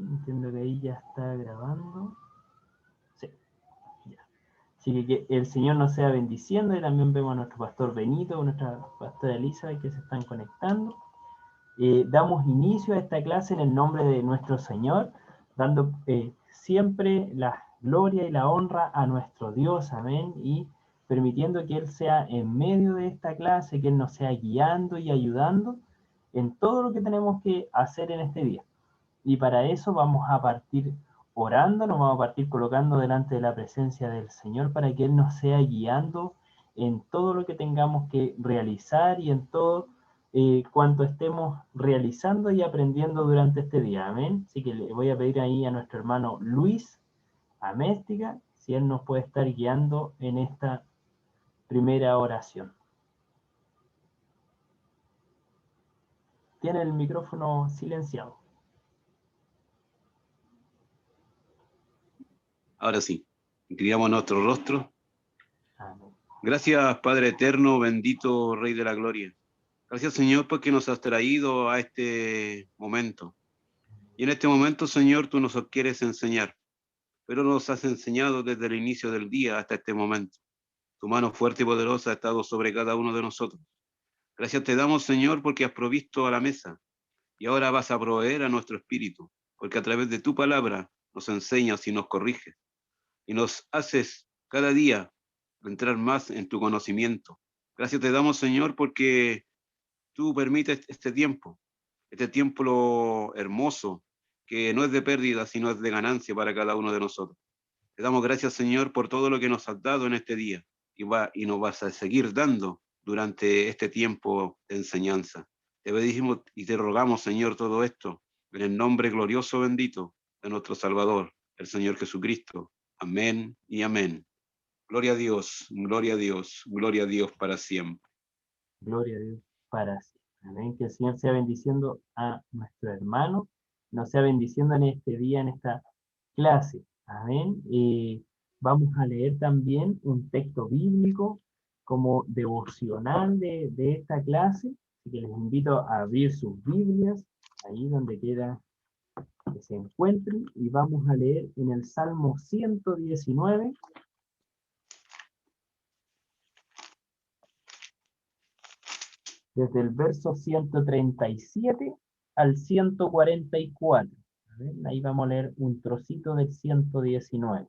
Entiendo que ahí ya está grabando. Sí, ya. Así que el Señor nos sea bendiciendo, y también vemos a nuestro pastor Benito, a nuestra pastora Elizabeth, que se están conectando. Damos inicio a esta clase en el nombre de nuestro Señor, dando siempre la gloria y la honra a nuestro Dios, amén, y permitiendo que Él sea en medio de esta clase, que Él nos sea guiando y ayudando en todo lo que tenemos que hacer en este día. Y para eso vamos a partir orando, nos vamos a partir colocando delante de la presencia del Señor para que Él nos sea guiando en todo lo que tengamos que realizar y en todo cuanto estemos realizando y aprendiendo durante este día. Amén. Así que le voy a pedir ahí a nuestro hermano Luis Améstica si él nos puede estar guiando en esta primera oración. Tiene el micrófono silenciado. Ahora sí, inclinamos nuestro rostro. Amén. Gracias, Padre eterno, bendito Rey de la Gloria. Gracias, Señor, porque nos has traído a este momento. Y en este momento, Señor, tú nos quieres enseñar, pero nos has enseñado desde el inicio del día hasta este momento. Tu mano fuerte y poderosa ha estado sobre cada uno de nosotros. Gracias te damos, Señor, porque has provisto a la mesa y ahora vas a proveer a nuestro espíritu, porque a través de tu palabra nos enseñas y nos corriges y nos haces cada día entrar más en tu conocimiento. Gracias te damos, Señor, porque tú permites este tiempo lo hermoso, que no es de pérdida, sino es de ganancia para cada uno de nosotros. Te damos gracias, Señor, por todo lo que nos has dado en este día y nos vas a seguir dando durante este tiempo de enseñanza. Te pedimos y te rogamos, Señor, todo esto en el nombre glorioso bendito de nuestro Salvador, el Señor Jesucristo. Amén y amén. Gloria a Dios, gloria a Dios, gloria a Dios para siempre. Gloria a Dios para siempre. Amén. Que el Señor sea bendiciendo a nuestro hermano, nos sea bendiciendo en este día, en esta clase. Amén. Vamos a leer también un texto bíblico como devocional de esta clase. Así que les invito a abrir sus Biblias, ahí donde quiera que se encuentren, y vamos a leer en el Salmo 119. Desde el verso 137 al 144. A ver, ahí vamos a leer un trocito del 119.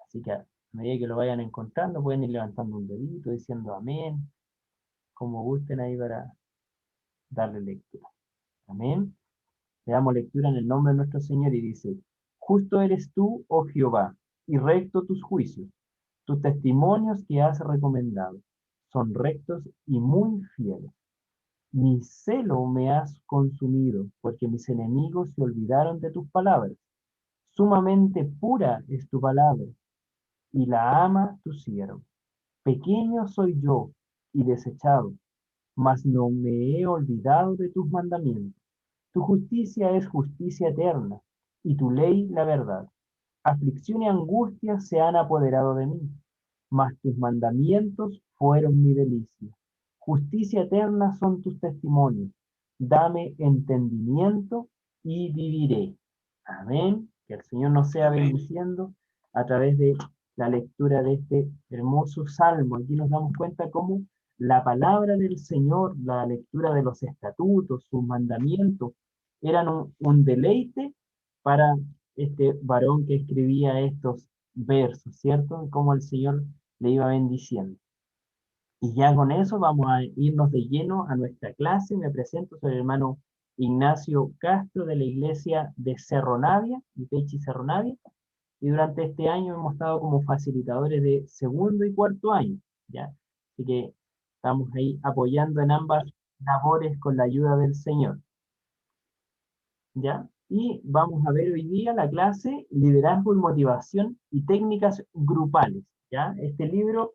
Así que a medida que lo vayan encontrando, pueden ir levantando un dedito, diciendo amén, como gusten ahí para darle lectura. Amén. Le damos lectura en el nombre de nuestro Señor y dice, justo eres tú, oh Jehová, y recto tus juicios. Tus testimonios que has recomendado son rectos y muy fieles. Mi celo me has consumido, porque mis enemigos se olvidaron de tus palabras. Sumamente pura es tu palabra, y la ama tu siervo. Pequeño soy yo y desechado, mas no me he olvidado de tus mandamientos. Tu justicia es justicia eterna, y tu ley la verdad. Aflicción y angustia se han apoderado de mí, mas tus mandamientos fueron mi delicia. Justicia eterna son tus testimonios. Dame entendimiento y viviré. Amén. Que el Señor nos sea Amén. bendiciendo a través de la lectura de este hermoso salmo. Aquí nos damos cuenta cómo la palabra del Señor, la lectura de los estatutos, sus mandamientos, eran un deleite para este varón que escribía estos versos, ¿cierto? Cómo el Señor le iba bendiciendo. Y ya con eso vamos a irnos de lleno a nuestra clase. Me presento, soy el hermano Ignacio Castro de la iglesia de Cerro Navia, Itechi Cerro Navia, y durante este año hemos estado como facilitadores de segundo y cuarto año, ¿ya? Así que estamos ahí apoyando en ambas labores con la ayuda del Señor, ¿ya? Y vamos a ver hoy día la clase Liderazgo y Motivación y Técnicas Grupales, ¿ya? Este libro,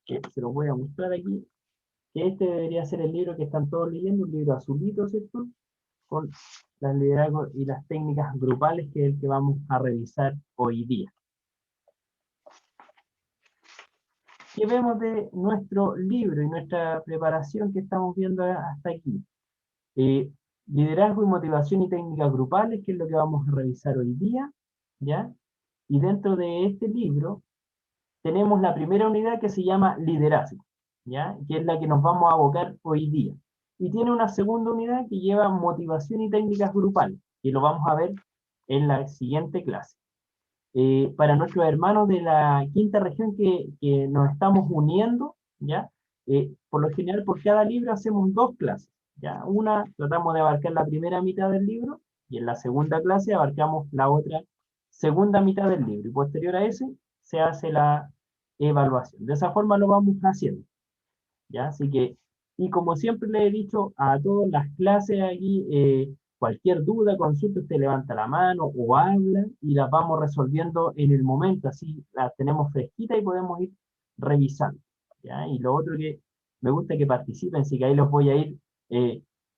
que se los voy a mostrar aquí, que este debería ser el libro que están todos leyendo, un libro azulito, ¿cierto? Con las liderazgos y las técnicas grupales, que es el que vamos a revisar hoy día. ¿Qué vemos de nuestro libro y nuestra preparación que estamos viendo hasta aquí? liderazgo y motivación y técnicas grupales, que es lo que vamos a revisar hoy día, ¿ya? Y dentro de este libro tenemos la primera unidad que se llama liderazgo, ¿ya? Que es la que nos vamos a abocar hoy día. Y tiene una segunda unidad que lleva motivación y técnicas grupales, que lo vamos a ver en la siguiente clase. Para nuestros hermanos de la quinta región que nos estamos uniendo, ¿ya? Por lo general, por cada libro hacemos dos clases, ¿ya? Una, tratamos de abarcar la primera mitad del libro, y en la segunda clase abarcamos la otra segunda mitad del libro, y posterior a ese se hace la evaluación. De esa forma lo vamos haciendo, ¿ya? Así que, y como siempre le he dicho a todas las clases aquí, cualquier duda, consulta, usted levanta la mano o habla y las vamos resolviendo en el momento, así las tenemos fresquitas y podemos ir revisando, ¿ya? Y lo otro que me gusta que participen, así que ahí los voy a ir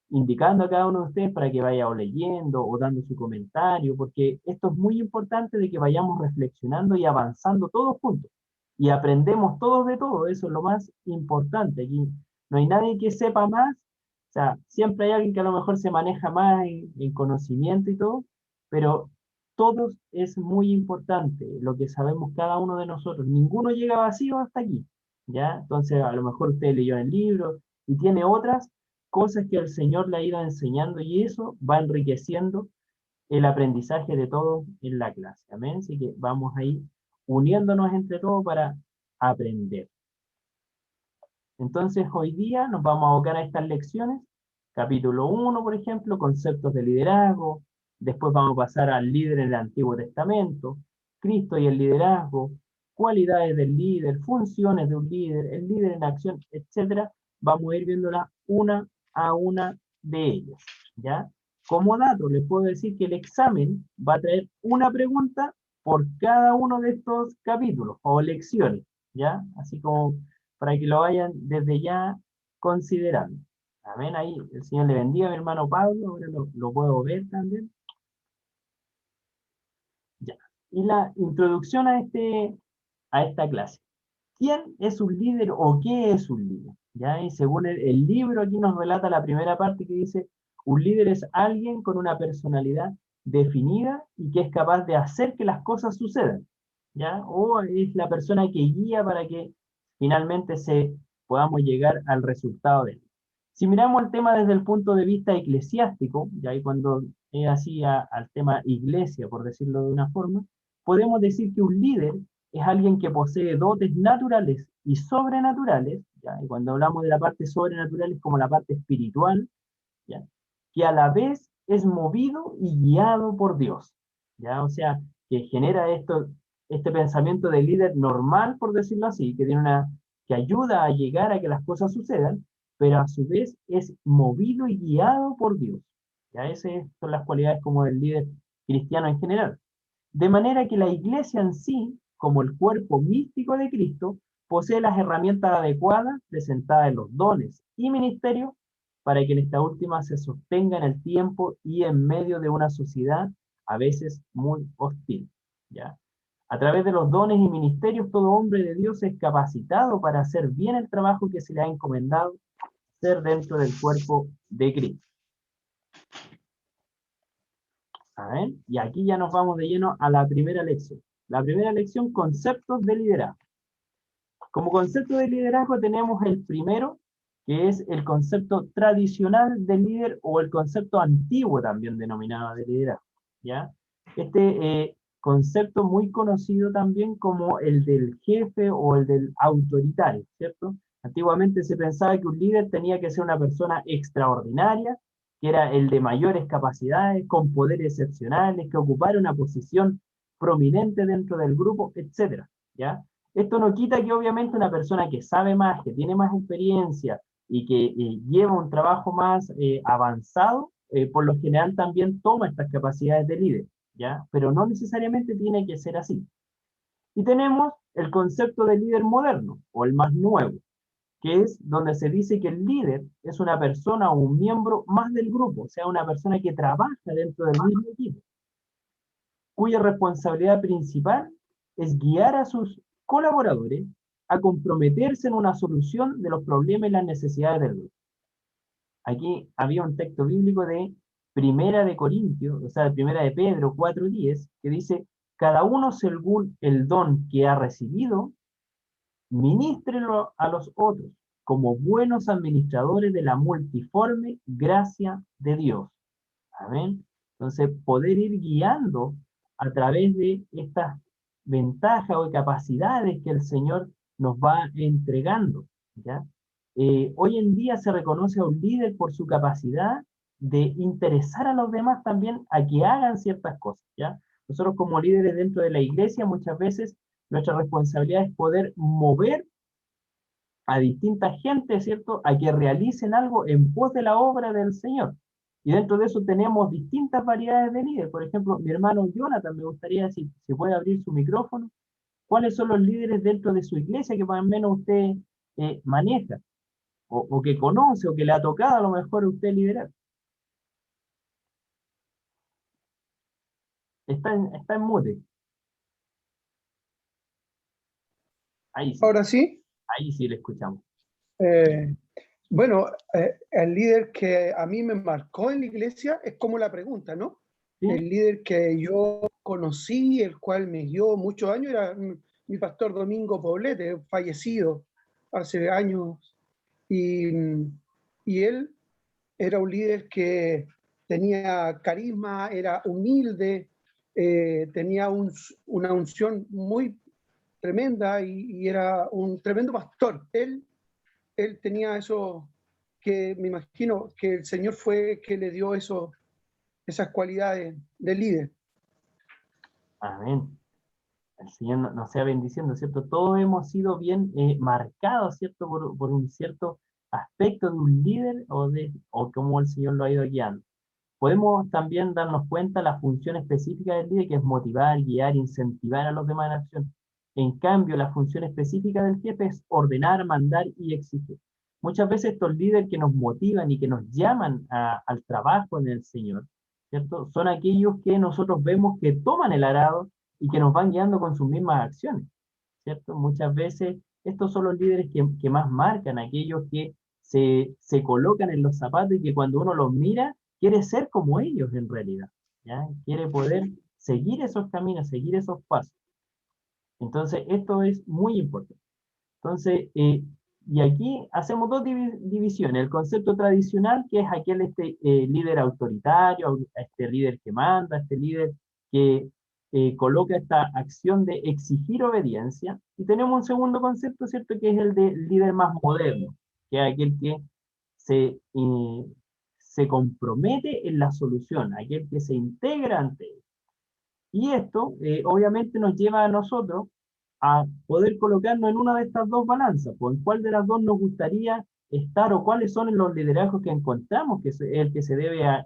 indicando a cada uno de ustedes para que vaya o leyendo o dando su comentario, porque esto es muy importante de que vayamos reflexionando y avanzando todos juntos y aprendemos todos de todo, eso es lo más importante. Aquí no hay nadie que sepa más, o sea, siempre hay alguien que a lo mejor se maneja más en conocimiento y todo, pero todos es muy importante lo que sabemos cada uno de nosotros. Ninguno llega vacío hasta aquí, ¿ya? Entonces, a lo mejor usted leyó el libro y tiene otras cosas que el Señor le ha ido enseñando y eso va enriqueciendo el aprendizaje de todos en la clase. Amén. Así que vamos a ir uniéndonos entre todos para aprender. Entonces, hoy día nos vamos a abocar a estas lecciones. Capítulo 1, por ejemplo, conceptos de liderazgo. Después vamos a pasar al líder en el Antiguo Testamento, Cristo y el liderazgo, cualidades del líder, funciones de un líder, el líder en acción, etc. Vamos a ir viéndolas una a una de ellas, ¿ya? Como dato, les puedo decir que el examen va a traer una pregunta por cada uno de estos capítulos o lecciones, ¿ya? Así como para que lo vayan desde ya considerando. Amén. Ahí el Señor le bendiga a mi hermano Pablo, ahora lo puedo ver también. Ya. Y la introducción a esta clase. ¿Quién es un líder o qué es un líder? ¿Ya? Y según el libro aquí nos relata la primera parte que dice, un líder es alguien con una personalidad definida y que es capaz de hacer que las cosas sucedan, ¿ya? O es la persona que guía para que finalmente podamos llegar al resultado de él. Si miramos el tema desde el punto de vista eclesiástico, ya ahí cuando es así al tema iglesia, por decirlo de una forma, podemos decir que un líder es alguien que posee dotes naturales y sobrenaturales, ¿ya? Y cuando hablamos de la parte sobrenatural es como la parte espiritual, ¿ya? Que a la vez es movido y guiado por Dios, ¿ya? O sea, que genera este pensamiento de líder normal, por decirlo así, que ayuda a llegar a que las cosas sucedan, pero a su vez es movido y guiado por Dios. ¿Ya? Esas son las cualidades como del líder cristiano en general. De manera que la iglesia en sí, como el cuerpo místico de Cristo, posee las herramientas adecuadas presentadas en los dones y ministerios para que en esta última se sostenga en el tiempo y en medio de una sociedad a veces muy hostil, ¿ya? A través de los dones y ministerios, todo hombre de Dios es capacitado para hacer bien el trabajo que se le ha encomendado ser dentro del cuerpo de Cristo. ¿Saben? Y aquí ya nos vamos de lleno a la primera lección. La primera lección, conceptos de liderazgo. Como concepto de liderazgo tenemos el primero, que es el concepto tradicional de líder o el concepto antiguo también denominado de liderazgo, ¿ya? Este concepto muy conocido también como el del jefe o el del autoritario, ¿cierto? Antiguamente se pensaba que un líder tenía que ser una persona extraordinaria, que era el de mayores capacidades, con poderes excepcionales, que ocupara una posición prominente dentro del grupo, etcétera, ¿ya? Esto no quita que obviamente una persona que sabe más, que tiene más experiencia y que lleva un trabajo más avanzado, por lo general también toma estas capacidades de líder, ¿ya? Pero no necesariamente tiene que ser así. Y tenemos el concepto de líder moderno, o el más nuevo, que es donde se dice que el líder es una persona o un miembro más del grupo, o sea, una persona que trabaja dentro del mismo equipo, cuya responsabilidad principal es guiar a sus colaboradores a comprometerse en una solución de los problemas y las necesidades del grupo. Aquí había un texto bíblico de Primera de Corintios, o sea, de Primera de Pedro 4:10, que dice, cada uno según el don que ha recibido, ministrelo a los otros, como buenos administradores de la multiforme gracia de Dios. Amén. Entonces, poder ir guiando a través de estas ventajas o capacidades que el Señor nos va entregando, ¿ya? Hoy en día se reconoce a un líder por su capacidad de interesar a los demás también a que hagan ciertas cosas, ¿ya? Nosotros como líderes dentro de la iglesia muchas veces nuestra responsabilidad es poder mover a distintas gentes, ¿cierto?, a que realicen algo en pos de la obra del Señor. Y dentro de eso tenemos distintas variedades de líderes. Por ejemplo, mi hermano Jonathan, me gustaría si puede abrir su micrófono, ¿cuáles son los líderes dentro de su iglesia que más o menos usted maneja? O que conoce, o que le ha tocado a lo mejor a usted liderar. Está en mute. Ahora sí. Ahí sí le escuchamos. Bueno, el líder que a mí me marcó en la iglesia es como la pregunta, ¿no? ¿Sí? El líder que yo conocí, el cual me guió muchos años, era mi pastor Domingo Poblete, fallecido hace años. Y él era un líder que tenía carisma, era humilde, tenía una unción muy tremenda y era un tremendo pastor. Él tenía eso que me imagino que el Señor fue que le dio esas cualidades de líder. Amén. El Señor nos sea bendiciendo, ¿cierto? Todos hemos sido bien marcados, ¿cierto? Por un cierto aspecto de un líder o cómo el Señor lo ha ido guiando. Podemos también darnos cuenta de la función específica del líder, que es motivar, guiar, incentivar a los demás en acción. En cambio, la función específica del jefe es ordenar, mandar y exigir. Muchas veces estos líderes que nos motivan y que nos llaman al trabajo en el Señor, ¿cierto? Son aquellos que nosotros vemos que toman el arado y que nos van guiando con sus mismas acciones, ¿cierto? Muchas veces estos son los líderes que más marcan, aquellos que se colocan en los zapatos y que cuando uno los mira, quiere ser como ellos en realidad, ¿ya? Quiere poder seguir esos caminos, seguir esos pasos. Entonces, esto es muy importante. Entonces, y aquí hacemos dos divisiones. El concepto tradicional, que es aquel líder autoritario, este líder que manda, este líder que coloca esta acción de exigir obediencia. Y tenemos un segundo concepto, ¿cierto?, que es el de líder más moderno, que es aquel que se compromete en la solución, aquel que se integra ante él. Y esto, obviamente, nos lleva a nosotros a poder colocarnos en una de estas dos balanzas, pues en cuál de las dos nos gustaría estar o cuáles son los liderazgos que encontramos que es el que se debe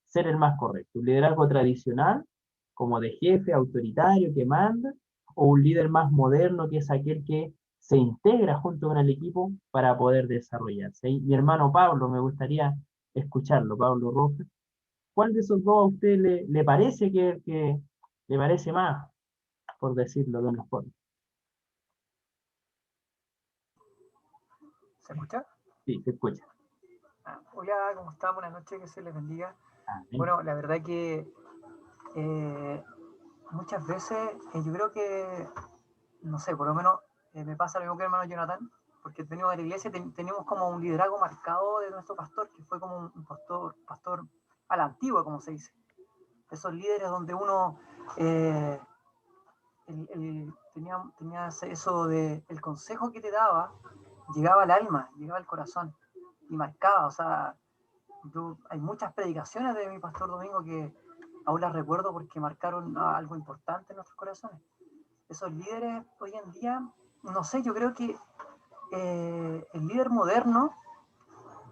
ser el más correcto. Un liderazgo tradicional, como de jefe autoritario que manda, o un líder más moderno que es aquel que se integra junto con el equipo para poder desarrollarse. Y mi hermano Pablo, me gustaría escucharlo, Pablo Rojas. ¿Cuál de esos dos a usted le parece que le parece más, por decirlo de una forma? ¿Se escucha? Sí, se escucha. Hola, ¿cómo están? Buenas noches, que se les bendiga. Amén. Bueno, la verdad que muchas veces yo creo que, no sé, por lo menos me pasa lo mismo que el hermano Jonathan, porque venimos de la iglesia y tenemos como un liderazgo marcado de nuestro pastor, que fue como un pastor a la antigua, como se dice. Esos líderes donde uno tenía eso de el consejo que te daba, llegaba al alma, llegaba al corazón y marcaba, o sea, hay muchas predicaciones de mi pastor Domingo que aún las recuerdo porque marcaron algo importante en nuestros corazones. Esos líderes hoy en día, no sé, yo creo que el líder moderno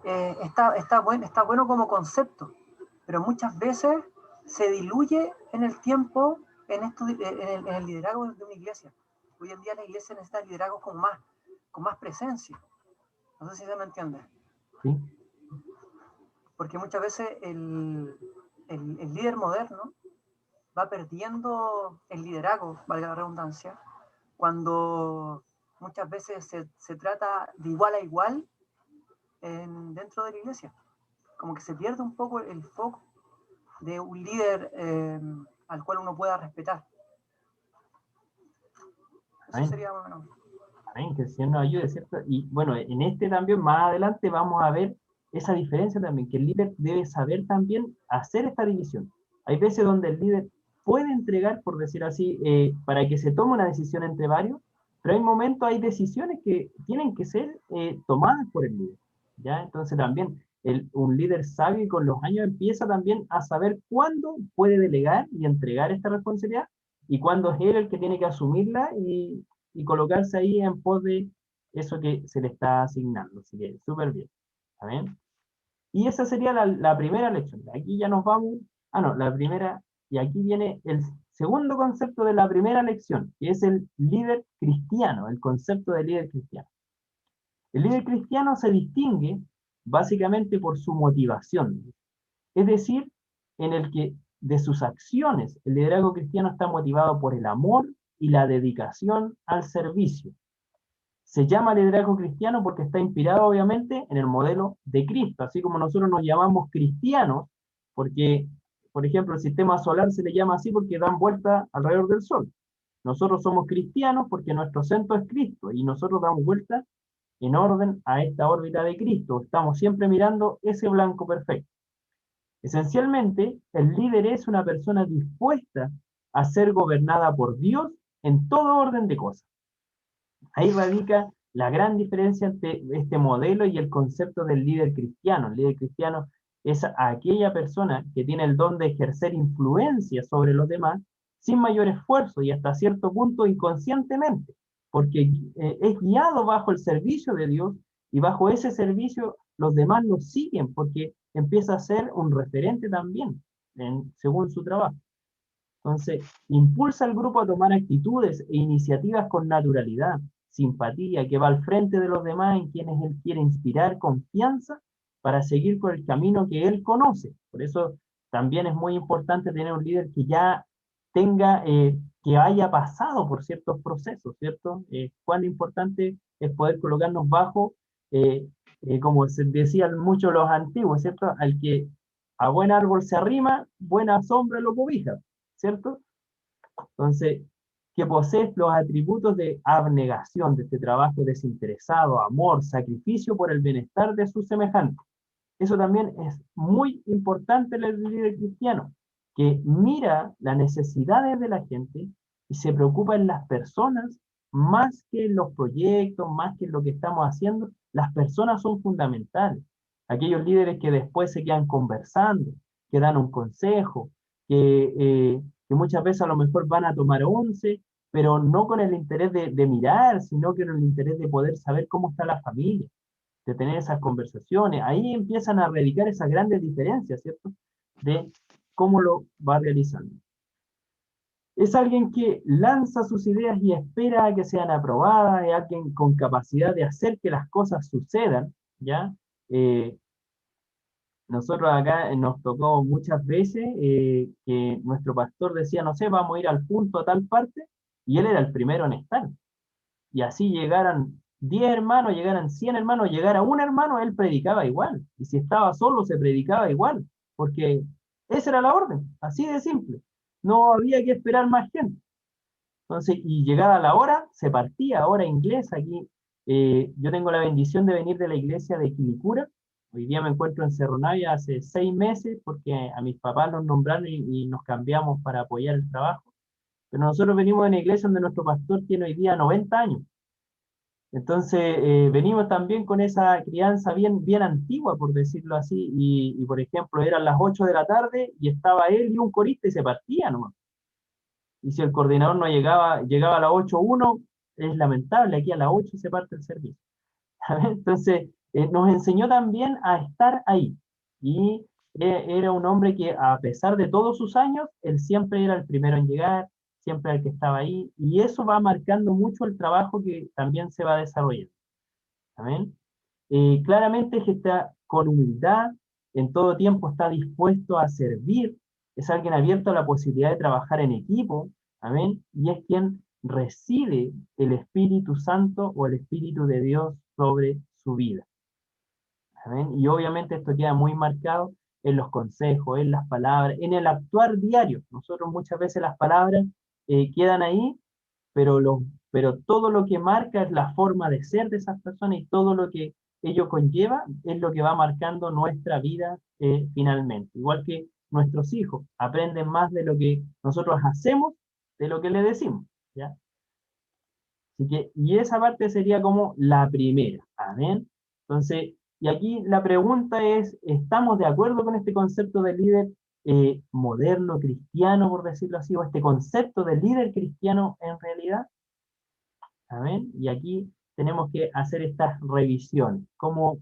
está bueno como concepto, pero muchas veces se diluye en el tiempo en el liderazgo de una iglesia. Hoy en día la iglesia necesita liderazgos con más presencia. No sé si se me entiende. ¿Sí? Porque muchas veces el líder moderno va perdiendo el liderazgo, valga la redundancia, cuando muchas veces se trata de igual a igual dentro de la iglesia. como que se pierde un poco el foco de un líder al cual uno pueda respetar. Eso Amén. sería bueno. Amén, que el Señor nos ayude, ¿cierto? Y bueno, en este también, más adelante, vamos a ver esa diferencia también, que el líder debe saber también hacer esta división. Hay veces donde el líder puede entregar, por decir así, para que se tome una decisión entre varios, pero hay momentos, hay decisiones que tienen que ser tomadas por el líder, ¿ya? Entonces también un líder sabio y con los años empieza también a saber cuándo puede delegar y entregar esta responsabilidad y cuándo es él el que tiene que asumirla y colocarse ahí en pos de eso que se le está asignando. Así que súper bien. ¿Está bien? Y esa sería la primera lección. Aquí ya nos vamos. Ah, no, la primera. Y aquí viene el segundo concepto de la primera lección, que es el líder cristiano, el concepto de líder cristiano. El líder cristiano se distingue básicamente por su motivación, es decir, en el que de sus acciones, el liderazgo cristiano está motivado por el amor y la dedicación al servicio. Se llama liderazgo cristiano porque está inspirado obviamente en el modelo de Cristo, así como nosotros nos llamamos cristianos, porque, por ejemplo, el sistema solar se le llama así porque dan vuelta alrededor del Sol. Nosotros somos cristianos porque nuestro centro es Cristo y nosotros damos vuelta en orden a esta órbita de Cristo. Estamos siempre mirando ese blanco perfecto. Esencialmente, el líder es una persona dispuesta a ser gobernada por Dios en todo orden de cosas. Ahí radica la gran diferencia entre este modelo y el concepto del líder cristiano. El líder cristiano es aquella persona que tiene el don de ejercer influencia sobre los demás sin mayor esfuerzo y hasta cierto punto inconscientemente, porque es guiado bajo el servicio de Dios y bajo ese servicio los demás lo siguen porque empieza a ser un referente también según su trabajo. Entonces, impulsa al grupo a tomar actitudes e iniciativas con naturalidad, simpatía, que va al frente de los demás en quienes él quiere inspirar confianza para seguir por el camino que él conoce. Por eso también es muy importante tener un líder que ya tenga, que haya pasado por ciertos procesos, ¿cierto? Cuán importante es poder colocarnos bajo, como se decían muchos los antiguos, ¿cierto? Al que a buen árbol se arrima, buena sombra lo cobija, ¿cierto? Entonces, que posees los atributos de abnegación, de este trabajo desinteresado, amor, sacrificio por el bienestar de sus semejantes. Eso también es muy importante en el líder cristiano, que mira las necesidades de la gente y se preocupa en las personas más que en los proyectos, más que en lo que estamos haciendo. Las personas son fundamentales. Aquellos líderes que después se quedan conversando, que dan un consejo, que muchas veces a lo mejor van a tomar once, pero no con el interés de mirar, sino que con el interés de poder saber cómo está la familia, de tener esas conversaciones. Ahí empiezan a radicar esas grandes diferencias, ¿cierto? De cómo lo va realizando. Es alguien que lanza sus ideas y espera a que sean aprobadas, es alguien con capacidad de hacer que las cosas sucedan, ¿ya? Nosotros acá nos tocó muchas veces que nuestro pastor decía, no sé, vamos a ir al punto a tal parte, y él era el primero en estar. Y así llegaran 10 hermanos, llegaran 100 hermanos, llegara un hermano, él predicaba igual. Y si estaba solo, se predicaba igual, porque esa era la orden, así de simple. No había que esperar más gente. Entonces, y llegada la hora, se partía, hora inglesa aquí. Yo tengo la bendición de venir de la iglesia de Quilicura. Hoy día me encuentro en Cerro Navia hace 6 meses porque a mis papás nos nombraron y nos cambiamos para apoyar el trabajo. Pero nosotros venimos de una iglesia donde nuestro pastor tiene hoy día 90 años. Entonces, venimos también con esa crianza bien, bien antigua, por decirlo así, y por ejemplo, eran las 8 de la tarde y estaba él y un corista y se partía nomás. Y si el coordinador no llegaba, llegaba a las 8:01, es lamentable, aquí a las 8 se parte el servicio. Entonces, nos enseñó también a estar ahí. Y era un hombre que, a pesar de todos sus años, él siempre era el primero en llegar, siempre el que estaba ahí, y eso va marcando mucho el trabajo que también se va desarrollando. ¿Amén? Claramente es que está con humildad, en todo tiempo está dispuesto a servir, es alguien abierto a la posibilidad de trabajar en equipo, amén, y es quien recibe el Espíritu Santo o el Espíritu de Dios sobre su vida. Amén. Y obviamente esto queda muy marcado en los consejos, en las palabras, en el actuar diario. Nosotros muchas veces las palabras quedan ahí, pero todo lo que marca es la forma de ser de esas personas y todo lo que ello conlleva es lo que va marcando nuestra vida finalmente. Igual que nuestros hijos aprenden más de lo que nosotros hacemos de lo que le decimos, ¿ya? Así que, y esa parte sería como la primera, ¿amén? Entonces, y aquí la pregunta es, ¿estamos de acuerdo con este concepto de líder moderno, cristiano, por decirlo así, o este concepto de líder cristiano en realidad? ¿Amén? Y aquí tenemos que hacer estas revisiones. ¿Cómo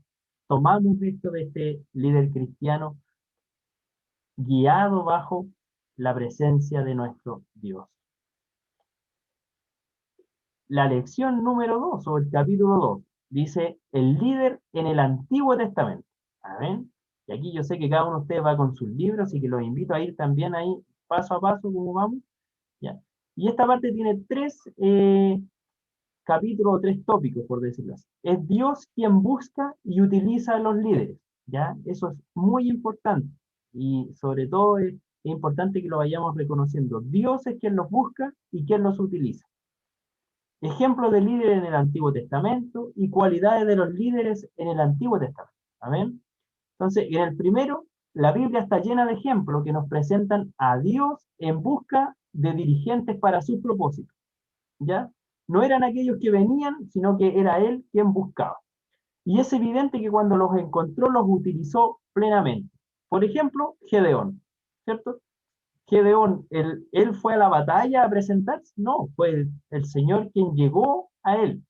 tomamos esto de este líder cristiano guiado bajo la presencia de nuestro Dios? La lección número 2, o el capítulo 2, dice el líder en el Antiguo Testamento. Amén. Y aquí yo sé que cada uno de ustedes va con sus libros, y que los invito a ir también ahí paso a paso, como vamos. ¿Ya? Y esta parte tiene tres capítulos o tres tópicos, por decirlo así. Es Dios quien busca y utiliza a los líderes. ¿Ya? Eso es muy importante. Y sobre todo es importante que lo vayamos reconociendo. Dios es quien los busca y quien los utiliza. Ejemplos de líderes en el Antiguo Testamento y cualidades de los líderes en el Antiguo Testamento. Amén. Entonces, en el primero, la Biblia está llena de ejemplos que nos presentan a Dios en busca de dirigentes para sus propósitos. ¿Ya? No eran aquellos que venían, sino que era Él quien buscaba. Y es evidente que cuando los encontró, los utilizó plenamente. Por ejemplo, Gedeón, ¿cierto? Gedeón, ¿él fue a la batalla a presentarse? No, fue el Señor quien llegó a él.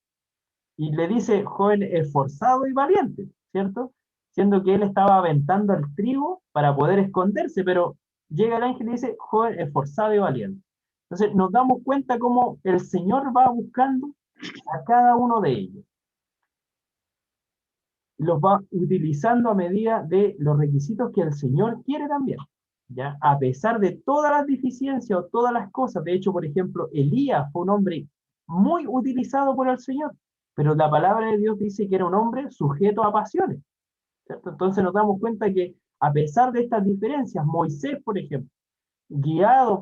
Y le dice, joven esforzado y valiente, ¿cierto? Siendo que él estaba aventando el trigo para poder esconderse, pero llega el ángel y dice, joven esforzado y valiente. Entonces nos damos cuenta cómo el Señor va buscando a cada uno de ellos. Los va utilizando a medida de los requisitos que el Señor quiere también. ¿Ya? A pesar de todas las deficiencias o todas las cosas. De hecho, por ejemplo, Elías fue un hombre muy utilizado por el Señor, pero la palabra de Dios dice que era un hombre sujeto a pasiones, ¿cierto? Entonces nos damos cuenta que a pesar de estas diferencias, Moisés, por ejemplo, guiado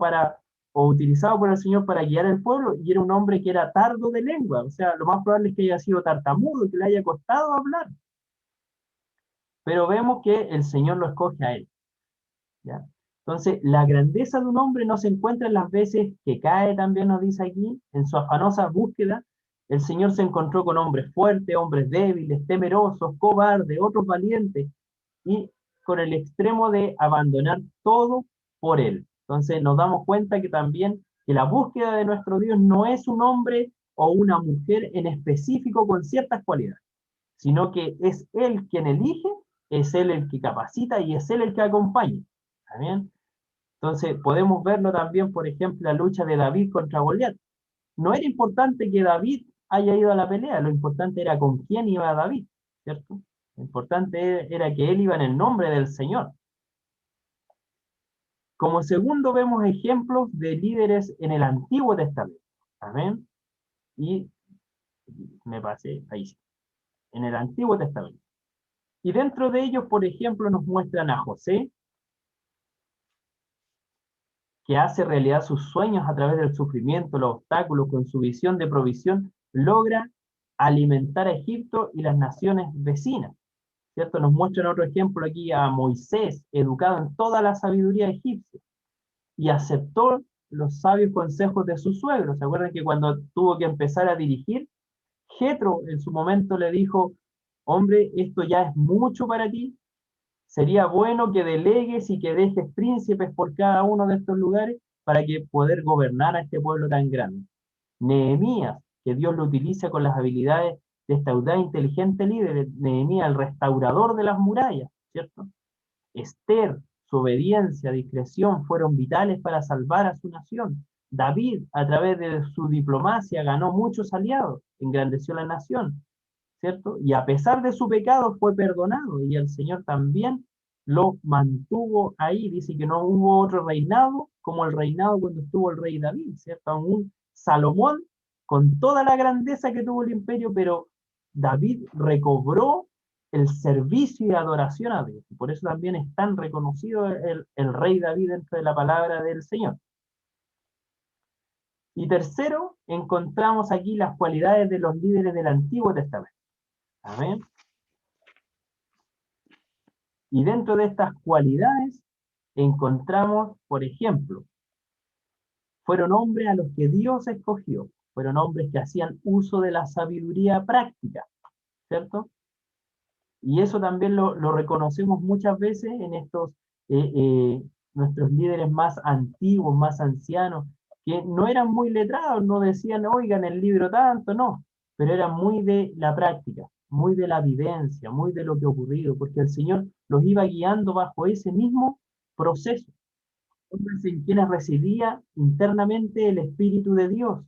o utilizado por el Señor para guiar al pueblo, y era un hombre que era tardo de lengua, o sea, lo más probable es que haya sido tartamudo, que le haya costado hablar, pero vemos que el Señor lo escoge a él. ¿Ya? Entonces, la grandeza de un hombre no se encuentra en las veces que cae, también nos dice aquí, en su afanosa búsqueda. El Señor se encontró con hombres fuertes, hombres débiles, temerosos, cobardes, otros valientes, y con el extremo de abandonar todo por Él. Entonces, nos damos cuenta que también que la búsqueda de nuestro Dios no es un hombre o una mujer en específico con ciertas cualidades, sino que es Él quien elige, es Él el que capacita y es Él el que acompaña. ¿Amén? Entonces, podemos verlo también, por ejemplo, la lucha de David contra Goliat. No era importante que David haya ido a la pelea, lo importante era con quién iba David, ¿cierto? Lo importante era que él iba en el nombre del Señor. Como segundo, vemos ejemplos de líderes en el Antiguo Testamento. Amén. Y me pasé ahí, en el Antiguo Testamento. Y dentro de ellos, por ejemplo, nos muestran a José, que hace realidad sus sueños a través del sufrimiento, los obstáculos, con su visión de provisión, logra alimentar a Egipto y las naciones vecinas. ¿Cierto? Nos muestran otro ejemplo aquí a Moisés, educado en toda la sabiduría egipcia, y aceptó los sabios consejos de su suegro. ¿Se acuerdan que cuando tuvo que empezar a dirigir, Jetro en su momento le dijo, hombre, esto ya es mucho para ti, sería bueno que delegues y que dejes príncipes por cada uno de estos lugares para que poder gobernar a este pueblo tan grande. Nehemías, que Dios lo utiliza con las habilidades de esta audaz e inteligente líder, Nehemías, el restaurador de las murallas, ¿cierto? Esther, su obediencia, discreción fueron vitales para salvar a su nación. David, a través de su diplomacia, ganó muchos aliados, engrandeció la nación, ¿cierto? Y a pesar de su pecado fue perdonado y el Señor también lo mantuvo ahí. Dice que no hubo otro reinado como el reinado cuando estuvo el rey David, ¿cierto? Aún Salomón, con toda la grandeza que tuvo el imperio, pero David recobró el servicio y adoración a Dios. Por eso también es tan reconocido el rey David dentro de la palabra del Señor. Y tercero, encontramos aquí las cualidades de los líderes del Antiguo Testamento. Amén. Y dentro de estas cualidades encontramos, por ejemplo, fueron hombres a los que Dios escogió, fueron hombres que hacían uso de la sabiduría práctica, ¿cierto? Y eso también lo reconocemos muchas veces en estos, nuestros líderes más antiguos, más ancianos, que no eran muy letrados, no decían, oigan el libro tanto, no, pero eran muy de la práctica, muy de la vivencia, muy de lo que ha ocurrido, porque el Señor los iba guiando bajo ese mismo proceso, en quienes residía internamente el Espíritu de Dios,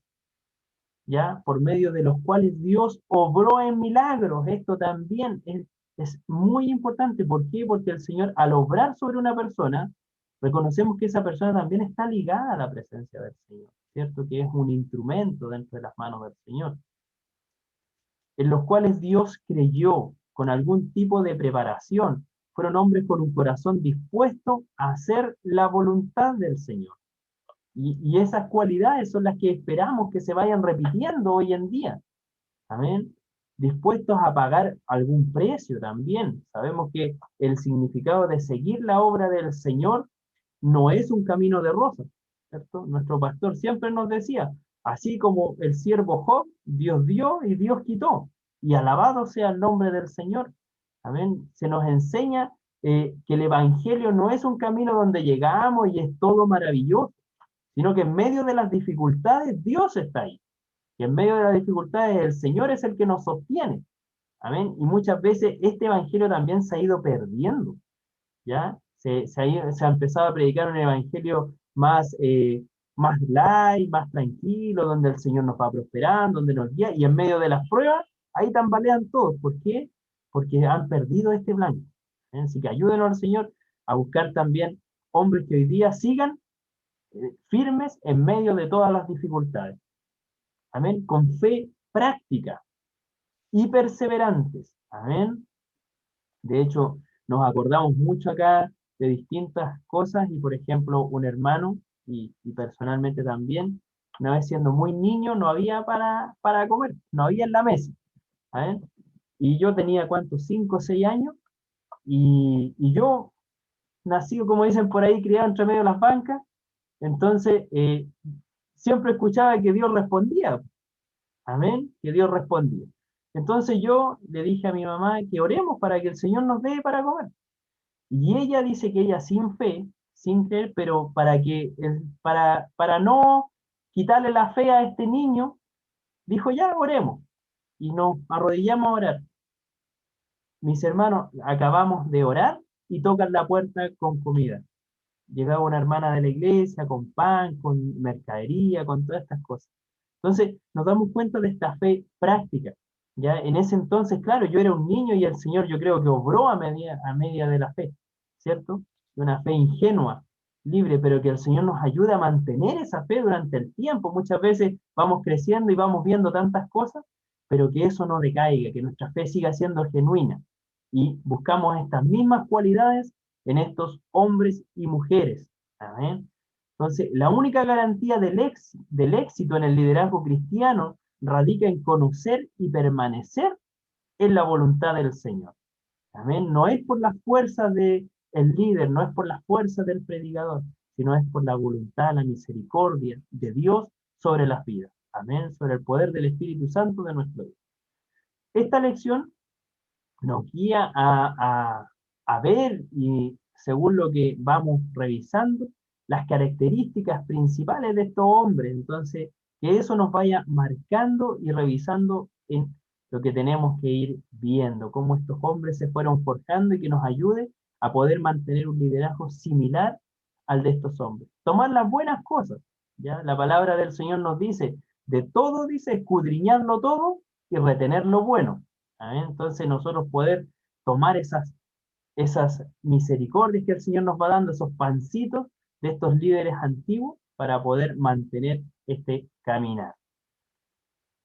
¿ya? Por medio de los cuales Dios obró en milagros. Esto también es muy importante. ¿Por qué? Porque el Señor, al obrar sobre una persona, reconocemos que esa persona también está ligada a la presencia del Señor, ¿cierto? Que es un instrumento dentro de las manos del Señor. En los cuales Dios creyó con algún tipo de preparación. Fueron hombres con un corazón dispuesto a hacer la voluntad del Señor. Y esas cualidades son las que esperamos que se vayan repitiendo hoy en día. Amén. Dispuestos a pagar algún precio también. Sabemos que el significado de seguir la obra del Señor no es un camino de rosas, ¿cierto? Nuestro pastor siempre nos decía, así como el siervo Job, Dios dio y Dios quitó. Y alabado sea el nombre del Señor. Amén. Se nos enseña que el Evangelio no es un camino donde llegamos y es todo maravilloso, sino que en medio de las dificultades Dios está ahí. Y en medio de las dificultades el Señor es el que nos sostiene. Amén. Y muchas veces este evangelio también se ha ido perdiendo. ¿Ya? Se ha empezado a predicar un evangelio más light, más tranquilo, donde el Señor nos va prosperando, donde nos guía, y en medio de las pruebas, ahí tambalean todos. ¿Por qué? Porque han perdido este blanco. Así que ayúdenos al Señor a buscar también hombres que hoy día sigan firmes en medio de todas las dificultades. Amén. Con fe práctica y perseverantes. Amén. De hecho, nos acordamos mucho acá de distintas cosas y, por ejemplo, un hermano, y personalmente también, una vez siendo muy niño, no había para comer, no había en la mesa. ¿Amén? Y yo tenía, ¿cuántos? 5 o 6 años, y yo, nacido, como dicen por ahí, criado entre medio de las bancas, entonces siempre escuchaba que Dios respondía. Amén, que Dios respondía. Entonces yo le dije a mi mamá que oremos para que el Señor nos dé para comer. Y ella dice que ella sin fe, sin creer, pero para no quitarle la fe a este niño, dijo ya oremos. Y nos arrodillamos a orar. Mis hermanos, acabamos de orar y tocan la puerta con comida. Llegaba una hermana de la iglesia con pan, con mercadería, con todas estas cosas. Entonces nos damos cuenta de esta fe práctica. Ya en ese entonces, claro, yo era un niño y el Señor yo creo que obró a media de la fe, ¿cierto? Una fe ingenua, libre, pero que el Señor nos ayuda a mantener esa fe durante el tiempo. Muchas veces vamos creciendo y vamos viendo tantas cosas, pero que eso no decaiga, que nuestra fe siga siendo genuina. Y buscamos estas mismas cualidades en estos hombres y mujeres. Amén. Entonces, la única garantía del éxito en el liderazgo cristiano radica en conocer y permanecer en la voluntad del Señor. Amén. No es por la fuerza del líder, no es por la fuerza del predicador, sino es por la voluntad, la misericordia de Dios sobre las vidas. Amén. Sobre el poder del Espíritu Santo de nuestro Dios. Esta lección nos guía a ver, y según lo que vamos revisando, las características principales de estos hombres. Entonces, que eso nos vaya marcando y revisando en lo que tenemos que ir viendo, cómo estos hombres se fueron forjando y que nos ayude a poder mantener un liderazgo similar al de estos hombres. Tomar las buenas cosas, ¿ya? La palabra del Señor nos dice, de todo dice, escudriñarlo todo y retener lo bueno. Entonces nosotros poder tomar esas misericordias que el Señor nos va dando, esos pancitos de estos líderes antiguos para poder mantener este caminar.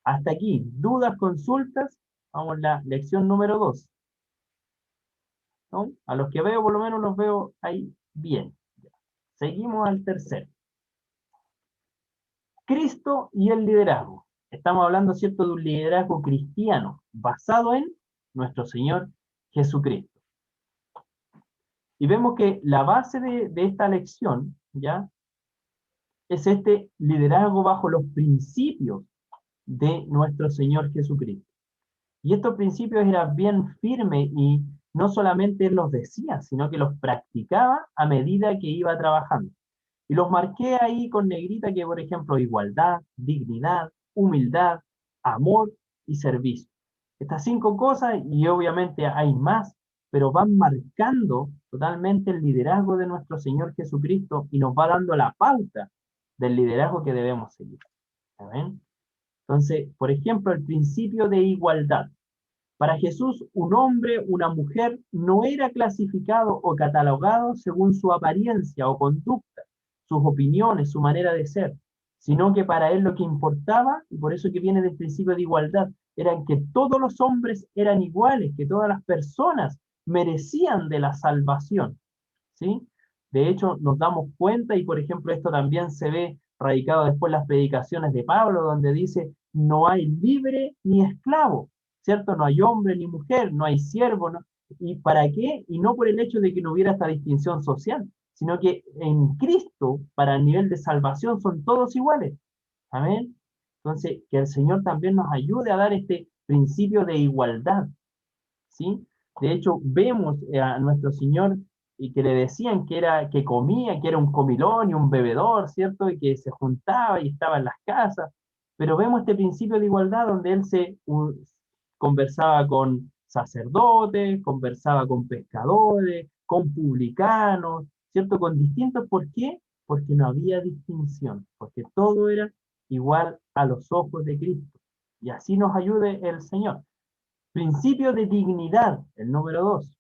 Hasta aquí, dudas, consultas, vamos a la lección número 2. ¿no? A los que veo, por lo menos los veo ahí bien. Seguimos al tercero. Cristo y el liderazgo. Estamos hablando, ¿cierto?, de un liderazgo cristiano basado en nuestro Señor Jesucristo. Y vemos que la base de esta lección, ¿ya?, es este liderazgo bajo los principios de nuestro Señor Jesucristo. Y estos principios eran bien firmes y no solamente él los decía, sino que los practicaba a medida que iba trabajando. Y los marqué ahí con negrita, que por ejemplo, igualdad, dignidad, humildad, amor y servicio. Estas 5 cosas, y obviamente hay más, pero van marcando totalmente el liderazgo de nuestro Señor Jesucristo y nos va dando la pauta del liderazgo que debemos seguir. ¿Saben? Entonces, por ejemplo, el principio de igualdad. Para Jesús, un hombre, una mujer, no era clasificado o catalogado según su apariencia o conducta, sus opiniones, su manera de ser, sino que para él lo que importaba, y por eso que viene del principio de igualdad, era que todos los hombres eran iguales, que todas las personas merecían de la salvación, ¿sí? De hecho, nos damos cuenta, y por ejemplo esto también se ve radicado después en las predicaciones de Pablo, donde dice, no hay libre ni esclavo, ¿cierto? No hay hombre ni mujer, no hay siervo, ¿no? ¿Y para qué? Y no por el hecho de que no hubiera esta distinción social, sino que en Cristo, para el nivel de salvación, son todos iguales. Amén. Entonces, que el Señor también nos ayude a dar este principio de igualdad, ¿sí? De hecho, vemos a nuestro Señor y que le decían que era, que comía, que era un comilón y un bebedor, ¿cierto? Y que se juntaba y estaba en las casas. Pero vemos este principio de igualdad donde él conversaba con sacerdotes, conversaba con pescadores, con publicanos, ¿cierto? Con distintos, ¿por qué? Porque no había distinción, porque todo era igual a los ojos de Cristo. Y así nos ayude el Señor. Principio de dignidad, el número 2.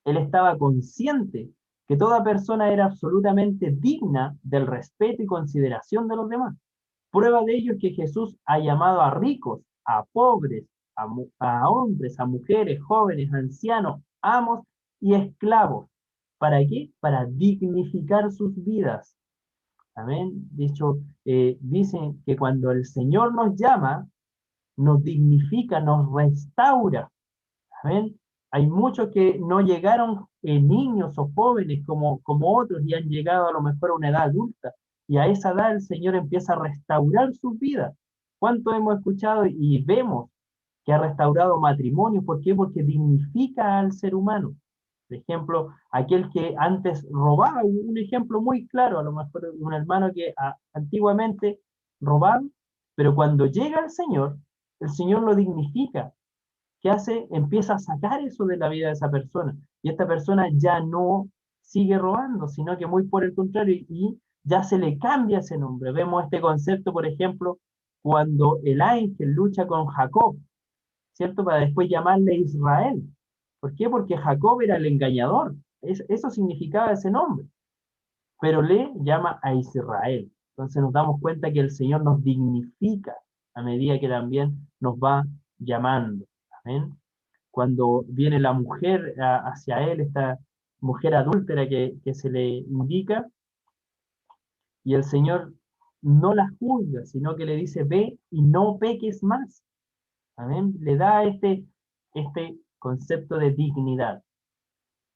Él estaba consciente que toda persona era absolutamente digna del respeto y consideración de los demás. Prueba de ello es que Jesús ha llamado a ricos, a pobres, a hombres, a mujeres, jóvenes, ancianos, amos y esclavos. ¿Para qué? Para dignificar sus vidas. Amén. De hecho, dicen que cuando el Señor nos llama, nos dignifica, nos restaura. Amén. Hay muchos que no llegaron niños o jóvenes como otros y han llegado a lo mejor a una edad adulta. Y a esa edad el Señor empieza a restaurar sus vidas. ¿Cuánto hemos escuchado y vemos que ha restaurado matrimonios? ¿Por qué? Porque dignifica al ser humano. Por ejemplo, aquel que antes robaba, un ejemplo muy claro, a lo mejor un hermano que antiguamente robaba, pero cuando llega el Señor lo dignifica. ¿Qué hace? Empieza a sacar eso de la vida de esa persona. Y esta persona ya no sigue robando, sino que muy por el contrario, y ya se le cambia ese nombre. Vemos este concepto, por ejemplo, cuando el ángel lucha con Jacob, ¿cierto? Para después llamarle Israel. ¿Por qué? Porque Jacob era el engañador. Eso significaba ese nombre. Pero le llama a Israel. Entonces nos damos cuenta que el Señor nos dignifica a medida que también nos va llamando. Amén. Cuando viene la mujer hacia él, esta mujer adúltera que se le indica, y el Señor no la juzga, sino que le dice, ve y no peques más. Amén. Le da este concepto de dignidad.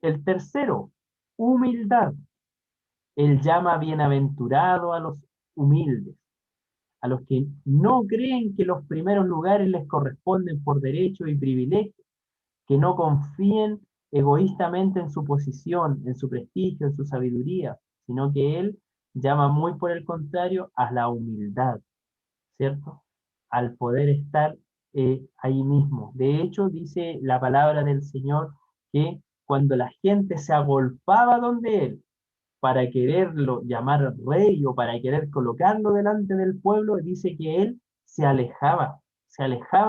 El tercero, humildad. Él llama bienaventurado a los humildes, a los que no creen que los primeros lugares les corresponden por derecho y privilegio, que no confíen egoístamente en su posición, en su prestigio, en su sabiduría, sino que él llama muy por el contrario a la humildad, ¿cierto? Al poder estar ahí mismo. De hecho, dice la palabra del Señor que cuando la gente se agolpaba donde él, para quererlo llamar rey o para querer colocarlo delante del pueblo, dice que él se alejaba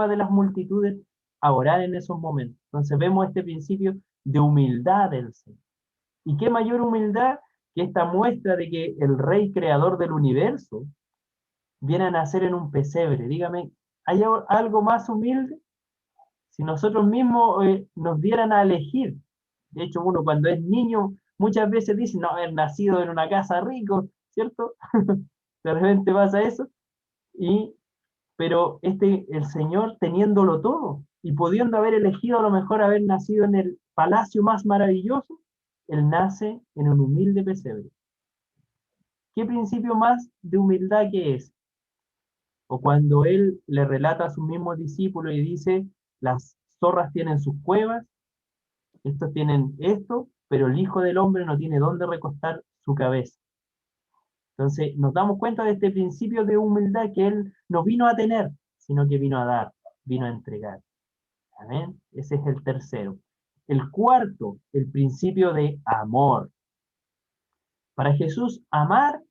de las multitudes a orar en esos momentos. Entonces vemos este principio de humildad del Señor. ¿Y qué mayor humildad que esta muestra de que el rey creador del universo viene a nacer en un pesebre? Dígame, ¿hay algo más humilde? Si nosotros mismos nos dieran a elegir De hecho, uno cuando es niño muchas veces dice, no, haber nacido en una casa rico, ¿cierto? De repente pasa eso, pero el Señor teniéndolo todo y pudiendo haber elegido a lo mejor haber nacido en el palacio más maravilloso, Él nace en un humilde pesebre. ¿Qué principio más de humildad que es? O cuando Él le relata a sus mismos discípulos y dice, las zorras tienen sus cuevas, estos tienen esto, pero el Hijo del Hombre no tiene dónde recostar su cabeza. Entonces nos damos cuenta de este principio de humildad que Él no vino a tener, sino que vino a dar, vino a entregar. Amén. Ese es el tercero. El cuarto, el principio de amor. Para Jesús, amar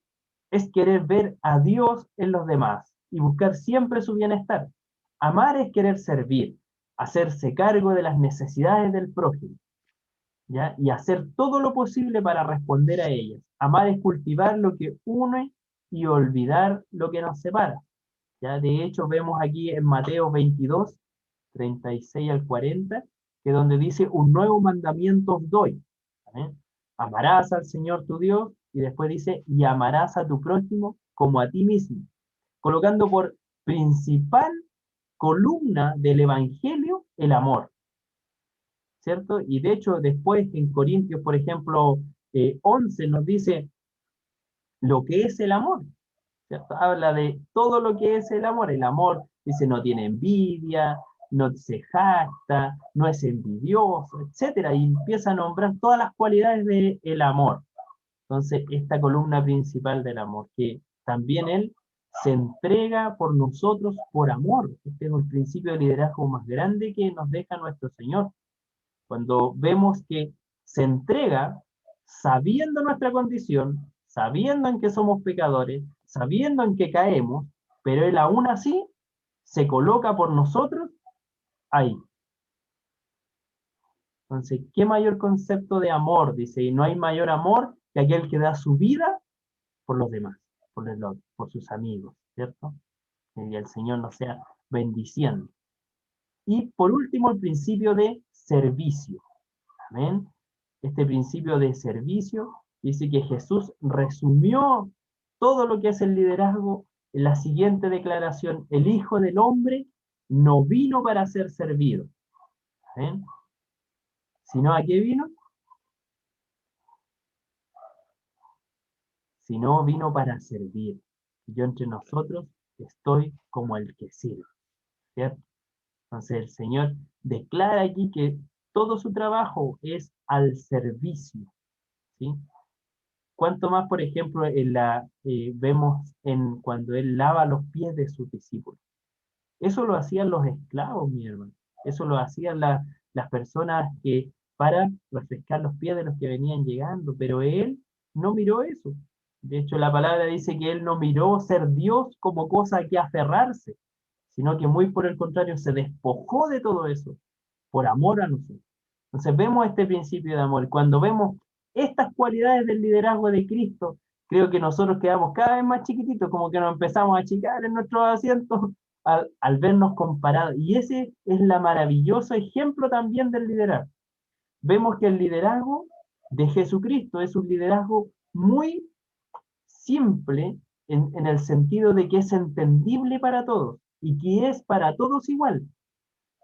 es querer ver a Dios en los demás y buscar siempre su bienestar. Amar es querer servir, hacerse cargo de las necesidades del prójimo, ¿ya? Y hacer todo lo posible para responder a ellas. Amar es cultivar lo que une y olvidar lo que nos separa. ¿Ya? De hecho, vemos aquí en Mateo 22, 36 al 40, que donde dice, un nuevo mandamiento os doy. ¿Amén? Amarás al Señor tu Dios, y después dice, y amarás a tu prójimo como a ti mismo, colocando por principal columna del Evangelio el amor, ¿cierto? Y de hecho, después en Corintios, por ejemplo, 11 nos dice lo que es el amor, ¿cierto? Habla de todo lo que es el amor. El amor, dice, no tiene envidia, no se jacta, no es envidioso, etcétera, y empieza a nombrar todas las cualidades del amor. Entonces, esta columna principal del amor, que también Él se entrega por nosotros por amor. Este es el principio de liderazgo más grande que nos deja nuestro Señor. Cuando vemos que se entrega sabiendo nuestra condición, sabiendo en que somos pecadores, sabiendo en que caemos, pero Él aún así se coloca por nosotros ahí. Entonces, ¿qué mayor concepto de amor? Dice, y no hay mayor amor que aquel que da su vida por los demás, por sus amigos, ¿cierto? Y el Señor nos sea bendiciendo. Y por último, el principio de servicio. Amén. Este principio de servicio dice que Jesús resumió todo lo que es el liderazgo en la siguiente declaración: el Hijo del Hombre no vino para ser servido. Amén. ¿Sino a qué vino? Sino vino para servir. Yo entre nosotros estoy como el que sirve, ¿cierto? Entonces el Señor declara aquí que todo su trabajo es al servicio, ¿sí? Cuanto más, por ejemplo, vemos cuando Él lava los pies de sus discípulos. Eso lo hacían los esclavos, mi hermano. Eso lo hacían las personas que para refrescar los pies de los que venían llegando, pero Él no miró eso. De hecho, la palabra dice que Él no miró ser Dios como cosa a que aferrarse, sino que muy por el contrario se despojó de todo eso por amor a nosotros. Entonces vemos este principio de amor. Cuando vemos estas cualidades del liderazgo de Cristo, creo que nosotros quedamos cada vez más chiquititos, como que nos empezamos a achicar en nuestros asientos al vernos comparados. Y ese es el maravilloso ejemplo también del liderazgo. Vemos que el liderazgo de Jesucristo es un liderazgo muy simple en el sentido de que es entendible para todos y que es para todos igual,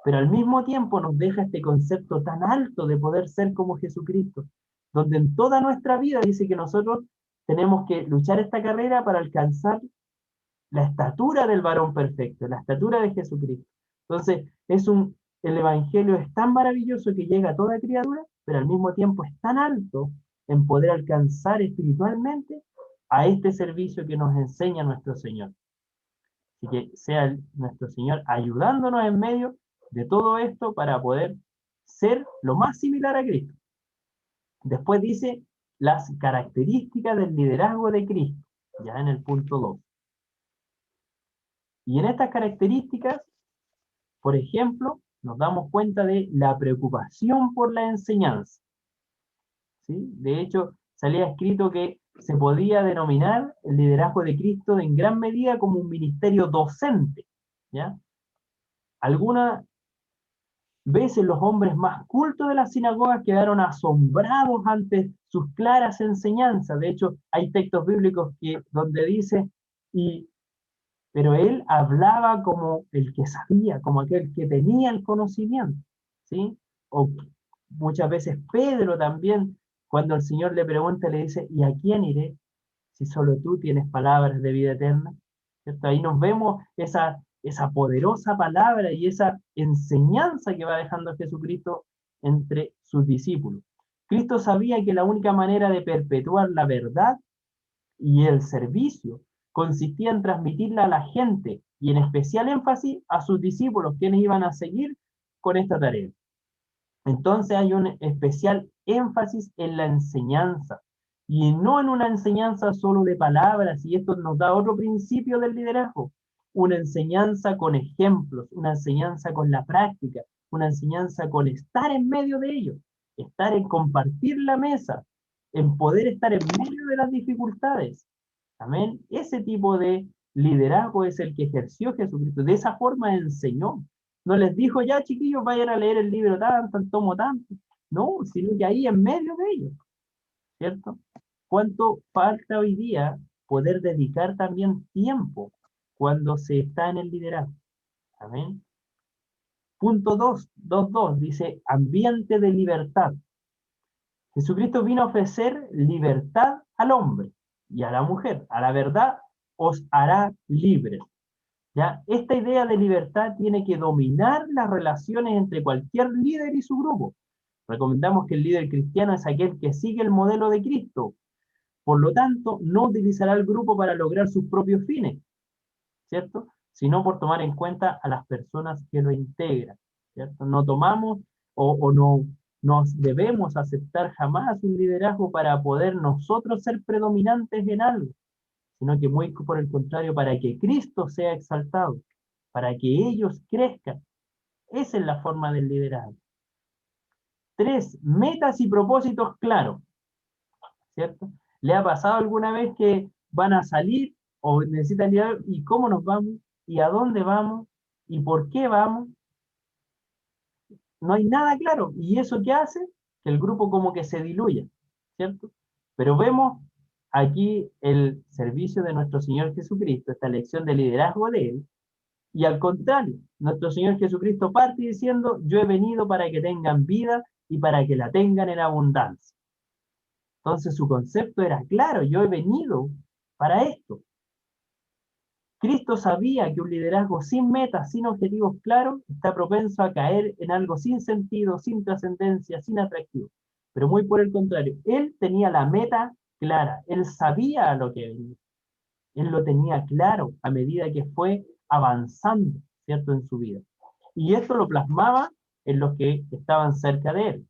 pero al mismo tiempo nos deja este concepto tan alto de poder ser como Jesucristo, donde en toda nuestra vida dice que nosotros tenemos que luchar esta carrera para alcanzar la estatura del varón perfecto, la estatura de Jesucristo. Entonces, el Evangelio es tan maravilloso que llega a toda criatura, pero al mismo tiempo es tan alto en poder alcanzar espiritualmente a este servicio que nos enseña nuestro Señor. Así que sea nuestro Señor ayudándonos en medio de todo esto para poder ser lo más similar a Cristo. Después dice las características del liderazgo de Cristo, ya en el punto 2. Y en estas características, por ejemplo, nos damos cuenta de la preocupación por la enseñanza, ¿sí? De hecho, salía escrito que se podía denominar el liderazgo de Cristo en gran medida como un ministerio docente, ¿ya? Alguna veces los hombres más cultos de las sinagogas quedaron asombrados ante sus claras enseñanzas. De hecho, hay textos bíblicos donde dice, pero él hablaba como el que sabía, como aquel que tenía el conocimiento, ¿sí? O muchas veces Pedro también, cuando el Señor le pregunta, le dice, ¿y a quién iré si solo tú tienes palabras de vida eterna? ¿Cierto? Ahí nos vemos esa poderosa palabra y esa enseñanza que va dejando Jesucristo entre sus discípulos. Cristo sabía que la única manera de perpetuar la verdad y el servicio consistía en transmitirla a la gente y en especial énfasis a sus discípulos, quienes iban a seguir con esta tarea. Entonces hay un especial énfasis en la enseñanza y no en una enseñanza solo de palabras, y esto nos da otro principio del liderazgo, una enseñanza con ejemplos, una enseñanza con la práctica, una enseñanza con estar en medio de ellos, estar en compartir la mesa, en poder estar en medio de las dificultades. Amén. Ese tipo de liderazgo es el que ejerció Jesucristo. De esa forma enseñó. No les dijo, ya chiquillos, vayan a leer el libro tanto, el tomo tanto. No, sino que ahí en medio de ellos, ¿cierto? ¿Cuánto falta hoy día poder dedicar también tiempo cuando se está en el liderazgo? Amén. Punto 2.2 dice, ambiente de libertad. Jesucristo vino a ofrecer libertad al hombre y a la mujer. A la verdad os hará libres. ¿Ya? Esta idea de libertad tiene que dominar las relaciones entre cualquier líder y su grupo. Recomendamos que el líder cristiano es aquel que sigue el modelo de Cristo. Por lo tanto, no utilizará el grupo para lograr sus propios fines, ¿cierto? Sino por tomar en cuenta a las personas que lo integran, ¿cierto? No tomamos o no nos debemos aceptar jamás un liderazgo para poder nosotros ser predominantes en algo, sino que muy por el contrario, para que Cristo sea exaltado, para que ellos crezcan. Esa es la forma del liderazgo. 3, metas y propósitos claros, ¿cierto? ¿Le ha pasado alguna vez que van a salir o necesitan liderar y cómo nos vamos y a dónde vamos y por qué vamos? No hay nada claro. ¿Y eso qué hace? Que el grupo como que se diluya, ¿cierto? Pero vemos aquí el servicio de nuestro Señor Jesucristo, esta lección de liderazgo de Él, y al contrario, nuestro Señor Jesucristo parte diciendo, yo he venido para que tengan vida y para que la tengan en abundancia. Entonces su concepto era claro, yo he venido para esto. Cristo sabía que un liderazgo sin metas, sin objetivos claros, está propenso a caer en algo sin sentido, sin trascendencia, sin atractivo. Pero muy por el contrario, él tenía la meta clara, él sabía a lo que venía. Él lo tenía claro a medida que fue avanzando, ¿cierto?, en su vida. Y esto lo plasmaba en los que estaban cerca de él.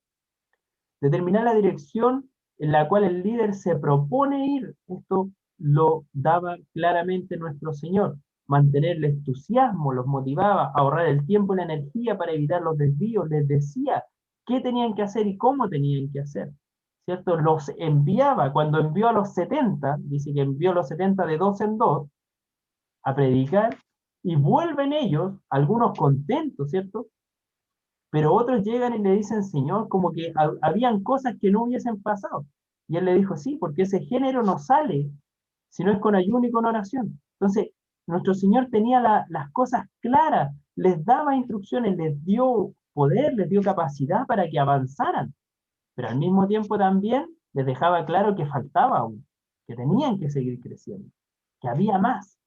Determinar la dirección en la cual el líder se propone ir, esto lo daba claramente nuestro Señor. Mantener el entusiasmo los motivaba, ahorrar el tiempo y la energía para evitar los desvíos, les decía qué tenían que hacer y cómo tenían que hacer, ¿cierto? Los enviaba, cuando envió a los 70, dice que envió a los 70 de 2 en 2 a predicar, y vuelven ellos, algunos contentos, ¿cierto? Pero otros llegan y le dicen, Señor, como que habían cosas que no hubiesen pasado. Y él le dijo, sí, porque ese género no sale si no es con ayuno y con oración. Entonces, nuestro Señor tenía las cosas claras, les daba instrucciones, les dio poder, les dio capacidad para que avanzaran. Pero al mismo tiempo también les dejaba claro que faltaba aún, que tenían que seguir creciendo, que había más.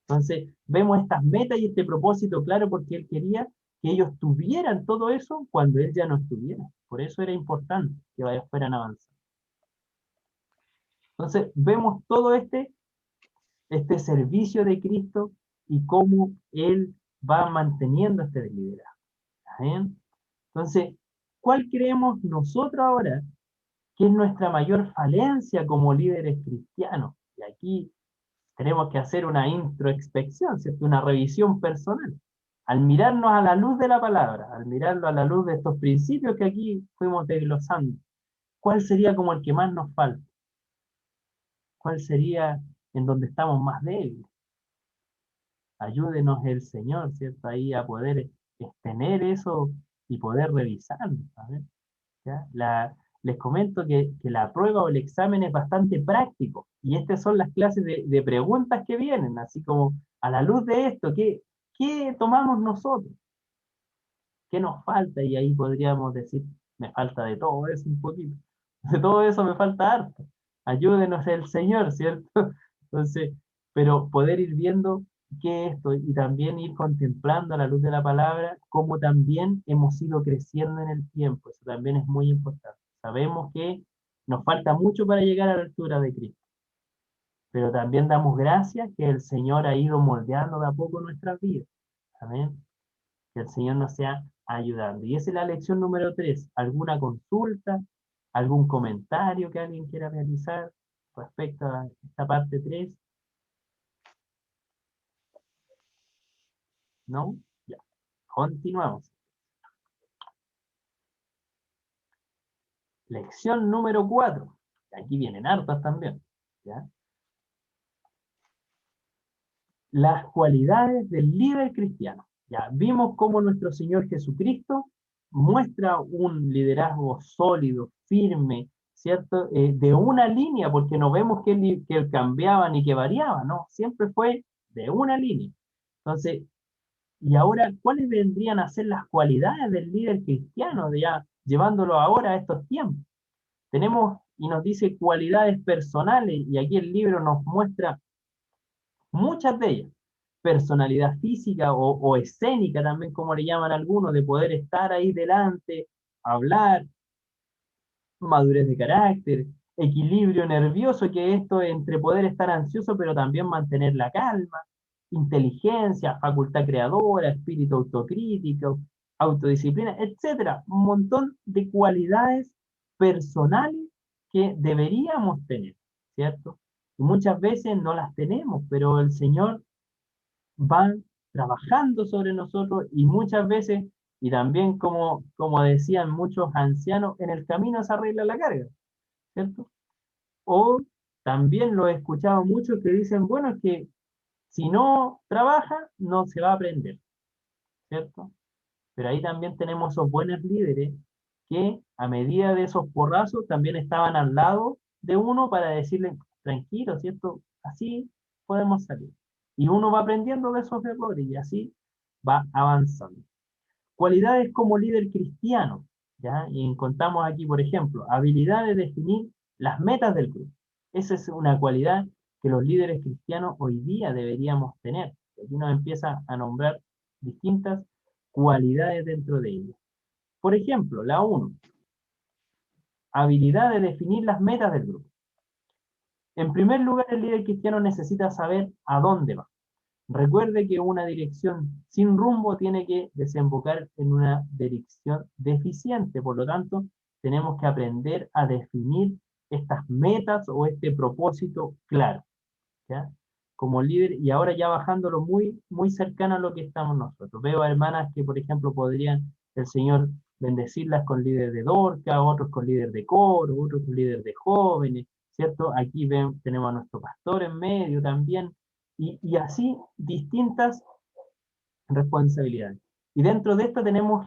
Entonces, vemos estas metas y este propósito claro porque él quería que ellos tuvieran todo eso cuando él ya no estuviera. Por eso era importante que fueran avanzando. Entonces, vemos todo este servicio de Cristo y cómo él va manteniendo este liderazgo. ¿Bien? Entonces, ¿cuál creemos nosotros ahora que es nuestra mayor falencia como líderes cristianos? Y aquí tenemos que hacer una introspección, ¿cierto? Una revisión personal. Al mirarnos a la luz de la palabra, al mirarlo a la luz de estos principios que aquí fuimos desglosando, ¿cuál sería como el que más nos falta? ¿Cuál sería en donde estamos más débiles? Ayúdenos el Señor, ¿cierto? Ahí a poder tener eso y poder revisarlo, ¿sabes? ¿Ya? Les comento que la prueba o el examen es bastante práctico, y estas son las clases de preguntas que vienen, así como a la luz de esto, ¿qué tomamos nosotros? ¿Qué nos falta? Y ahí podríamos decir, me falta de todo eso un poquito, de todo eso me falta harto, ayúdenos el Señor, ¿cierto? Entonces, pero poder ir viendo qué es esto y también ir contemplando a la luz de la palabra cómo también hemos ido creciendo en el tiempo, eso también es muy importante. Sabemos que nos falta mucho para llegar a la altura de Cristo, pero también damos gracias que el Señor ha ido moldeando de a poco nuestras vidas. Amén. Que el Señor nos sea ayudando. Y esa es la lección número 3. ¿Alguna consulta? ¿Algún comentario que alguien quiera realizar respecto a esta parte 3? ¿No? Ya. Continuamos. Lección número 4. Aquí vienen hartas también. ¿Ya? Las cualidades del líder cristiano. Ya vimos cómo nuestro Señor Jesucristo muestra un liderazgo sólido, firme, ¿cierto? De una línea, porque no vemos que él cambiaba ni que variaba, ¿no? Siempre fue de una línea. Entonces, y ahora, ¿cuáles vendrían a ser las cualidades del líder cristiano, ya llevándolo ahora a estos tiempos? Tenemos, y nos dice cualidades personales, y aquí el libro nos muestra muchas de ellas. Personalidad física o escénica también, como le llaman algunos, de poder estar ahí delante, hablar, madurez de carácter, equilibrio nervioso, que esto entre poder estar ansioso, pero también mantener la calma, inteligencia, facultad creadora, espíritu autocrítico, autodisciplina, etcétera. Un montón de cualidades personales que deberíamos tener, ¿cierto? Y muchas veces no las tenemos, pero el Señor va trabajando sobre nosotros y muchas veces, y también como decían muchos ancianos, en el camino se arregla la carga, ¿cierto? O también lo he escuchado muchos que dicen, bueno, es que si no trabaja, no se va a aprender, ¿cierto? Pero ahí también tenemos esos buenos líderes que a medida de esos porrazos también estaban al lado de uno para decirle, tranquilo, ¿cierto? Así podemos salir. Y uno va aprendiendo de esos errores y así va avanzando. Cualidades como líder cristiano, ¿ya? Y encontramos aquí, por ejemplo, habilidad de definir las metas del grupo. Esa es una cualidad que los líderes cristianos hoy día deberíamos tener. Aquí nos empieza a nombrar distintas cualidades dentro de ellas. Por ejemplo, la 1, habilidad de definir las metas del grupo. En primer lugar, el líder cristiano necesita saber a dónde va. Recuerde que una dirección sin rumbo tiene que desembocar en una dirección deficiente, por lo tanto, tenemos que aprender a definir estas metas o este propósito claro, ¿ya? Como líder, y ahora ya bajándolo muy, muy cercano a lo que estamos nosotros. Veo a hermanas que, por ejemplo, podrían el Señor bendecirlas con líder de Dorca, otros con líder de coro, otros con líder de jóvenes, ¿cierto? Aquí tenemos a nuestro pastor en medio también, y así distintas responsabilidades. Y dentro de esto tenemos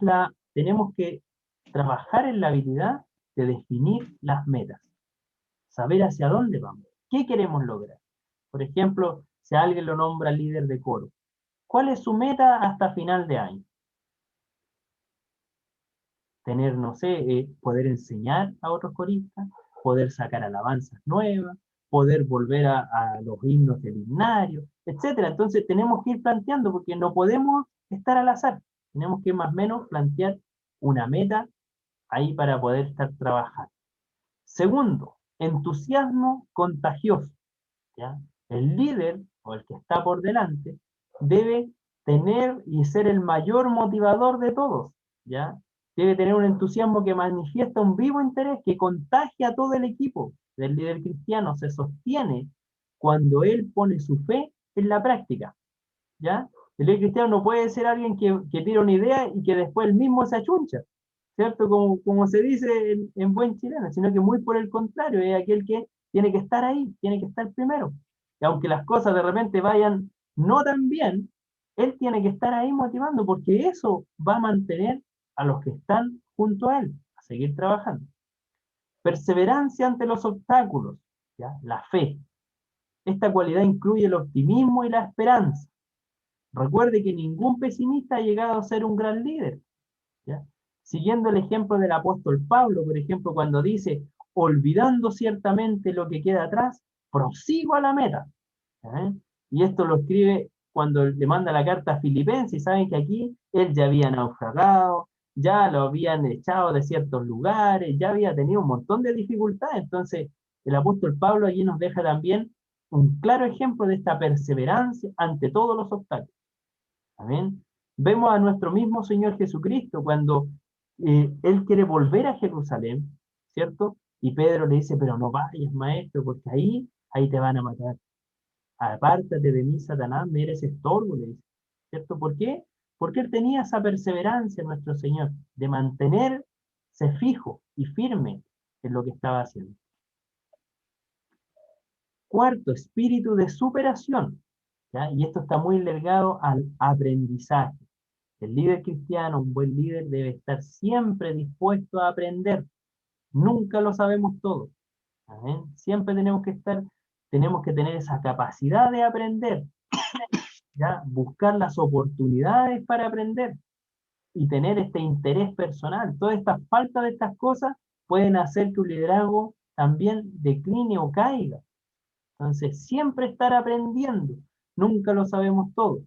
que trabajar en la habilidad de definir las metas, saber hacia dónde vamos, qué queremos lograr. Por ejemplo, si a alguien lo nombra líder de coro, ¿cuál es su meta hasta final de año? Tener, no sé, poder enseñar a otros coristas, poder sacar alabanzas nuevas, poder volver a los himnos del himnario, etcétera. Entonces tenemos que ir planteando, porque no podemos estar al azar. Tenemos que más o menos plantear una meta ahí para poder estar trabajando. Segundo, entusiasmo contagioso, ¿ya? El líder, o el que está por delante, debe tener y ser el mayor motivador de todos, ¿ya? Debe tener un entusiasmo que manifiesta un vivo interés, que contagia a todo el equipo. El líder cristiano se sostiene cuando él pone su fe en la práctica, ¿ya? El líder cristiano no puede ser alguien que tira una idea y que después él mismo se achuncha, ¿cierto? Como se dice en buen chileno, sino que muy por el contrario, es aquel que tiene que estar ahí, tiene que estar primero. Y aunque las cosas de repente vayan no tan bien, él tiene que estar ahí motivando, porque eso va a mantener a los que están junto a él, a seguir trabajando. Perseverancia ante los obstáculos, ¿ya? La fe. Esta cualidad incluye el optimismo y la esperanza. Recuerde que ningún pesimista ha llegado a ser un gran líder, ¿ya? Siguiendo el ejemplo del apóstol Pablo, por ejemplo, cuando dice, olvidando ciertamente lo que queda atrás, prosigo a la meta. ¿Ya? Y esto lo escribe cuando le manda la carta a Filipenses, y saben que aquí él ya había naufragado, ya lo habían echado de ciertos lugares, ya había tenido un montón de dificultades. Entonces, el apóstol Pablo allí nos deja también un claro ejemplo de esta perseverancia ante todos los obstáculos. Amén. Vemos a nuestro mismo Señor Jesucristo cuando Él quiere volver a Jerusalén, ¿cierto? Y Pedro le dice, pero no vayas, maestro, porque ahí te van a matar. Apártate de mí, Satanás, me eres estorbo, le dice, ¿cierto? ¿Por qué? Porque Él tenía esa perseverancia, nuestro Señor, de mantenerse fijo y firme en lo que estaba haciendo. Cuarto, espíritu de superación, ¿ya? Y esto está muy ligado al aprendizaje. El líder cristiano, un buen líder, debe estar siempre dispuesto a aprender. Nunca lo sabemos todo. ¿Amén? Siempre tenemos que tener esa capacidad de aprender, ¿ya? Buscar las oportunidades para aprender y tener este interés personal. Toda esta falta de estas cosas pueden hacer que un liderazgo también decline o caiga. Entonces, siempre estar aprendiendo. Nunca lo sabemos todo.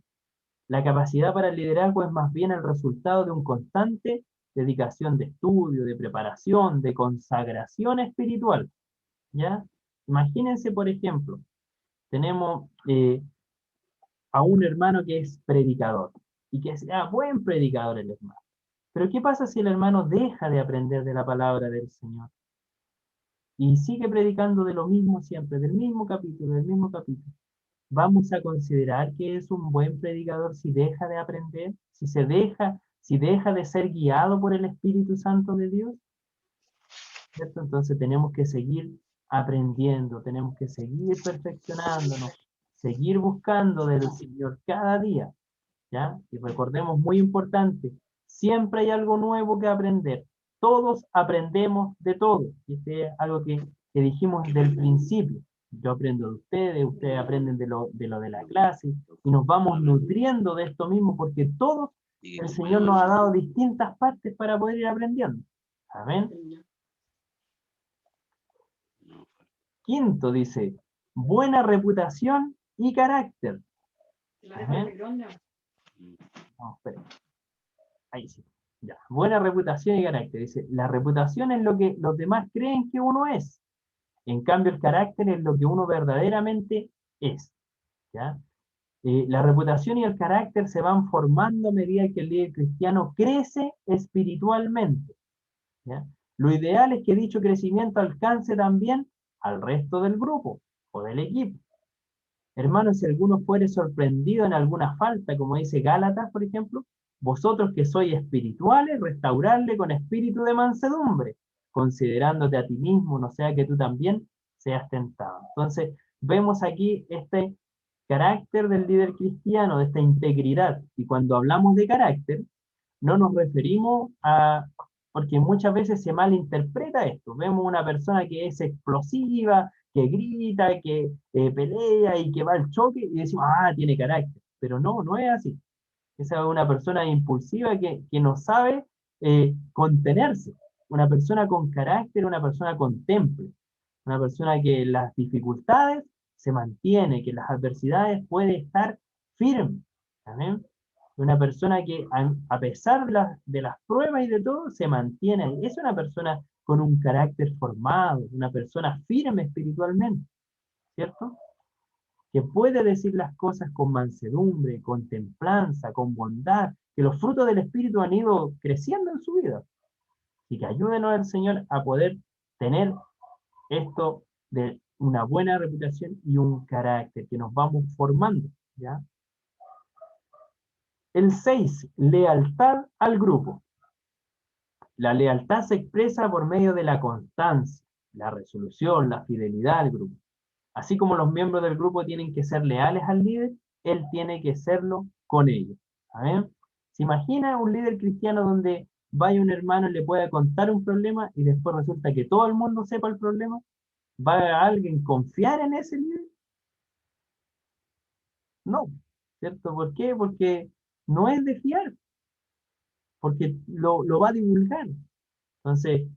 La capacidad para el liderazgo es más bien el resultado de un constante dedicación de estudio, de preparación, de consagración espiritual, ¿ya? Imagínense, por ejemplo, tenemos a un hermano que es predicador, y que sea buen predicador el hermano. Pero ¿qué pasa si el hermano deja de aprender de la palabra del Señor? Y sigue predicando de lo mismo siempre, del mismo capítulo, del mismo capítulo. ¿Vamos a considerar que es un buen predicador si deja de aprender? Si deja de ser guiado por el Espíritu Santo de Dios? ¿Cierto? Entonces tenemos que seguir aprendiendo, tenemos que seguir perfeccionándonos, seguir buscando del Señor cada día, ¿ya? Y recordemos, muy importante, siempre hay algo nuevo que aprender. Todos aprendemos de todo. Y este es algo que dijimos desde el principio. Yo aprendo de ustedes aprenden de la clase, y nos vamos nutriendo de esto mismo, porque todos el Señor nos ha dado distintas partes para poder ir aprendiendo. Amén. Quinto dice, buena reputación y carácter. Amén. No, espera. Ahí sí. Ya. Buena reputación y carácter. Dice, la reputación es lo que los demás creen que uno es. En cambio, el carácter es lo que uno verdaderamente es. ¿Ya? La reputación y el carácter se van formando a medida que el líder cristiano crece espiritualmente. ¿Ya? Lo ideal es que dicho crecimiento alcance también al resto del grupo o del equipo. Hermanos, si alguno fuere sorprendido en alguna falta, como dice Gálatas, por ejemplo, vosotros que sois espirituales, restaurarle con espíritu de mansedumbre, considerándote a ti mismo, no sea que tú también seas tentado. Entonces, vemos aquí este carácter del líder cristiano, de esta integridad. Y cuando hablamos de carácter, no nos referimos a, porque muchas veces se malinterpreta esto. Vemos una persona que es explosiva, que grita, que pelea y que va al choque y decimos, tiene carácter. Pero no, no es así. Esa es una persona impulsiva que no sabe contenerse. Una persona con carácter, una persona con temple. Una persona que en las dificultades se mantiene, que en las adversidades puede estar firme. ¿Amén? Una persona que a pesar de las pruebas y de todo, se mantiene. Es una persona con un carácter formado, una persona firme espiritualmente, ¿cierto? Que puede decir las cosas con mansedumbre, con templanza, con bondad, que los frutos del Espíritu han ido creciendo en su vida. Y que ayúdenos al Señor a poder tener esto de una buena reputación y un carácter que nos vamos formando, ¿ya? El 6, lealtad al grupo. La lealtad se expresa por medio de la constancia, la resolución, la fidelidad al grupo. Así como los miembros del grupo tienen que ser leales al líder, él tiene que serlo con ellos. ¿Amén? ¿Se imagina un líder cristiano donde vaya un hermano y le pueda contar un problema y después resulta que todo el mundo sepa el problema? ¿Va a alguien confiar en ese líder? No, ¿cierto? ¿Por qué? Porque no es de fiar, porque lo va a divulgar. Entonces,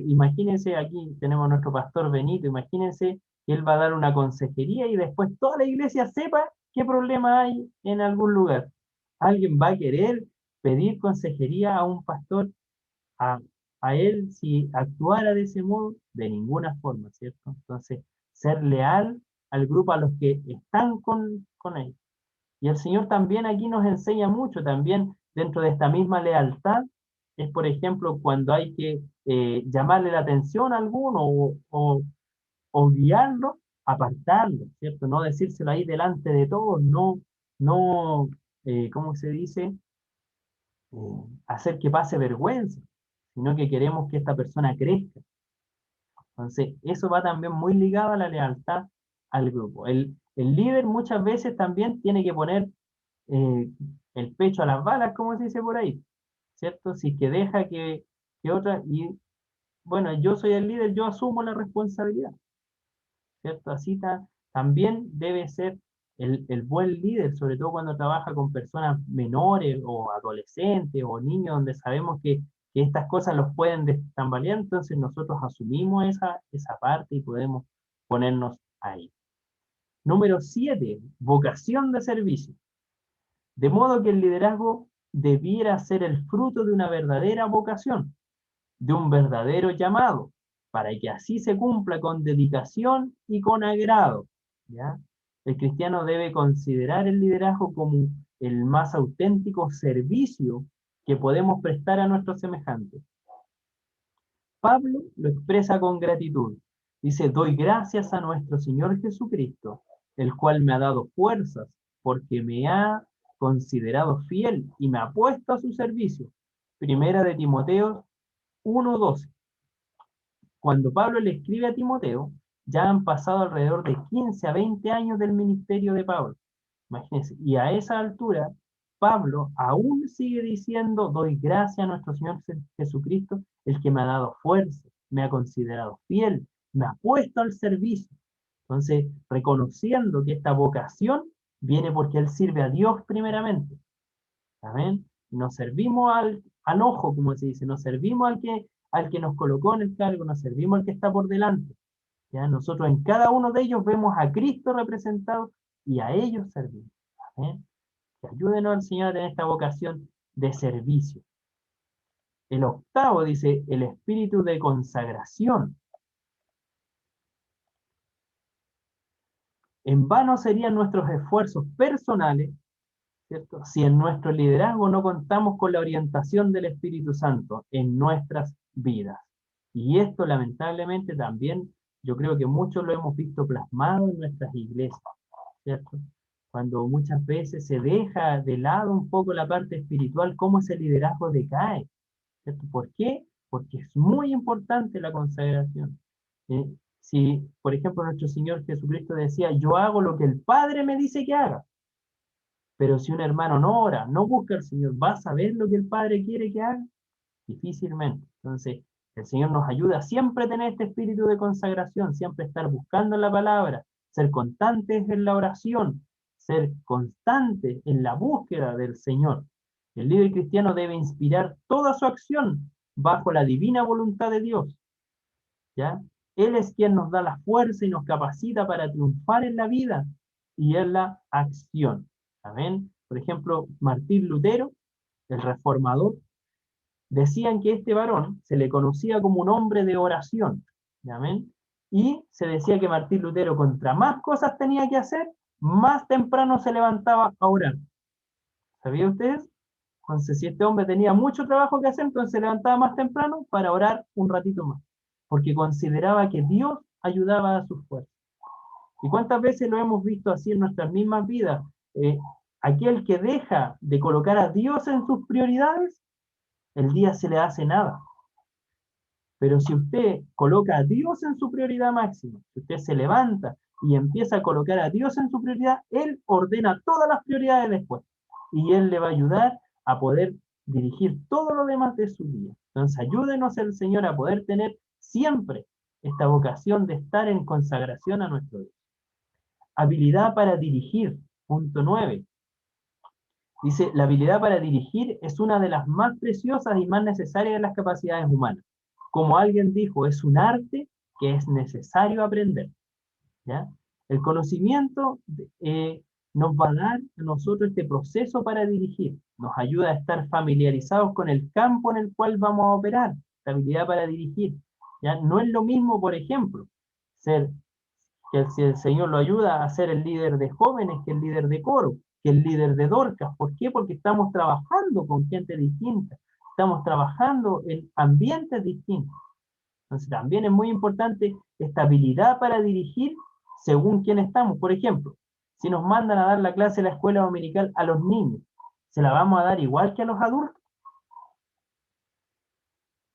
imagínense, aquí tenemos a nuestro pastor Benito, imagínense que él va a dar una consejería y después toda la iglesia sepa qué problema hay en algún lugar. ¿Alguien va a querer pedir consejería a un pastor, a, a él, si actuara de ese modo? De ninguna forma, ¿cierto? Entonces, ser leal al grupo, a los que están con él. Y el Señor también aquí nos enseña mucho, también dentro de esta misma lealtad, es por ejemplo cuando hay que llamarle la atención a alguno o guiarlo, apartarlo, ¿cierto? No decírselo ahí delante de todos, no, ¿cómo se dice? Hacer que pase vergüenza, sino que queremos que esta persona crezca. Entonces, eso va también muy ligado a la lealtad al grupo. El líder muchas veces también tiene que poner eh, el pecho a las balas, como se dice por ahí, ¿cierto? Si es que deja que otra, y bueno, yo soy el líder, yo asumo la responsabilidad, ¿cierto? Así también debe ser el buen líder, sobre todo cuando trabaja con personas menores o adolescentes o niños, donde sabemos que estas cosas los pueden tambalear, entonces nosotros asumimos esa parte y podemos ponernos ahí. Número 7, vocación de servicio. De modo que el liderazgo debiera ser el fruto de una verdadera vocación, de un verdadero llamado, para que así se cumpla con dedicación y con agrado, ¿ya? El cristiano debe considerar el liderazgo como el más auténtico servicio que podemos prestar a nuestros semejantes. Pablo lo expresa con gratitud. Dice, doy gracias a nuestro Señor Jesucristo, el cual me ha dado fuerzas, porque me ha considerado fiel y me ha puesto a su servicio. Primera de Timoteo 1:12. Cuando Pablo le escribe a Timoteo, ya han pasado alrededor de 15 a 20 años del ministerio de Pablo. Imagínense, y a esa altura, Pablo aún sigue diciendo, doy gracias a nuestro Señor Jesucristo, el que me ha dado fuerza, me ha considerado fiel, me ha puesto al servicio. Entonces, reconociendo que esta vocación viene porque Él sirve a Dios primeramente. ¿Amén? Nos servimos al ojo, como se dice, nos servimos al que nos colocó en el cargo, nos servimos al que está por delante. ¿Ya? Nosotros en cada uno de ellos vemos a Cristo representado y a ellos servimos. ¿Amén? Que ayúdenos al Señor a tener esta vocación de servicio. El octavo dice, el espíritu de consagración. En vano serían nuestros esfuerzos personales, ¿cierto? Si en nuestro liderazgo no contamos con la orientación del Espíritu Santo en nuestras vidas. Y esto lamentablemente también, yo creo que muchos lo hemos visto plasmado en nuestras iglesias, ¿cierto? Cuando muchas veces se deja de lado un poco la parte espiritual, cómo ese liderazgo decae, ¿cierto? ¿Por qué? Porque es muy importante la consagración. Si, por ejemplo, nuestro Señor Jesucristo decía, yo hago lo que el Padre me dice que haga, pero si un hermano no ora, no busca al Señor, ¿va a saber lo que el Padre quiere que haga? Difícilmente. Entonces, el Señor nos ayuda siempre a tener este espíritu de consagración, siempre estar buscando la palabra, ser constantes en la oración, ser constantes en la búsqueda del Señor. El líder cristiano debe inspirar toda su acción bajo la divina voluntad de Dios, ¿ya? Él es quien nos da la fuerza y nos capacita para triunfar en la vida y en la acción. Amén. Por ejemplo, Martín Lutero, el reformador, decían que este varón se le conocía como un hombre de oración. Amén. Y se decía que Martín Lutero, contra más cosas tenía que hacer, más temprano se levantaba a orar. ¿Sabían ustedes? Entonces, si este hombre tenía mucho trabajo que hacer, entonces se levantaba más temprano para orar un ratito más, porque consideraba que Dios ayudaba a sus fuerzas. ¿Y cuántas veces lo hemos visto así en nuestras mismas vidas? Aquel que deja de colocar a Dios en sus prioridades, el día se le hace nada. Pero si usted coloca a Dios en su prioridad máxima, si usted se levanta y empieza a colocar a Dios en su prioridad, Él ordena todas las prioridades después. Y Él le va a ayudar a poder dirigir todo lo demás de su día. Entonces ayúdenos el Señor a poder tener siempre esta vocación de estar en consagración a nuestro Dios. Habilidad para dirigir, punto 9. Dice, la habilidad para dirigir es una de las más preciosas y más necesarias de las capacidades humanas. Como alguien dijo, es un arte que es necesario aprender. ¿Ya? El conocimiento nos va a dar a nosotros este proceso para dirigir. Nos ayuda a estar familiarizados con el campo en el cual vamos a operar. La habilidad para dirigir. ¿Ya? No es lo mismo, por ejemplo, si el Señor lo ayuda a ser el líder de jóvenes que el líder de coro, que el líder de Dorcas. ¿Por qué? Porque estamos trabajando con gente distinta. Estamos trabajando en ambientes distintos. Entonces también es muy importante esta habilidad para dirigir según quién estamos. Por ejemplo, si nos mandan a dar la clase de la escuela dominical a los niños, ¿se la vamos a dar igual que a los adultos?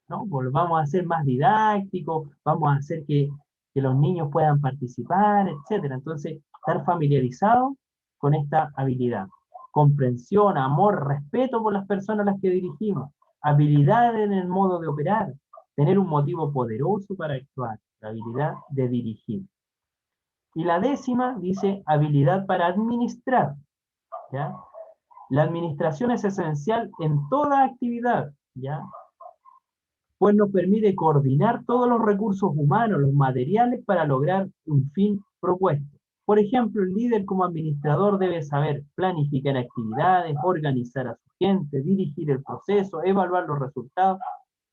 ¿No? Pues lo vamos a hacer más didáctico, vamos a hacer que los niños puedan participar, etc. Entonces, estar familiarizados con esta habilidad. Comprensión, amor, respeto por las personas a las que dirigimos, habilidad en el modo de operar, tener un motivo poderoso para actuar, la habilidad de dirigir. Y la 10ª dice habilidad para administrar. ¿Ya? La administración es esencial en toda actividad, ¿ya? Pues nos permite coordinar todos los recursos humanos, los materiales, para lograr un fin propuesto. Por ejemplo, el líder como administrador debe saber planificar actividades, organizar a su gente, dirigir el proceso, evaluar los resultados,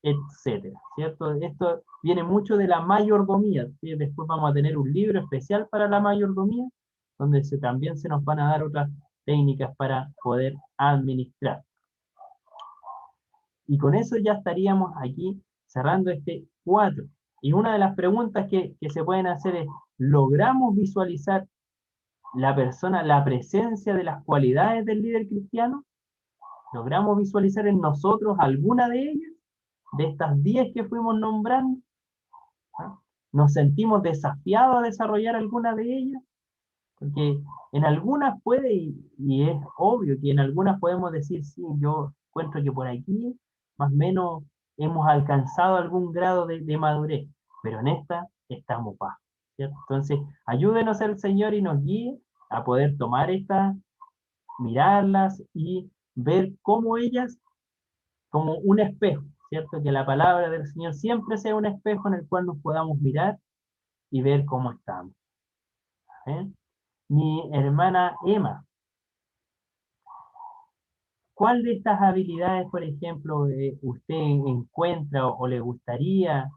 etcétera, ¿cierto? Esto viene mucho de la mayordomía, ¿sí? Después vamos a tener un libro especial para la mayordomía, donde también se nos van a dar otras técnicas para poder administrar. Y con eso ya estaríamos aquí cerrando este 4. Y una de las preguntas que se pueden hacer es, ¿logramos visualizar la persona, la presencia de las cualidades del líder cristiano? ¿Logramos visualizar en nosotros alguna de ellas? De estas 10 que fuimos nombrando, ¿no? ¿Nos sentimos desafiados a desarrollar alguna de ellas? Porque en algunas puede, y es obvio que en algunas podemos decir, sí, yo encuentro que por aquí más o menos hemos alcanzado algún grado de madurez, pero en esta estamos bajos, ¿cierto? Entonces, ayúdenos el Señor y nos guíe a poder tomar estas, mirarlas y ver cómo ellas, como un espejo, ¿cierto? Que la palabra del Señor siempre sea un espejo en el cual nos podamos mirar y ver cómo estamos. ¿Eh? Mi hermana Emma, ¿cuál de estas habilidades, por ejemplo, usted encuentra o le gustaría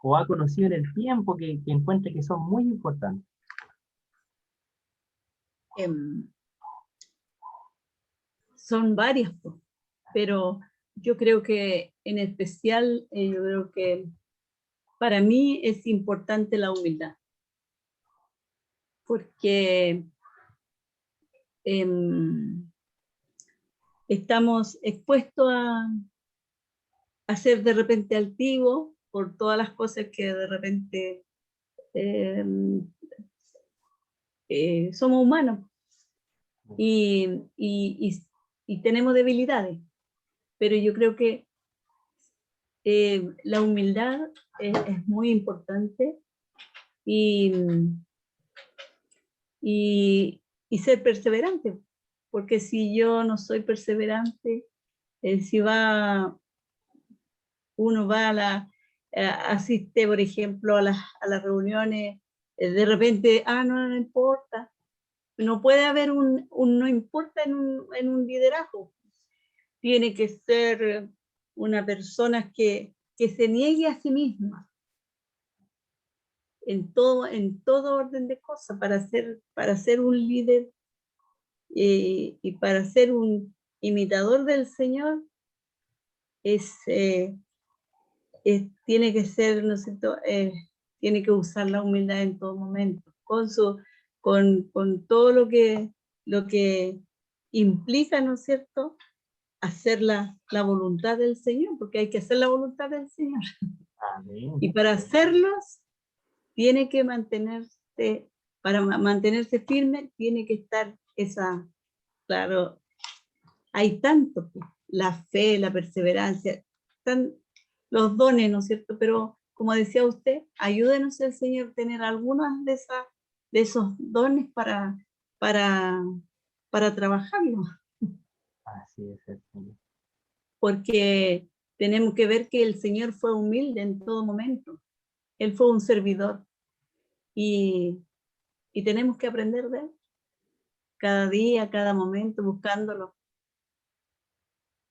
o ha conocido en el tiempo que encuentre que son muy importantes? Son varias, pero yo creo que en especial, yo creo que para mí es importante la humildad, porque estamos expuestos a ser de repente altivos por todas las cosas que de repente somos humanos y tenemos debilidades, pero yo creo que la humildad es muy importante y ser perseverante, porque si yo no soy perseverante, si uno va asiste, por ejemplo, a las reuniones, de repente, no importa, no puede haber un no importa en un liderazgo. Tiene que ser una persona que se niegue a sí misma en todo orden de cosas para ser un líder y para ser un imitador del Señor. Tiene que ser, ¿no es cierto? Tiene que usar la humildad en todo momento, con todo lo que implica, ¿no es cierto?, hacer la voluntad del Señor, porque hay que hacer la voluntad del Señor. Amén. Y para hacerlos, tiene que para mantenerse firme, tiene que estar claro, hay tanto, la fe, la perseverancia, están los dones, ¿no es cierto? Pero como decía usted, ayúdenos el Señor a tener algunos de esos dones para trabajarlos, Así es el Señor. porque tenemos que ver que el Señor fue humilde en todo momento. Él fue un servidor y tenemos que aprender de él cada día, cada momento, buscándolo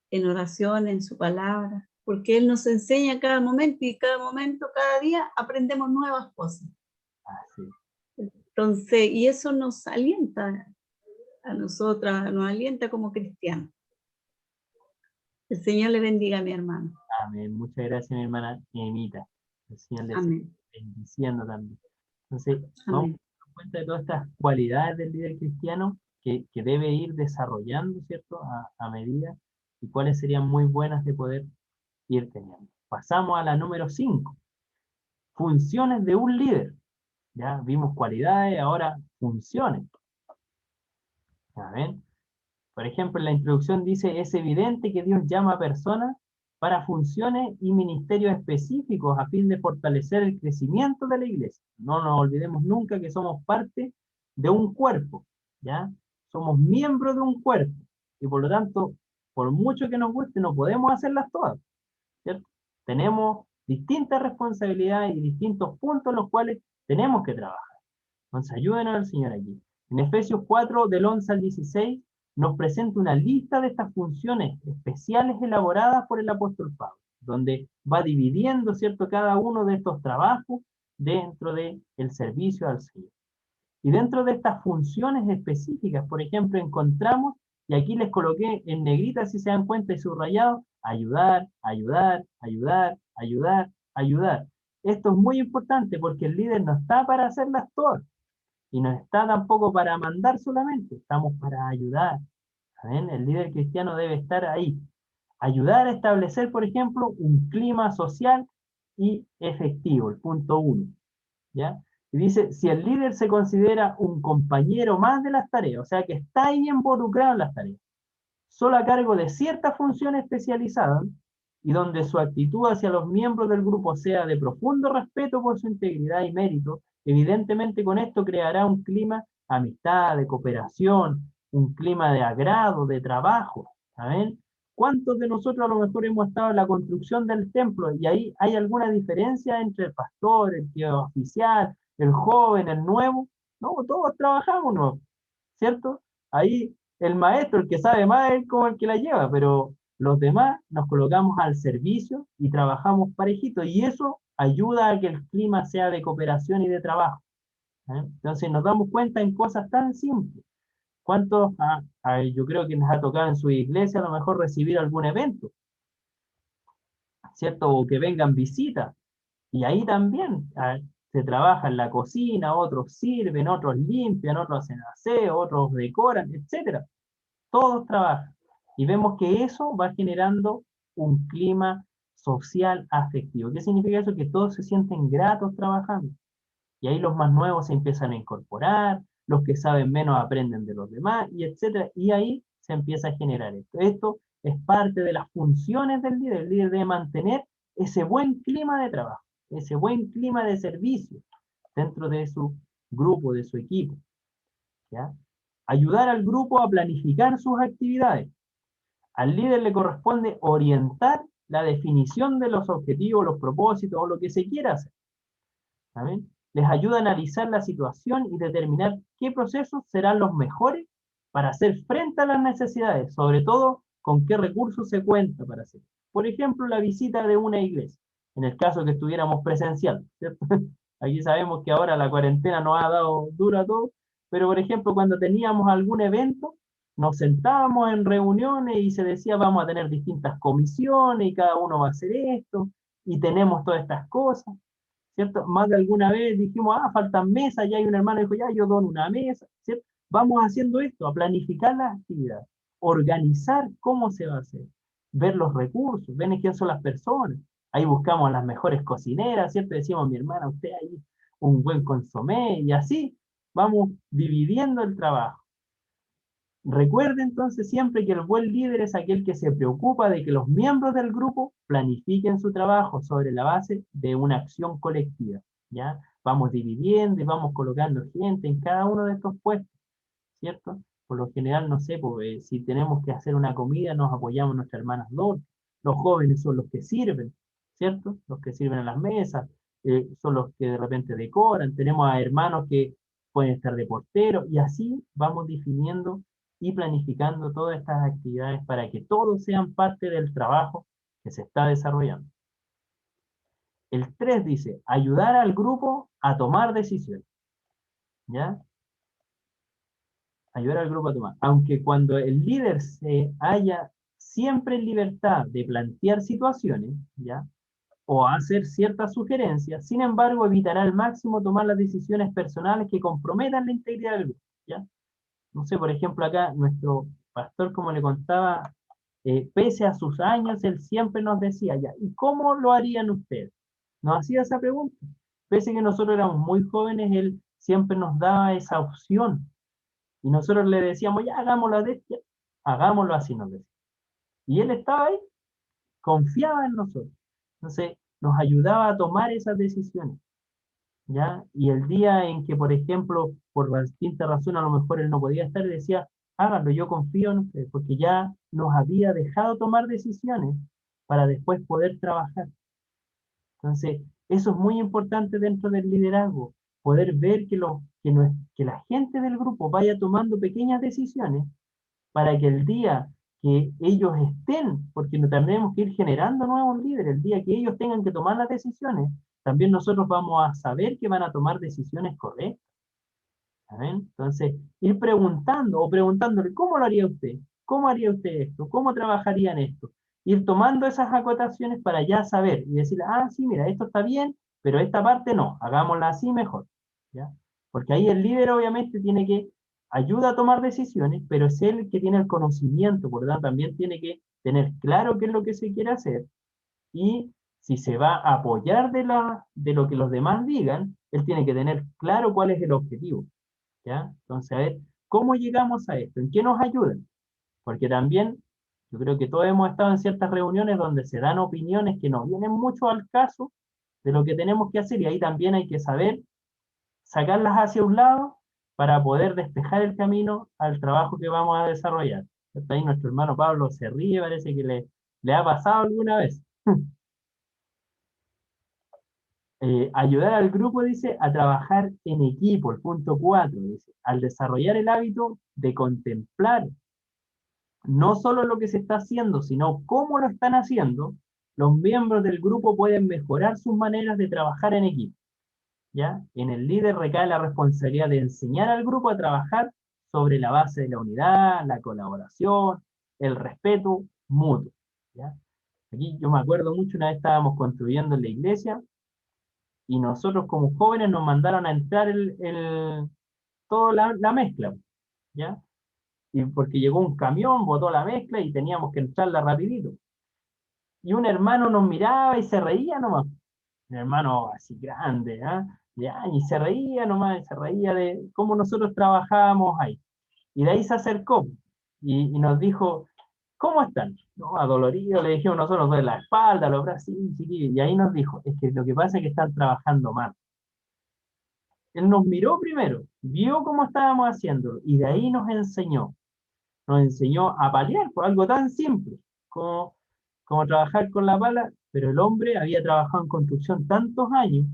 en oración, en su palabra, porque Él nos enseña cada momento y cada momento, cada día aprendemos nuevas cosas. Así es. Entonces, y eso nos alienta a nosotras, nos alienta como cristianos. El Señor le bendiga a mi hermano. Amén. Muchas gracias, mi hermana Emita. El Señor le siga Amén. bendiciendo también. Entonces, vamos Amén. a dar cuenta de todas estas cualidades del líder cristiano que debe ir desarrollando, ¿cierto? A medida, y cuáles serían muy buenas de poder ir teniendo. Pasamos a la número 5. Funciones de un líder. Ya vimos cualidades, ahora funciones. ¿Ven? Por ejemplo, en la introducción dice, es evidente que Dios llama a personas para funciones y ministerios específicos a fin de fortalecer el crecimiento de la iglesia. No nos olvidemos nunca que somos parte de un cuerpo, ¿ya? Somos miembros de un cuerpo, y por lo tanto, por mucho que nos guste, no podemos hacerlas todas, ¿cierto? Tenemos distintas responsabilidades y distintos puntos en los cuales tenemos que trabajar. Entonces, ayúdenos al Señor aquí. En Efesios 4, del 11 al 16, nos presenta una lista de estas funciones especiales elaboradas por el apóstol Pablo, donde va dividiendo, ¿cierto?, cada uno de estos trabajos dentro del servicio al Señor. Y dentro de estas funciones específicas, por ejemplo, encontramos, y aquí les coloqué en negrita, si se dan cuenta, y subrayado, ayudar, ayudar, ayudar, ayudar, ayudar. Esto es muy importante porque el líder no está para hacerlas todas. Y no está tampoco para mandar solamente, estamos para ayudar. ¿Saben? El líder cristiano debe estar ahí. Ayudar a establecer, por ejemplo, un clima social y efectivo, el punto 1. ¿Ya? Y dice, si el líder se considera un compañero más de las tareas, o sea que está ahí involucrado en las tareas, solo a cargo de cierta función especializada, y donde su actitud hacia los miembros del grupo sea de profundo respeto por su integridad y mérito, evidentemente con esto creará un clima de amistad, de cooperación, un clima de agrado, de trabajo. ¿Saben? ¿Cuántos de nosotros a lo mejor hemos estado en la construcción del templo y ahí hay alguna diferencia entre el pastor, el que es oficial, el joven, el nuevo? No, todos trabajamos, ¿no? ¿Cierto? Ahí el maestro, el que sabe más, es como el que la lleva, pero los demás nos colocamos al servicio y trabajamos parejito, y eso ayuda a que el clima sea de cooperación y de trabajo. Entonces nos damos cuenta en cosas tan simples. ¿Cuántos, yo creo que les ha tocado en su iglesia a lo mejor recibir algún evento, ¿cierto? O que vengan visitas, y ahí también se trabaja en la cocina, otros sirven, otros limpian, otros hacen aseo, otros decoran, etc. Todos trabajan. Y vemos que eso va generando un clima social afectivo. ¿Qué significa eso? Que todos se sienten gratos trabajando. Y ahí los más nuevos se empiezan a incorporar, los que saben menos aprenden de los demás, y etcétera. Y ahí se empieza a generar esto. Esto es parte de las funciones del líder. El líder debe mantener ese buen clima de trabajo, ese buen clima de servicio dentro de su grupo, de su equipo. ¿Ya? Ayudar al grupo a planificar sus actividades. Al líder le corresponde orientar la definición de los objetivos, los propósitos o lo que se quiera hacer. ¿Saben? Les ayuda a analizar la situación y determinar qué procesos serán los mejores para hacer frente a las necesidades, sobre todo con qué recursos se cuenta para hacer. Por ejemplo, la visita de una iglesia, en el caso que estuviéramos presencial, ¿cierto? Aquí sabemos que ahora la cuarentena nos ha dado duro a todos, pero por ejemplo, cuando teníamos algún evento, nos sentábamos en reuniones y se decía, vamos a tener distintas comisiones y cada uno va a hacer esto, y tenemos todas estas cosas, ¿cierto? Más de alguna vez dijimos, faltan mesas, ya hay un hermano que dijo, ya yo dono una mesa, ¿cierto? Vamos haciendo esto, a planificar las actividades, organizar cómo se va a hacer, ver los recursos, ver quién son las personas. Ahí buscamos a las mejores cocineras, ¿cierto? Decimos, mi hermana, usted ahí un buen consomé, y así vamos dividiendo el trabajo. Recuerde entonces siempre que el buen líder es aquel que se preocupa de que los miembros del grupo planifiquen su trabajo sobre la base de una acción colectiva, ¿ya? Vamos dividiendo y vamos colocando gente en cada uno de estos puestos, ¿cierto? Por lo general, no sé, pues, si tenemos que hacer una comida, nos apoyamos en nuestras hermanas dos. Los jóvenes son los que sirven, ¿cierto? Los que sirven en las mesas, son los que de repente decoran. Tenemos a hermanos que pueden estar de porteros, y así vamos definiendo y planificando todas estas actividades para que todos sean parte del trabajo que se está desarrollando. El 3 dice, ayudar al grupo a tomar decisiones, ¿ya? Ayudar al grupo a tomar. Aunque cuando el líder se haya siempre en libertad de plantear situaciones, ¿ya? O hacer ciertas sugerencias, sin embargo, evitará al máximo tomar las decisiones personales que comprometan la integridad del grupo, ¿ya? No sé, por ejemplo, acá nuestro pastor, como le contaba, pese a sus años, él siempre nos decía, ya, ¿y cómo lo harían ustedes? Nos hacía esa pregunta. Pese a que nosotros éramos muy jóvenes, él siempre nos daba esa opción. Y nosotros le decíamos, ya, hagámoslo así, nos decía. Y él estaba ahí, confiaba en nosotros. Entonces, nos ayudaba a tomar esas decisiones, ¿ya? Y el día en que, por ejemplo, por distinta razón, a lo mejor él no podía estar, decía, háganlo, yo confío en ustedes, porque ya nos había dejado tomar decisiones para después poder trabajar. Entonces, eso es muy importante dentro del liderazgo, poder ver que la gente del grupo vaya tomando pequeñas decisiones para que el día que ellos estén, porque no tenemos que ir generando nuevos líderes, el día que ellos tengan que tomar las decisiones, también nosotros vamos a saber que van a tomar decisiones correctas. ¿Saben? Entonces, ir preguntando o preguntándole, ¿cómo lo haría usted? ¿Cómo haría usted esto? ¿Cómo trabajaría en esto? Ir tomando esas acotaciones para ya saber y decirle, ah, sí, mira, esto está bien, pero esta parte no, hagámosla así mejor, ¿ya? Porque ahí el líder obviamente tiene que ayuda a tomar decisiones, pero es él el que tiene el conocimiento, por lo tanto también tiene que tener claro qué es lo que se quiere hacer, y si se va a apoyar de lo que los demás digan, él tiene que tener claro cuál es el objetivo, ¿ya? Entonces, a ver, ¿cómo llegamos a esto? ¿En qué nos ayudan? Porque también, yo creo que todos hemos estado en ciertas reuniones donde se dan opiniones que no vienen mucho al caso de lo que tenemos que hacer, y ahí también hay que saber sacarlas hacia un lado para poder despejar el camino al trabajo que vamos a desarrollar. Hasta ahí nuestro hermano Pablo se ríe, parece que le ha pasado alguna vez. Ayudar al grupo, dice, a trabajar en equipo, el punto 4, dice, al desarrollar el hábito de contemplar no solo lo que se está haciendo, sino cómo lo están haciendo, los miembros del grupo pueden mejorar sus maneras de trabajar en equipo, ¿ya? En el líder recae la responsabilidad de enseñar al grupo a trabajar sobre la base de la unidad, la colaboración, el respeto mutuo, ¿ya? Aquí yo me acuerdo mucho, una vez estábamos construyendo en la iglesia, y nosotros como jóvenes nos mandaron a entrar toda la mezcla, ¿ya? Y porque llegó un camión, botó la mezcla y teníamos que entrarla rapidito. Y un hermano nos miraba y se reía nomás. Un hermano así grande, ¿ah? ¿Ya? Y se reía nomás, se reía de cómo nosotros trabajábamos ahí. Y de ahí se acercó y nos dijo, ¿cómo están? No, adolorido, le dijimos nosotros, de la espalda, los brazos, sí, chiquillos. Y ahí nos dijo, es que lo que pasa es que están trabajando mal. Él nos miró primero, vio cómo estábamos haciendo y de ahí nos enseñó a paliar por algo tan simple como trabajar con la pala, pero el hombre había trabajado en construcción tantos años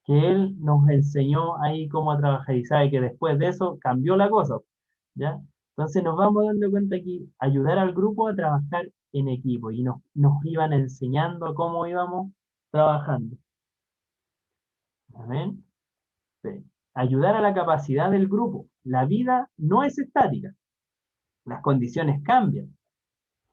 que él nos enseñó ahí cómo trabajar, y sabe que después de eso cambió la cosa, ¿ya? Entonces nos vamos dando cuenta aquí, ayudar al grupo a trabajar en equipo, y nos iban enseñando cómo íbamos trabajando. ¿Amén? Sí. Ayudar a la capacidad del grupo. La vida no es estática. Las condiciones cambian,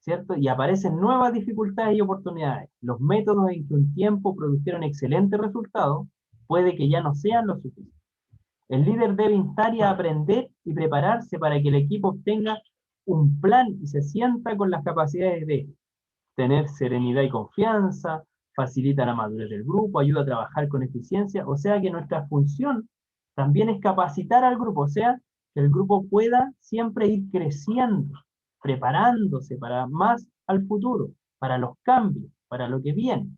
¿cierto? Y aparecen nuevas dificultades y oportunidades. Los métodos en que un tiempo produjeron excelentes resultados puede que ya no sean los suficientes. El líder debe instar y aprender y prepararse para que el equipo obtenga un plan y se sienta con las capacidades de tener serenidad y confianza, facilita la madurez del grupo, ayuda a trabajar con eficiencia, o sea que nuestra función también es capacitar al grupo, o sea, que el grupo pueda siempre ir creciendo, preparándose para más al futuro, para los cambios, para lo que viene.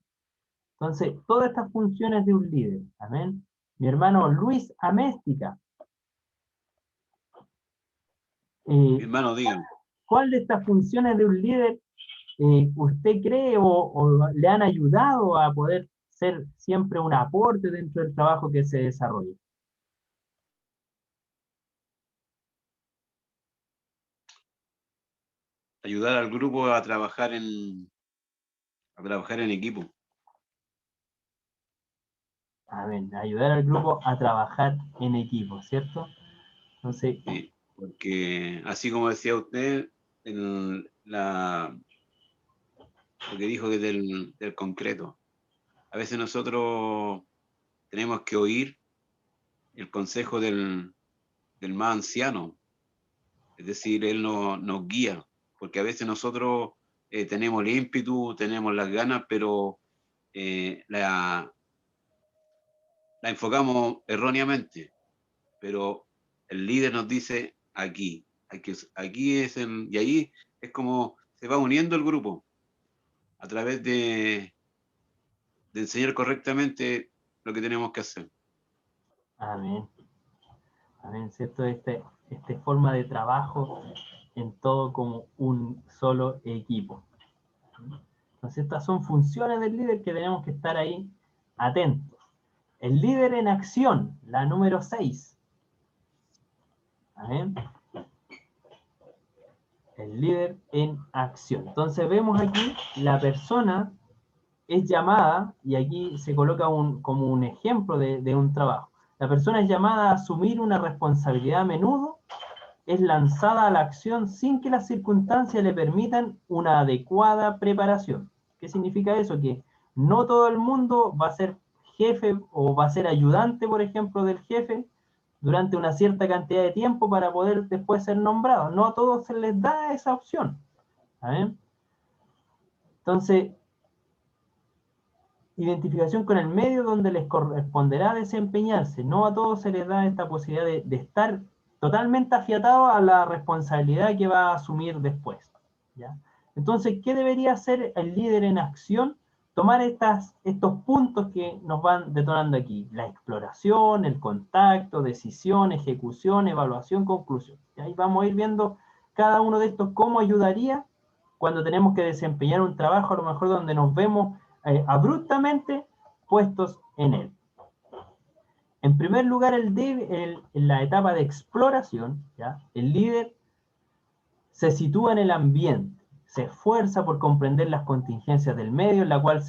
Entonces, todas estas funciones de un líder, amén. Mi hermano Luis Améstica, Mi hermano, digan. ¿cuál de estas funciones de un líder usted cree o le han ayudado a poder ser siempre un aporte dentro del trabajo que se desarrolla? Ayudar al grupo a trabajar en equipo. Amén. Ayudar al grupo a trabajar en equipo, ¿cierto? Entonces, Sí, porque así como decía usted, lo que dijo del concreto, a veces nosotros tenemos que oír el consejo del más anciano, es decir, él nos guía, porque a veces nosotros tenemos el ímpetu, tenemos las ganas, pero la enfocamos erróneamente, pero el líder nos dice aquí es y ahí es como se va uniendo el grupo a través de enseñar correctamente lo que tenemos que hacer. amén. Amén, ¿cierto? Esta forma de trabajo en todo como un solo equipo. Entonces, estas son funciones del líder que tenemos que estar ahí atentos. El líder en acción, la número 6. Amén. El líder en acción. Entonces vemos aquí la persona es llamada, y aquí se coloca como un ejemplo de un trabajo. La persona es llamada a asumir una responsabilidad a menudo, es lanzada a la acción sin que las circunstancias le permitan una adecuada preparación. ¿Qué significa eso? Que no todo el mundo va a ser jefe o va a ser ayudante, por ejemplo, del jefe durante una cierta cantidad de tiempo para poder después ser nombrado. No a todos se les da esa opción. ¿Saben? Entonces, identificación con el medio donde les corresponderá desempeñarse. No a todos se les da esta posibilidad de estar totalmente afiatado a la responsabilidad que va a asumir después. ¿Ya? Entonces, ¿qué debería hacer el líder en acción? Tomar estos puntos que nos van detonando aquí. La exploración, el contacto, decisión, ejecución, evaluación, conclusión. Y ahí vamos a ir viendo cada uno de estos cómo ayudaría cuando tenemos que desempeñar un trabajo, a lo mejor donde nos vemos abruptamente puestos en él. En primer lugar, en la etapa de exploración, ¿ya? El líder se sitúa en el ambiente, se esfuerza por comprender las contingencias del medio en la cual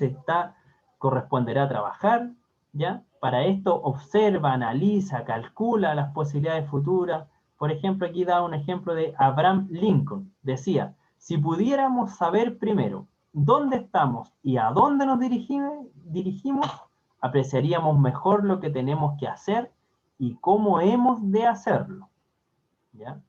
corresponderá trabajar, ¿ya? Para esto observa, analiza, calcula las posibilidades futuras. Por ejemplo, aquí da un ejemplo de Abraham Lincoln. Decía, si pudiéramos saber primero dónde estamos y a dónde nos dirigimos, apreciaríamos mejor lo que tenemos que hacer y cómo hemos de hacerlo. ¿Ya?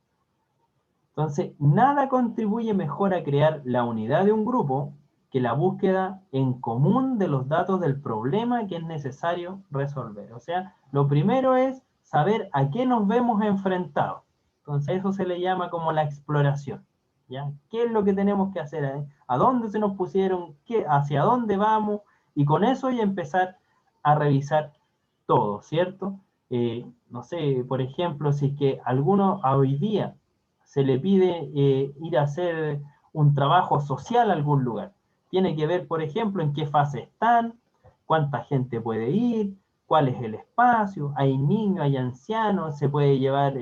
Entonces, nada contribuye mejor a crear la unidad de un grupo que la búsqueda en común de los datos del problema que es necesario resolver. O sea, lo primero es saber a qué nos vemos enfrentados. Entonces, eso se le llama como la exploración. ¿Ya? ¿Qué es lo que tenemos que hacer? ¿A dónde se nos pusieron? ¿Hacia dónde vamos? Y con eso ya empezar a revisar todo, ¿cierto? No sé, por ejemplo, si es que alguno hoy día se le pide ir a hacer un trabajo social a algún lugar. Tiene que ver, por ejemplo, en qué fase están, cuánta gente puede ir, cuál es el espacio, hay niños, hay ancianos, se puede llevar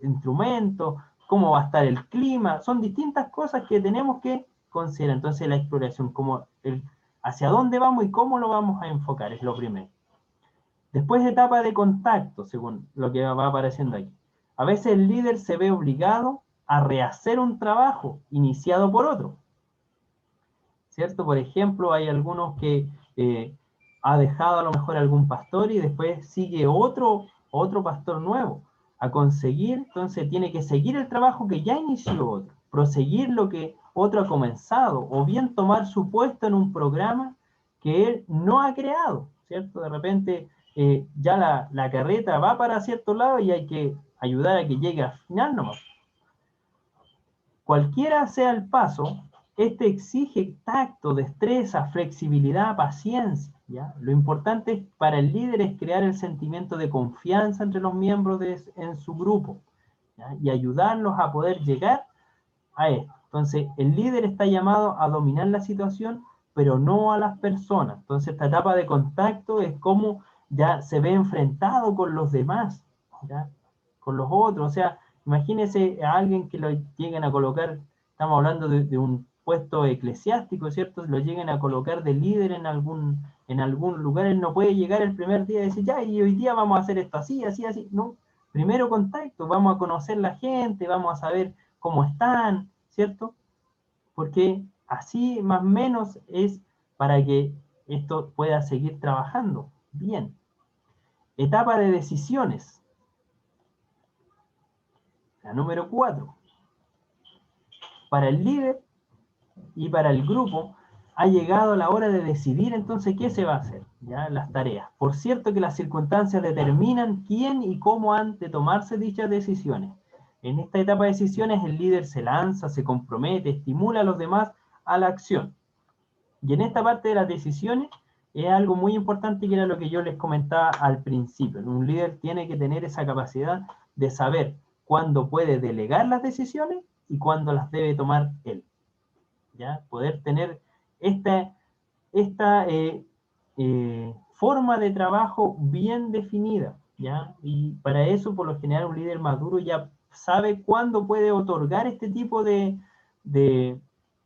instrumentos, cómo va a estar el clima, son distintas cosas que tenemos que considerar. Entonces la exploración, como hacia dónde vamos y cómo lo vamos a enfocar, es lo primero. Después etapa de contacto, según lo que va apareciendo aquí. A veces el líder se ve obligado a rehacer un trabajo iniciado por otro. ¿Cierto? Por ejemplo, hay algunos que ha dejado a lo mejor algún pastor y después sigue otro pastor nuevo a conseguir, entonces tiene que seguir el trabajo que ya inició otro, proseguir lo que otro ha comenzado, o bien tomar su puesto en un programa que él no ha creado, ¿cierto? De repente ya la carreta va para cierto lado y hay ayudar a que llegue al final nomás. Cualquiera sea el paso, este exige tacto, destreza, flexibilidad, paciencia, ¿ya? Lo importante para el líder es crear el sentimiento de confianza entre los miembros en su grupo, ¿ya? Y ayudarlos a poder llegar a esto. Entonces, el líder está llamado a dominar la situación, pero no a las personas. Entonces, esta etapa de contacto es como ya se ve enfrentado con los demás, ¿ya? Con los otros. O sea, imagínese a alguien que lo lleguen a colocar, estamos hablando de un puesto eclesiástico, ¿cierto? Lo lleguen a colocar de líder en algún lugar, él no puede llegar el primer día y decir, ya, y hoy día vamos a hacer esto así, así, así. No, primero contacto, vamos a conocer la gente, vamos a saber cómo están, ¿cierto? Porque así más o menos es para que esto pueda seguir trabajando bien. Etapa de decisiones. La número 4. Para el líder y para el grupo ha llegado la hora de decidir entonces qué se va a hacer, ¿ya? Las tareas. Por cierto que las circunstancias determinan quién y cómo han de tomarse dichas decisiones. En esta etapa de decisiones el líder se lanza, se compromete, estimula a los demás a la acción. Y en esta parte de las decisiones es algo muy importante que era lo que yo les comentaba al principio. Un líder tiene que tener esa capacidad de saber cuándo puede delegar las decisiones y cuándo las debe tomar él. ¿Ya? Poder tener esta forma de trabajo bien definida, ¿ya? Y para eso, por lo general, un líder maduro ya sabe cuándo puede otorgar este tipo de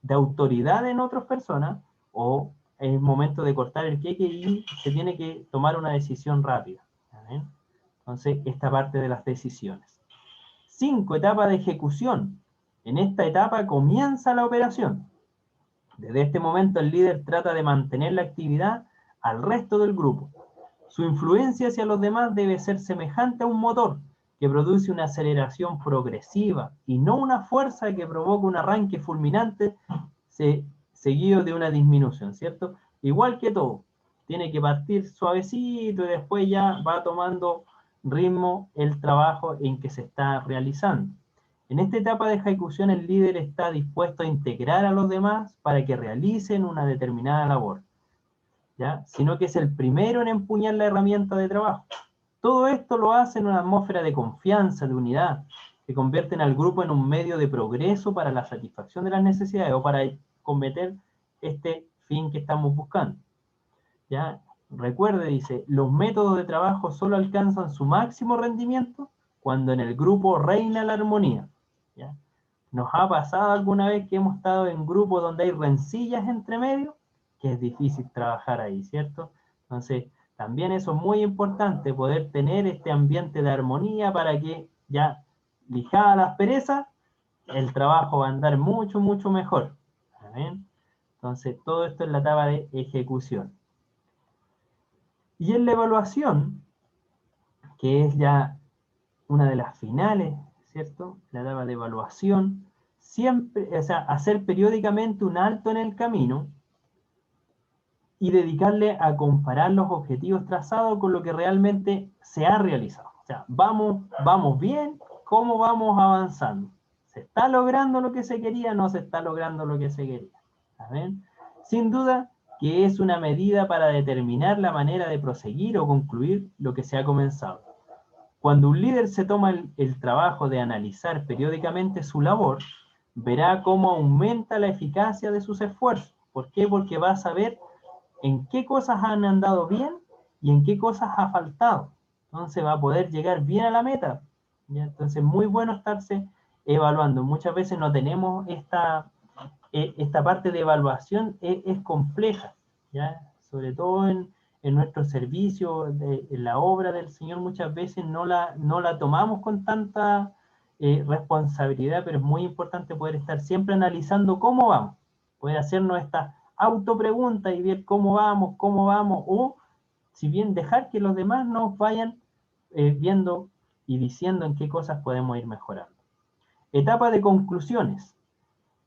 autoridad en otras personas, o es momento de cortar el queque y se tiene que tomar una decisión rápida. ¿Ven? Entonces, esta parte de las decisiones. 5, etapa de ejecución. En esta etapa comienza la operación. Desde este momento el líder trata de mantener la actividad al resto del grupo. Su influencia hacia los demás debe ser semejante a un motor que produce una aceleración progresiva y no una fuerza que provoca un arranque fulminante seguido de una disminución, ¿cierto? Igual que todo, tiene que partir suavecito y después ya va tomando ritmo el trabajo en que se está realizando. En esta etapa de ejecución el líder está dispuesto a integrar a los demás para que realicen una determinada labor, ¿ya? Sino que es el primero en empuñar la herramienta de trabajo. Todo esto lo hace en una atmósfera de confianza, de unidad, que convierten al grupo en un medio de progreso para la satisfacción de las necesidades o para cometer este fin que estamos buscando, ¿ya? Recuerde, dice, los métodos de trabajo solo alcanzan su máximo rendimiento cuando en el grupo reina la armonía, ¿ya? ¿Nos ha pasado alguna vez que hemos estado en grupos donde hay rencillas entre medio? Que es difícil trabajar ahí, ¿cierto? Entonces, también eso es muy importante, poder tener este ambiente de armonía para que ya, lijada las perezas, el trabajo va a andar mucho, mucho mejor. ¿Ven? Entonces, todo esto es la etapa de ejecución. Y en la evaluación, que es ya una de las finales, ¿cierto? La etapa de evaluación, siempre, o sea, hacer periódicamente un alto en el camino y dedicarle a comparar los objetivos trazados con lo que realmente se ha realizado. O sea, vamos bien, ¿cómo vamos avanzando? ¿Se está logrando lo que se quería? ¿No se está logrando lo que se quería? ¿Saben? Sin duda que es una medida para determinar la manera de proseguir o concluir lo que se ha comenzado. Cuando un líder se toma el trabajo de analizar periódicamente su labor, verá cómo aumenta la eficacia de sus esfuerzos. ¿Por qué? Porque va a saber en qué cosas han andado bien y en qué cosas ha faltado. Entonces va a poder llegar bien a la meta. ¿Ya? Entonces, muy bueno estarse evaluando. Muchas veces no tenemos esta parte de evaluación, es compleja, ¿ya? Sobre todo en nuestro servicio, en la obra del Señor, muchas veces no la tomamos con tanta responsabilidad, pero es muy importante poder estar siempre analizando cómo vamos, poder hacernos esta autopregunta y ver cómo vamos, o si bien dejar que los demás nos vayan viendo y diciendo en qué cosas podemos ir mejorando. Etapa de conclusiones.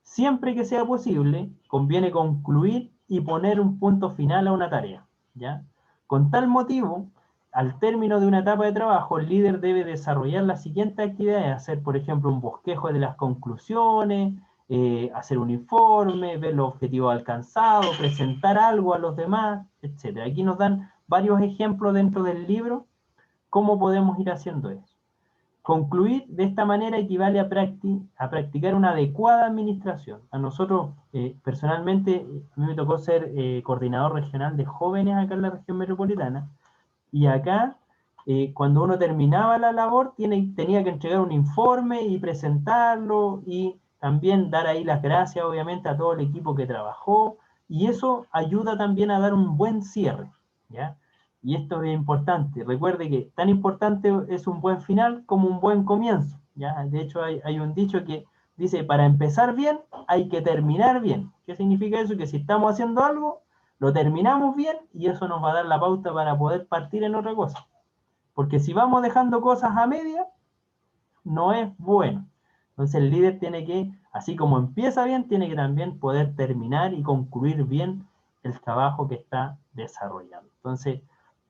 Siempre que sea posible, conviene concluir y poner un punto final a una tarea, ¿ya? Con tal motivo, al término de una etapa de trabajo, el líder debe desarrollar las siguientes actividades: hacer, por ejemplo, un bosquejo de las conclusiones, hacer un informe, ver los objetivos alcanzados, presentar algo a los demás, etc. Aquí nos dan varios ejemplos dentro del libro, cómo podemos ir haciendo eso. Concluir de esta manera equivale a practicar una adecuada administración. A nosotros, personalmente, a mí me tocó ser coordinador regional de jóvenes acá en la región metropolitana, y acá, cuando uno terminaba la labor, tenía que entregar un informe y presentarlo, y también dar ahí las gracias, obviamente, a todo el equipo que trabajó, y eso ayuda también a dar un buen cierre, ¿ya? Y esto es importante. Recuerde que tan importante es un buen final como un buen comienzo, ¿ya? De hecho, hay un dicho que dice: para empezar bien, hay que terminar bien. ¿Qué significa eso? Que si estamos haciendo algo, lo terminamos bien, y eso nos va a dar la pauta para poder partir en otra cosa. Porque si vamos dejando cosas a media, no es bueno. Entonces el líder tiene que, así como empieza bien, tiene que también poder terminar y concluir bien el trabajo que está desarrollando. Entonces,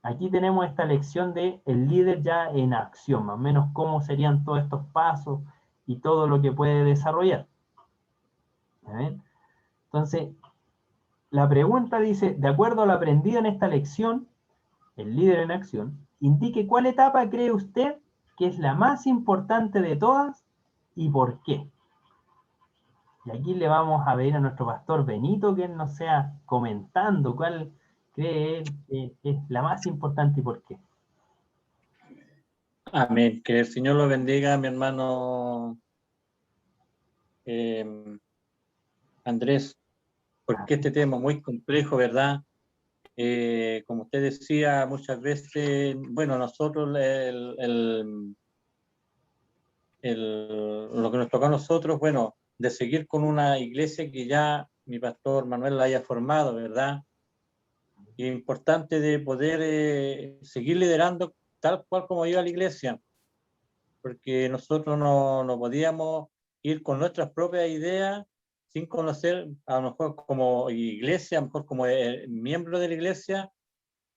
aquí tenemos esta lección de el líder ya en acción, más o menos cómo serían todos estos pasos y todo lo que puede desarrollar. Entonces, la pregunta dice: de acuerdo a lo aprendido en esta lección, el líder en acción, indique cuál etapa cree usted que es la más importante de todas y por qué. Y aquí le vamos a pedir a nuestro pastor Benito que él nos sea comentando cuál cree él que es la más importante y por qué. Amén. Que el Señor lo bendiga, mi hermano Andrés, porque este tema es muy complejo, ¿verdad? Como usted decía, muchas veces, bueno, nosotros lo que nos tocó a nosotros, bueno, de seguir con una iglesia que ya mi pastor Manuel la haya formado, ¿verdad? Y es importante de poder seguir liderando tal cual como iba la iglesia, porque nosotros no podíamos ir con nuestras propias ideas sin conocer, a lo mejor como iglesia, a lo mejor como miembro de la iglesia,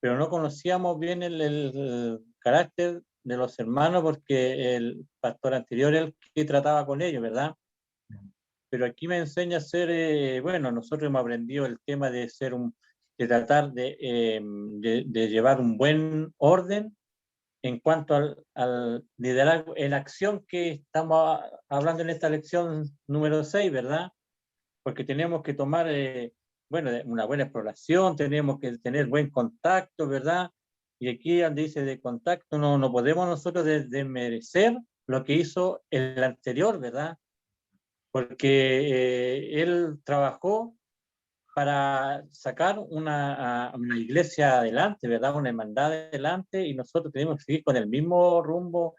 pero no conocíamos bien el carácter de los hermanos porque el pastor anterior era el que trataba con ellos, ¿verdad? Pero aquí me enseña a ser, bueno, nosotros hemos aprendido el tema de de tratar de llevar un buen orden en cuanto al liderazgo en acción que estamos hablando en esta lección número 6, ¿verdad? Porque tenemos que tomar, bueno, una buena exploración, tenemos que tener buen contacto, ¿verdad? Y aquí donde dice de contacto, no podemos nosotros desmerecer lo que hizo el anterior, ¿verdad? Porque él trabajó para sacar una iglesia adelante, ¿verdad? Una hermandad adelante, y nosotros tenemos que seguir con el mismo rumbo,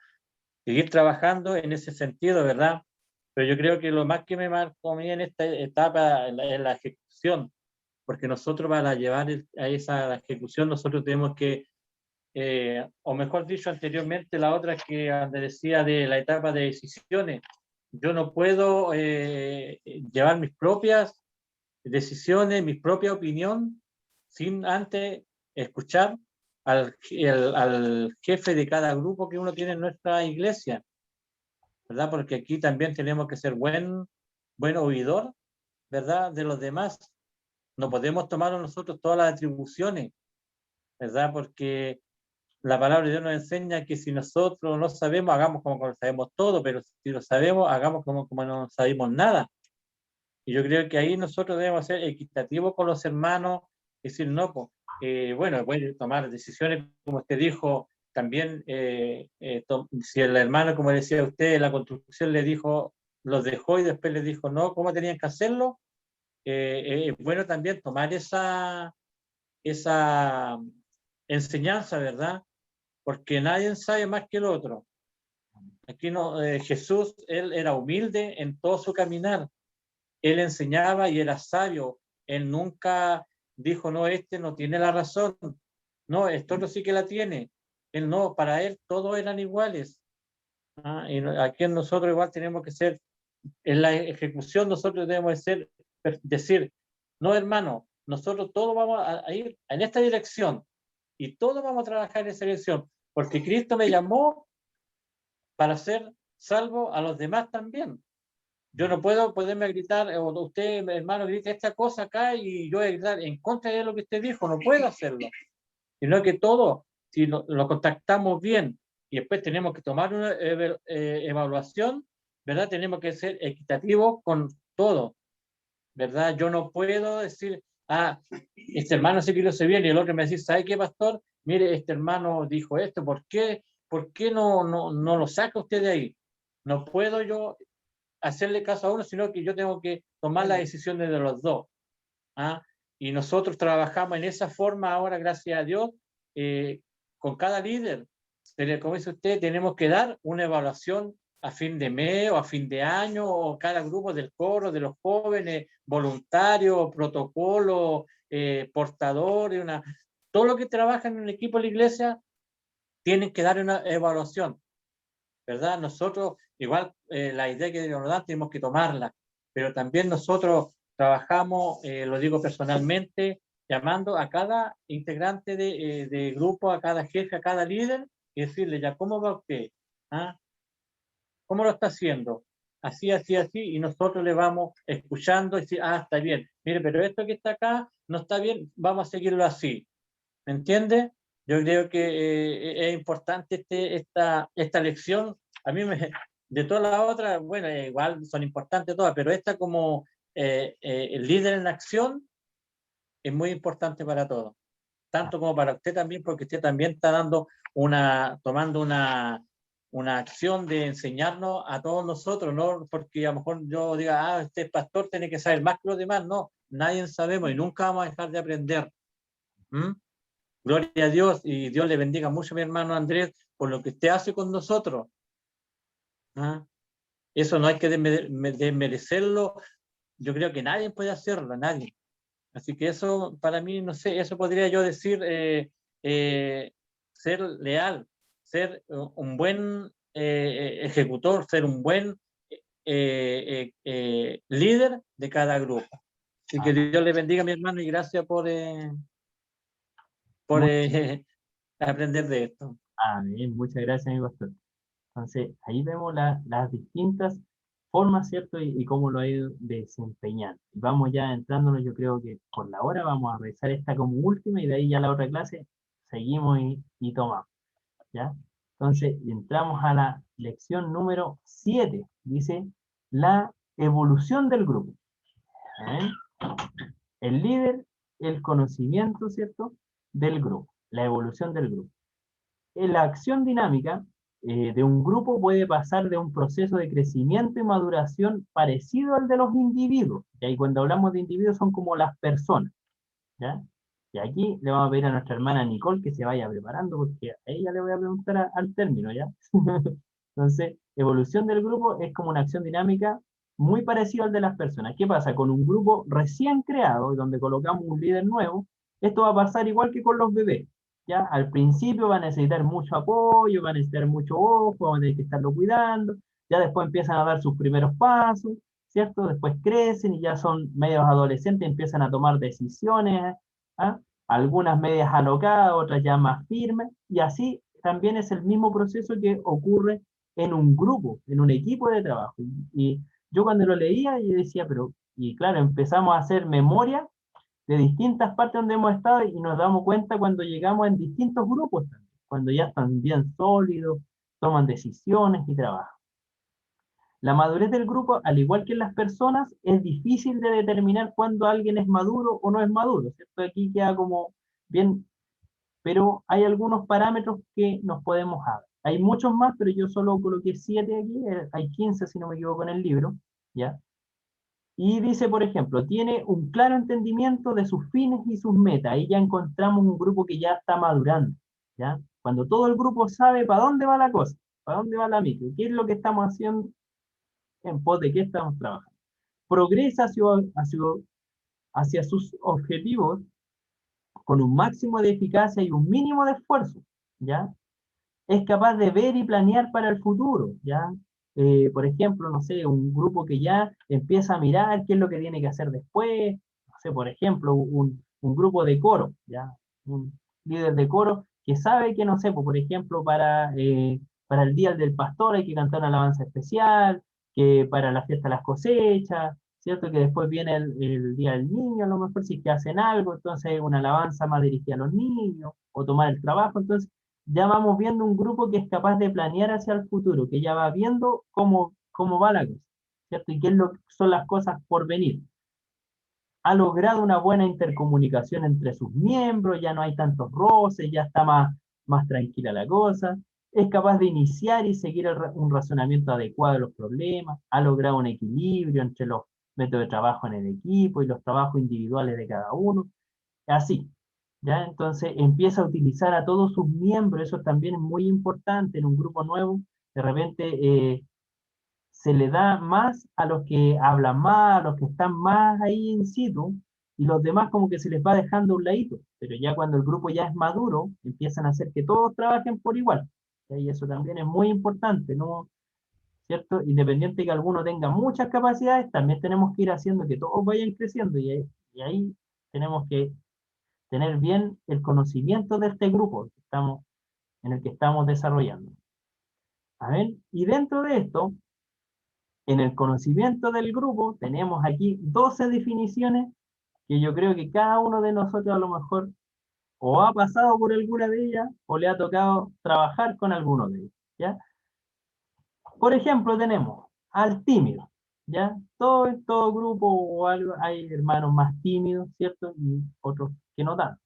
seguir trabajando en ese sentido, ¿verdad? Pero yo creo que lo más que me marcó a mí en esta etapa es la ejecución, porque nosotros para llevar a esa ejecución nosotros tenemos que, o mejor dicho anteriormente, la otra que decía de la etapa de decisiones, yo no puedo llevar mis propias decisiones, mi propia opinión, sin antes escuchar al jefe de cada grupo que uno tiene en nuestra iglesia, ¿verdad? Porque aquí también tenemos que ser buen oidor, ¿verdad? De los demás. No podemos tomar nosotros todas las atribuciones, ¿verdad? Porque la palabra de Dios nos enseña que si nosotros no sabemos, hagamos como lo sabemos todo, pero si lo sabemos, hagamos como no sabemos nada. Y yo creo que ahí nosotros debemos ser equitativos con los hermanos, decir, no, pues, bueno, voy a tomar decisiones, como usted dijo, también, si el hermano, como decía usted, la construcción le dijo, los dejó y después le dijo, no, ¿cómo tenían que hacerlo? Es bueno también tomar esa enseñanza, ¿verdad? Porque nadie sabe más que el otro. Aquí no, Jesús, él era humilde en todo su caminar. Él enseñaba y era sabio. Él nunca dijo, no, este no tiene la razón. No, esto otro sí que la tiene. Él no, para él todos eran iguales. Y aquí nosotros igual tenemos que ser, en la ejecución nosotros debemos decir, no hermano, nosotros todos vamos a ir en esta dirección, y todos vamos a trabajar en esa dirección, porque Cristo me llamó para ser salvo a los demás también. Yo no puedo poderme gritar, o usted, hermano, grite esta cosa acá y yo voy a gritar en contra de lo que usted dijo, no puedo hacerlo. Sino que todo, si lo contactamos bien y después tenemos que tomar una evaluación, ¿verdad? Tenemos que ser equitativos con todo, ¿verdad? Yo no puedo decir, este hermano sí que lo sé bien, y el otro me dice, ¿sabe qué, pastor? Mire, este hermano dijo esto, ¿por qué no lo saca usted de ahí? No puedo yo hacerle caso a uno, sino que yo tengo que tomar las decisiones de los dos. Y nosotros trabajamos en esa forma ahora, gracias a Dios, con cada líder. Como dice usted, tenemos que dar una evaluación a fin de mes o a fin de año, o cada grupo del coro, de los jóvenes, voluntarios, protocolo, portadores, todo lo que trabaja en un equipo de la iglesia, tienen que dar una evaluación, ¿verdad? Nosotros, igual, la idea que nos dan, tenemos que tomarla, pero también nosotros trabajamos, lo digo personalmente, llamando a cada integrante de grupo, a cada jefe, a cada líder, y decirle, ya, ¿cómo va usted? ¿Cómo lo está haciendo? Así, así, así, y nosotros le vamos escuchando y decir, está bien, mire, pero esto que está acá no está bien, vamos a seguirlo así. ¿Me entiende? Yo creo que es importante esta lección. A mí, de todas las otras, bueno, igual son importantes todas, pero esta como el líder en acción es muy importante para todos. Tanto como para usted también, porque usted también está tomando una acción de enseñarnos a todos nosotros, no porque a lo mejor yo diga, este pastor tiene que saber más que los demás. No, nadie sabemos y nunca vamos a dejar de aprender. Gloria a Dios, y Dios le bendiga mucho a mi hermano Andrés por lo que usted hace con nosotros. Eso no hay que desmerecerlo. Yo creo que nadie puede hacerlo, nadie. Así que eso, para mí, no sé, eso podría yo decir, ser leal, ser un buen ejecutor, ser un buen líder de cada grupo. Así que Dios le bendiga a mi hermano y gracias por aprender de esto. Amén, muchas gracias, mi pastor. Entonces, ahí vemos las distintas formas, ¿cierto? Y cómo lo ha ido desempeñando. Y vamos ya entrándonos, yo creo que por la hora vamos a revisar esta como última y de ahí ya la otra clase seguimos y tomamos, ¿ya? Entonces, entramos a la lección número 7. Dice, la evolución del grupo. El líder, el conocimiento, ¿cierto? Del grupo, la evolución del grupo. La acción dinámica de un grupo puede pasar de un proceso de crecimiento y maduración parecido al de los individuos. ¿Ya? Y cuando hablamos de individuos son como las personas. ¿Ya? Y aquí le vamos a pedir a nuestra hermana Nicole que se vaya preparando porque a ella le voy a preguntar al término, ¿ya? Entonces, evolución del grupo es como una acción dinámica muy parecida al de las personas. ¿Qué pasa? Con un grupo recién creado, donde colocamos un líder nuevo, esto va a pasar igual que con los bebés. ¿Ya? Al principio van a necesitar mucho apoyo, van a necesitar mucho ojo, van a tener que estarlo cuidando, ya después empiezan a dar sus primeros pasos, ¿cierto? Después crecen y ya son medios adolescentes, empiezan a tomar decisiones, algunas medias alocadas, otras ya más firmes, y así también es el mismo proceso que ocurre en un grupo, en un equipo de trabajo. Y yo cuando lo leía, yo decía, y claro, empezamos a hacer memoria de distintas partes donde hemos estado y nos damos cuenta cuando llegamos en distintos grupos también, cuando ya están bien sólidos, toman decisiones y trabajan. La madurez del grupo, al igual que en las personas, es difícil de determinar cuándo alguien es maduro o no es maduro, ¿cierto? Aquí queda como bien, pero hay algunos parámetros que nos podemos dar. Hay muchos más, pero yo solo coloqué 7 aquí, hay 15 si no me equivoco en el libro, ¿ya? Y dice, por ejemplo, tiene un claro entendimiento de sus fines y sus metas. Ahí ya encontramos un grupo que ya está madurando, ¿ya? Cuando todo el grupo sabe para dónde va la cosa, para dónde va la micro, qué es lo que estamos haciendo, en pos de qué estamos trabajando. Progresa hacia sus objetivos con un máximo de eficacia y un mínimo de esfuerzo, ¿ya? Es capaz de ver y planear para el futuro, ¿ya? Por ejemplo, no sé, un grupo que ya empieza a mirar qué es lo que tiene que hacer después, no sé, por ejemplo, un grupo de coro, ¿ya? líder de coro, que sabe que, no sé, pues, por ejemplo, para el Día del Pastor hay que cantar una alabanza especial, que para la fiesta de las cosechas, ¿cierto? Que después viene el Día del Niño, a lo mejor si es que hacen algo, entonces una alabanza más dirigida a los niños, o tomar el trabajo, entonces ya vamos viendo un grupo que es capaz de planear hacia el futuro, que ya va viendo cómo va la cosa, ¿cierto? Y qué son las cosas por venir. Ha logrado una buena intercomunicación entre sus miembros, ya no hay tantos roces, ya está más tranquila la cosa, es capaz de iniciar y seguir un razonamiento adecuado de los problemas, ha logrado un equilibrio entre los métodos de trabajo en el equipo y los trabajos individuales de cada uno, así, ¿ya? Entonces empieza a utilizar a todos sus miembros, eso también es muy importante en un grupo nuevo, de repente se le da más a los que hablan más, a los que están más ahí in situ, y los demás como que se les va dejando a un ladito, pero ya cuando el grupo ya es maduro, empiezan a hacer que todos trabajen por igual, ¿ya? Y eso también es muy importante, ¿no? ¿Cierto? Independiente que alguno tenga muchas capacidades, también tenemos que ir haciendo que todos vayan creciendo, y ahí tenemos que tener bien el conocimiento de este grupo en el que estamos desarrollando. A ver, y dentro de esto, en el conocimiento del grupo, tenemos aquí 12 definiciones que yo creo que cada uno de nosotros a lo mejor o ha pasado por alguna de ellas o le ha tocado trabajar con alguno de ellos, ¿ya? Por ejemplo, tenemos al tímido, ¿ya? Todo grupo o algo, hay hermanos más tímidos, ¿cierto? Y otros que no tanto.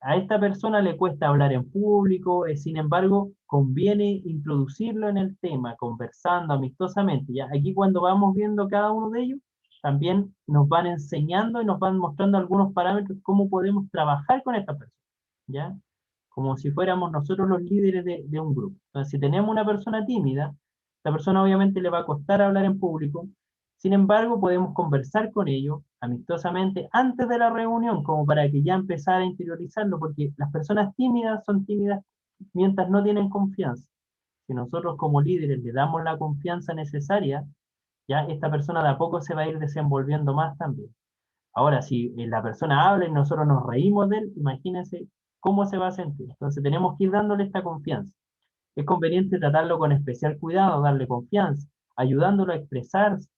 A esta persona le cuesta hablar en público, sin embargo, conviene introducirlo en el tema, conversando amistosamente. ¿Ya? Aquí cuando vamos viendo cada uno de ellos, también nos van enseñando y nos van mostrando algunos parámetros, cómo podemos trabajar con esta persona, ¿ya? Como si fuéramos nosotros los líderes de un grupo. Entonces, si tenemos una persona tímida, la persona obviamente le va a costar hablar en público, sin embargo, podemos conversar con ellos amistosamente antes de la reunión, como para que ya empezara a interiorizarlo, porque las personas tímidas son tímidas mientras no tienen confianza. Si nosotros como líderes le damos la confianza necesaria, ya esta persona de a poco se va a ir desenvolviendo más también. Ahora, si la persona habla y nosotros nos reímos de él, imagínense cómo se va a sentir. Entonces tenemos que ir dándole esta confianza. Es conveniente tratarlo con especial cuidado, darle confianza, ayudándolo a expresarse,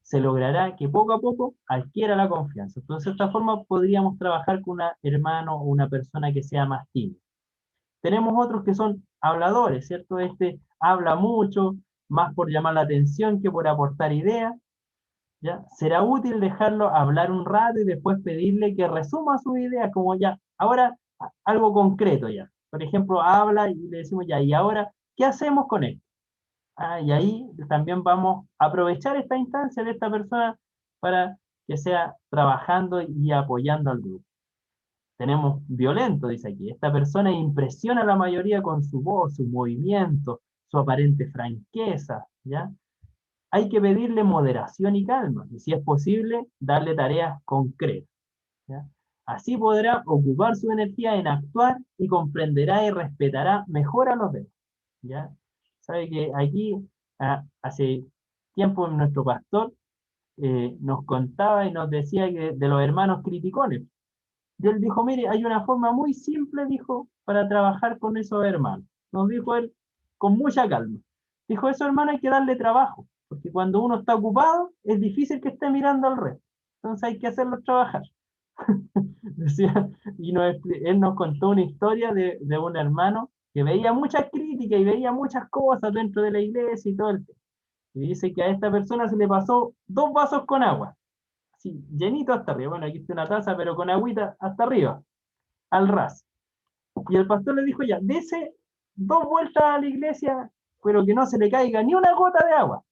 se logrará que poco a poco adquiera la confianza. Entonces, de esta forma podríamos trabajar con un hermano o una persona que sea más tímida. Tenemos otros que son habladores, ¿cierto? Este habla mucho, más por llamar la atención que por aportar ideas, ¿ya? Será útil dejarlo hablar un rato y después pedirle que resuma su idea, como ya, ahora algo concreto ya. Por ejemplo, habla y le decimos ya, y ahora, ¿qué hacemos con esto? Y ahí también vamos a aprovechar esta instancia de esta persona para que sea trabajando y apoyando al grupo. Tenemos violento, dice aquí. Esta persona impresiona a la mayoría con su voz, su movimiento, su aparente franqueza, ¿ya? Hay que pedirle moderación y calma, y si es posible, darle tareas concretas, ¿ya? Así podrá ocupar su energía en actuar y comprenderá y respetará mejor a los demás, ¿ya? Sabe que aquí, hace tiempo, nuestro pastor nos contaba y nos decía que de los hermanos criticones. Y él dijo, mire, hay una forma muy simple, dijo, para trabajar con esos hermanos. Nos dijo él con mucha calma. Dijo, esos hermanos hay que darle trabajo, porque cuando uno está ocupado, es difícil que esté mirando al resto. Entonces hay que hacerlos trabajar. Decía, y él nos contó una historia de un hermano que veía muchas críticas y veía muchas cosas dentro de la iglesia y todo el tema. Y dice que a esta persona se le pasó 2 vasos con agua, así, llenito hasta arriba. Bueno, aquí está una taza, pero con agüita hasta arriba, al ras. Y el pastor le dijo ya, dese 2 vueltas a la iglesia, pero que no se le caiga ni una gota de agua.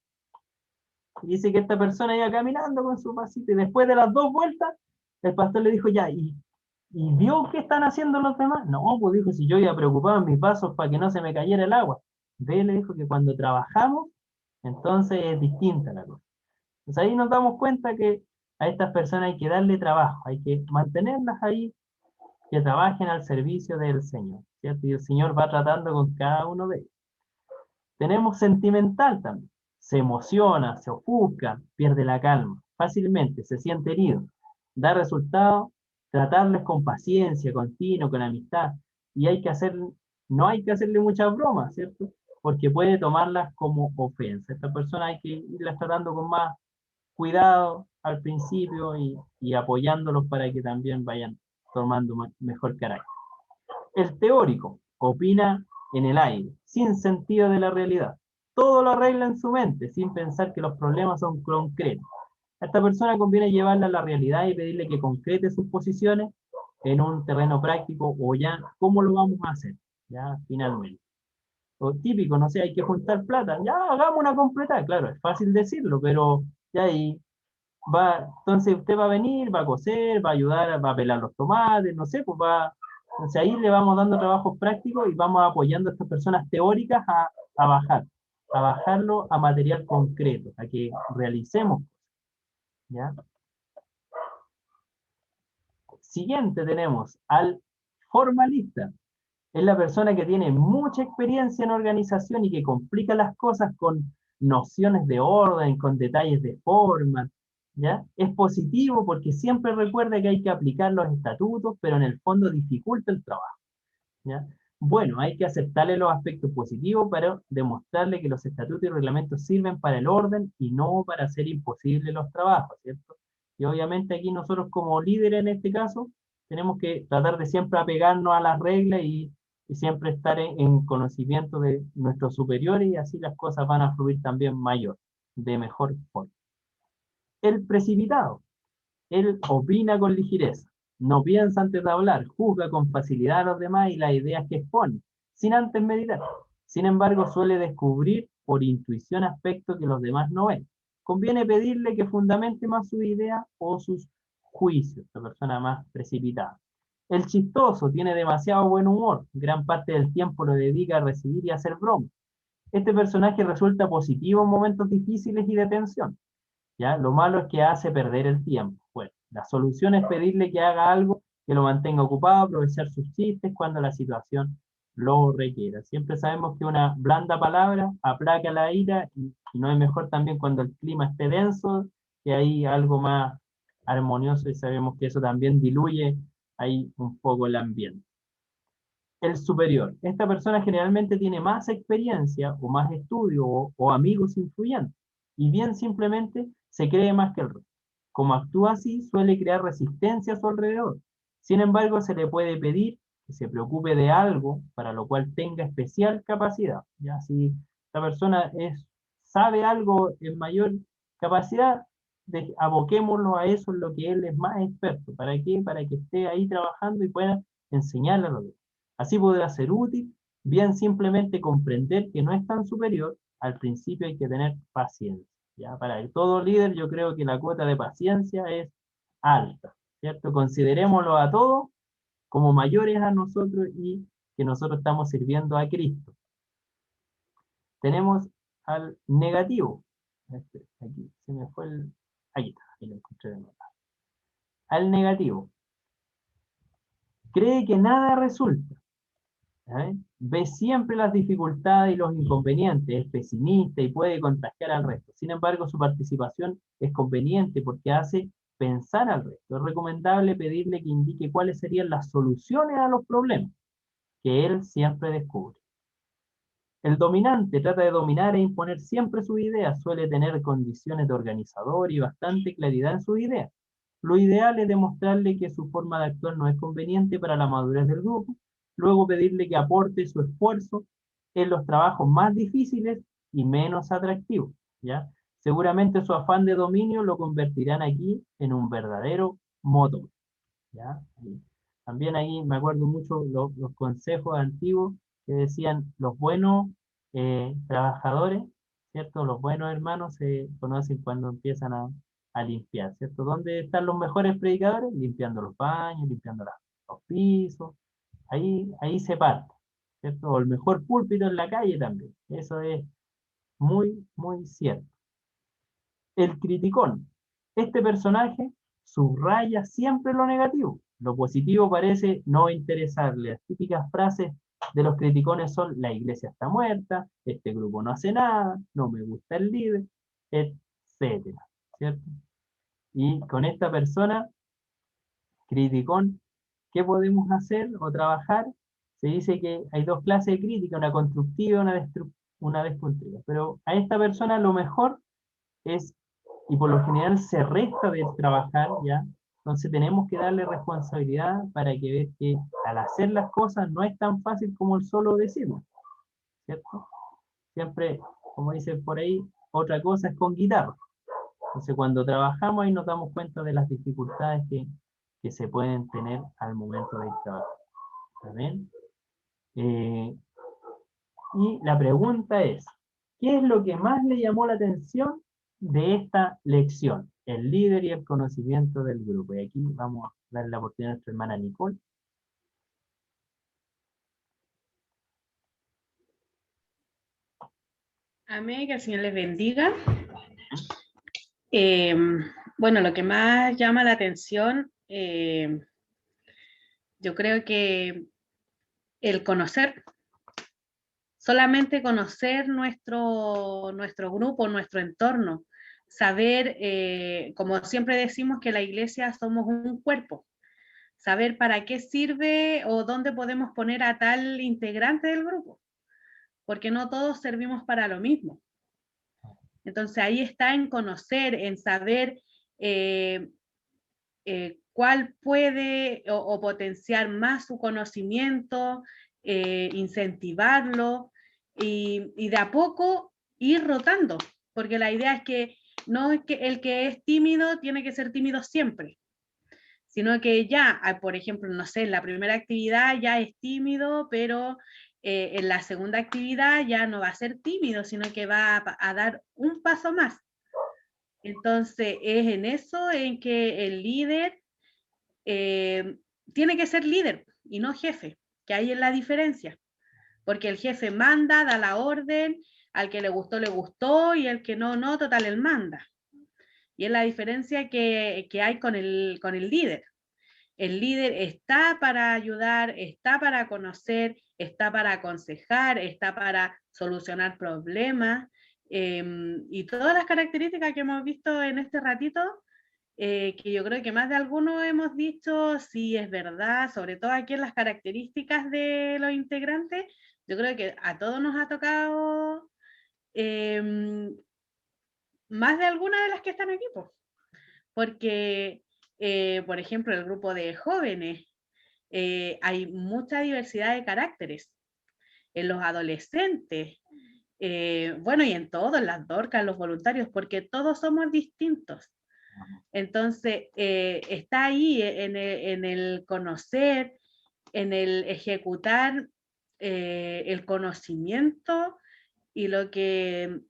Y dice que esta persona iba caminando con su vasito y después de las 2 vueltas, el pastor le dijo ya, ¿y vio qué están haciendo los demás? No, pues dijo, si yo iba preocupado en mis pasos para que no se me cayera el agua. Ve, le dijo que cuando trabajamos, entonces es distinta la cosa. Entonces ahí nos damos cuenta que a estas personas hay que darle trabajo, hay que mantenerlas ahí, que trabajen al servicio del Señor, ¿cierto? Y el Señor va tratando con cada uno de ellos. Tenemos sentimental también. Se emociona, se ofusca, pierde la calma, fácilmente, se siente herido. Da resultado tratarles con paciencia, con tino, con amistad, y no hay que hacerle muchas bromas, ¿cierto? Porque puede tomarlas como ofensa. Esta persona hay que irlas tratando con más cuidado al principio y apoyándolos para que también vayan tomando mejor carácter. El teórico opina en el aire, sin sentido de la realidad. Todo lo arregla en su mente, sin pensar que los problemas son concretos. A esta persona conviene llevarla a la realidad y pedirle que concrete sus posiciones en un terreno práctico o ya, ¿cómo lo vamos a hacer? Ya, finalmente. O típico, no sé, hay que juntar plata. Ya, hagamos una completa. Claro, es fácil decirlo, pero ya ahí entonces usted va a venir, va a coser, va a ayudar, va a pelar los tomates, no sé, pues entonces ahí le vamos dando trabajos prácticos y vamos apoyando a estas personas teóricas a bajarlo a material concreto, a que realicemos, ¿ya? Siguiente tenemos al formalista. Es la persona que tiene mucha experiencia en organización y que complica las cosas con nociones de orden, con detalles de forma, ¿ya? Es positivo porque siempre recuerda que hay que aplicar los estatutos, pero en el fondo dificulta el trabajo, ¿ya? Bueno, hay que aceptarle los aspectos positivos para demostrarle que los estatutos y reglamentos sirven para el orden y no para hacer imposibles los trabajos, ¿cierto? Y obviamente aquí nosotros como líderes en este caso, tenemos que tratar de siempre apegarnos a las reglas y siempre estar en conocimiento de nuestros superiores y así las cosas van a fluir también de mejor forma. El precipitado, él opina con ligereza, no piensa antes de hablar, juzga con facilidad a los demás y las ideas que expone, sin antes meditar. Sin embargo, suele descubrir por intuición aspectos que los demás no ven. Conviene pedirle que fundamente más su idea o sus juicios, la persona más precipitada. El chistoso tiene demasiado buen humor, gran parte del tiempo lo dedica a recibir y a hacer bromas. Este personaje resulta positivo en momentos difíciles y de tensión, ¿ya? Lo malo es que hace perder el tiempo. Bueno, la solución es pedirle que haga algo que lo mantenga ocupado, aprovechar sus chistes cuando la situación lo requiera. Siempre sabemos que una blanda palabra aplaca la ira y no es mejor también cuando el clima esté denso, que hay algo más armonioso y sabemos que eso también diluye ahí un poco el ambiente. El superior. Esta persona generalmente tiene más experiencia o más estudio o amigos influyentes y bien simplemente se cree más que el resto. Como actúa así, suele crear resistencia a su alrededor. Sin embargo, se le puede pedir que se preocupe de algo para lo cual tenga especial capacidad. Ya si esta persona sabe algo en mayor capacidad, aboquémoslo a eso en lo que él es más experto. ¿Para qué? Para que esté ahí trabajando y pueda enseñarle a los demás. Así podrá ser útil, bien simplemente comprender que no es tan superior. Al principio hay que tener paciencia. ¿Ya? Para todo líder yo creo que la cuota de paciencia es alta, ¿cierto? Considerémoslo a todos como mayores a nosotros y que nosotros estamos sirviendo a Cristo. Tenemos al negativo. Aquí se me fue Ahí está, ahí lo encontré de nuevo. Al negativo. Cree que nada resulta. Ve siempre las dificultades y los inconvenientes, es pesimista y puede contagiar al resto. Sin embargo, su participación es conveniente porque hace pensar al resto. Es recomendable pedirle que indique cuáles serían las soluciones a los problemas que él siempre descubre. El dominante trata de dominar e imponer siempre sus ideas, suele tener condiciones de organizador y bastante claridad en sus ideas. Lo ideal es demostrarle que su forma de actuar no es conveniente para la madurez del grupo, luego pedirle que aporte su esfuerzo en los trabajos más difíciles y menos atractivos, ¿ya? Seguramente su afán de dominio lo convertirán aquí en un verdadero motor, ¿ya? También ahí me acuerdo mucho los consejos antiguos que decían los buenos trabajadores, ¿cierto? Los buenos hermanos se conocen cuando empiezan a limpiar, ¿cierto? ¿Dónde están los mejores predicadores? Limpiando los baños, limpiando los pisos, ahí se parte, ¿cierto? O el mejor púlpito en la calle también, eso es muy, muy cierto. El criticón. Este personaje subraya siempre lo negativo. Lo positivo parece no interesarle. Las típicas frases de los criticones son: la iglesia está muerta, este grupo no hace nada, no me gusta el líder, etcétera, ¿cierto? Y con esta persona criticón, ¿qué podemos hacer o trabajar? Se dice que hay dos clases de crítica, una constructiva y una destructiva. Pero a esta persona lo mejor es, y por lo general se resta de trabajar, ¿ya? Entonces tenemos que darle responsabilidad para que vea que al hacer las cosas no es tan fácil como el solo decirlo, ¿cierto? Siempre, como dicen por ahí, otra cosa es con guitarra. Entonces cuando trabajamos ahí nos damos cuenta de las dificultades que se pueden tener al momento de trabajar. ¿Amén? Y la pregunta es, ¿qué es lo que más le llamó la atención de esta lección? El líder y el conocimiento del grupo. Y aquí vamos a darle la oportunidad a nuestra hermana Nicole. Amén, que el Señor les bendiga. Bueno, lo que más llama la atención, yo creo que el conocer, solamente conocer nuestro grupo, nuestro entorno, saber, como siempre decimos, que la iglesia somos un cuerpo, saber para qué sirve o dónde podemos poner a tal integrante del grupo, porque no todos servimos para lo mismo. Entonces ahí está en conocer, en saber cuál puede o potenciar más su conocimiento, incentivarlo y de a poco ir rotando, porque la idea es que no es que el que es tímido tiene que ser tímido siempre, sino que ya, por ejemplo, no sé, en la primera actividad ya es tímido, pero en la segunda actividad ya no va a ser tímido, sino que va a dar un paso más. Entonces, es en eso en que el líder tiene que ser líder y no jefe, que ahí es la diferencia, porque el jefe manda, da la orden, al que le gustó, y el que no, total, él manda. Y es la diferencia que hay con el líder. El líder está para ayudar, está para conocer, está para aconsejar, está para solucionar problemas, y todas las características que hemos visto en este ratito, que yo creo que más de algunos hemos dicho, sí es verdad, sobre todo aquí en las características de los integrantes, yo creo que a todos nos ha tocado más de alguna de las que están aquí, pues. Porque, por ejemplo, el grupo de jóvenes, hay mucha diversidad de caracteres. En los adolescentes, bueno, y en todos, en las dorcas, los voluntarios, porque todos somos distintos. Entonces, está ahí en el conocer, en el ejecutar el conocimiento y lo que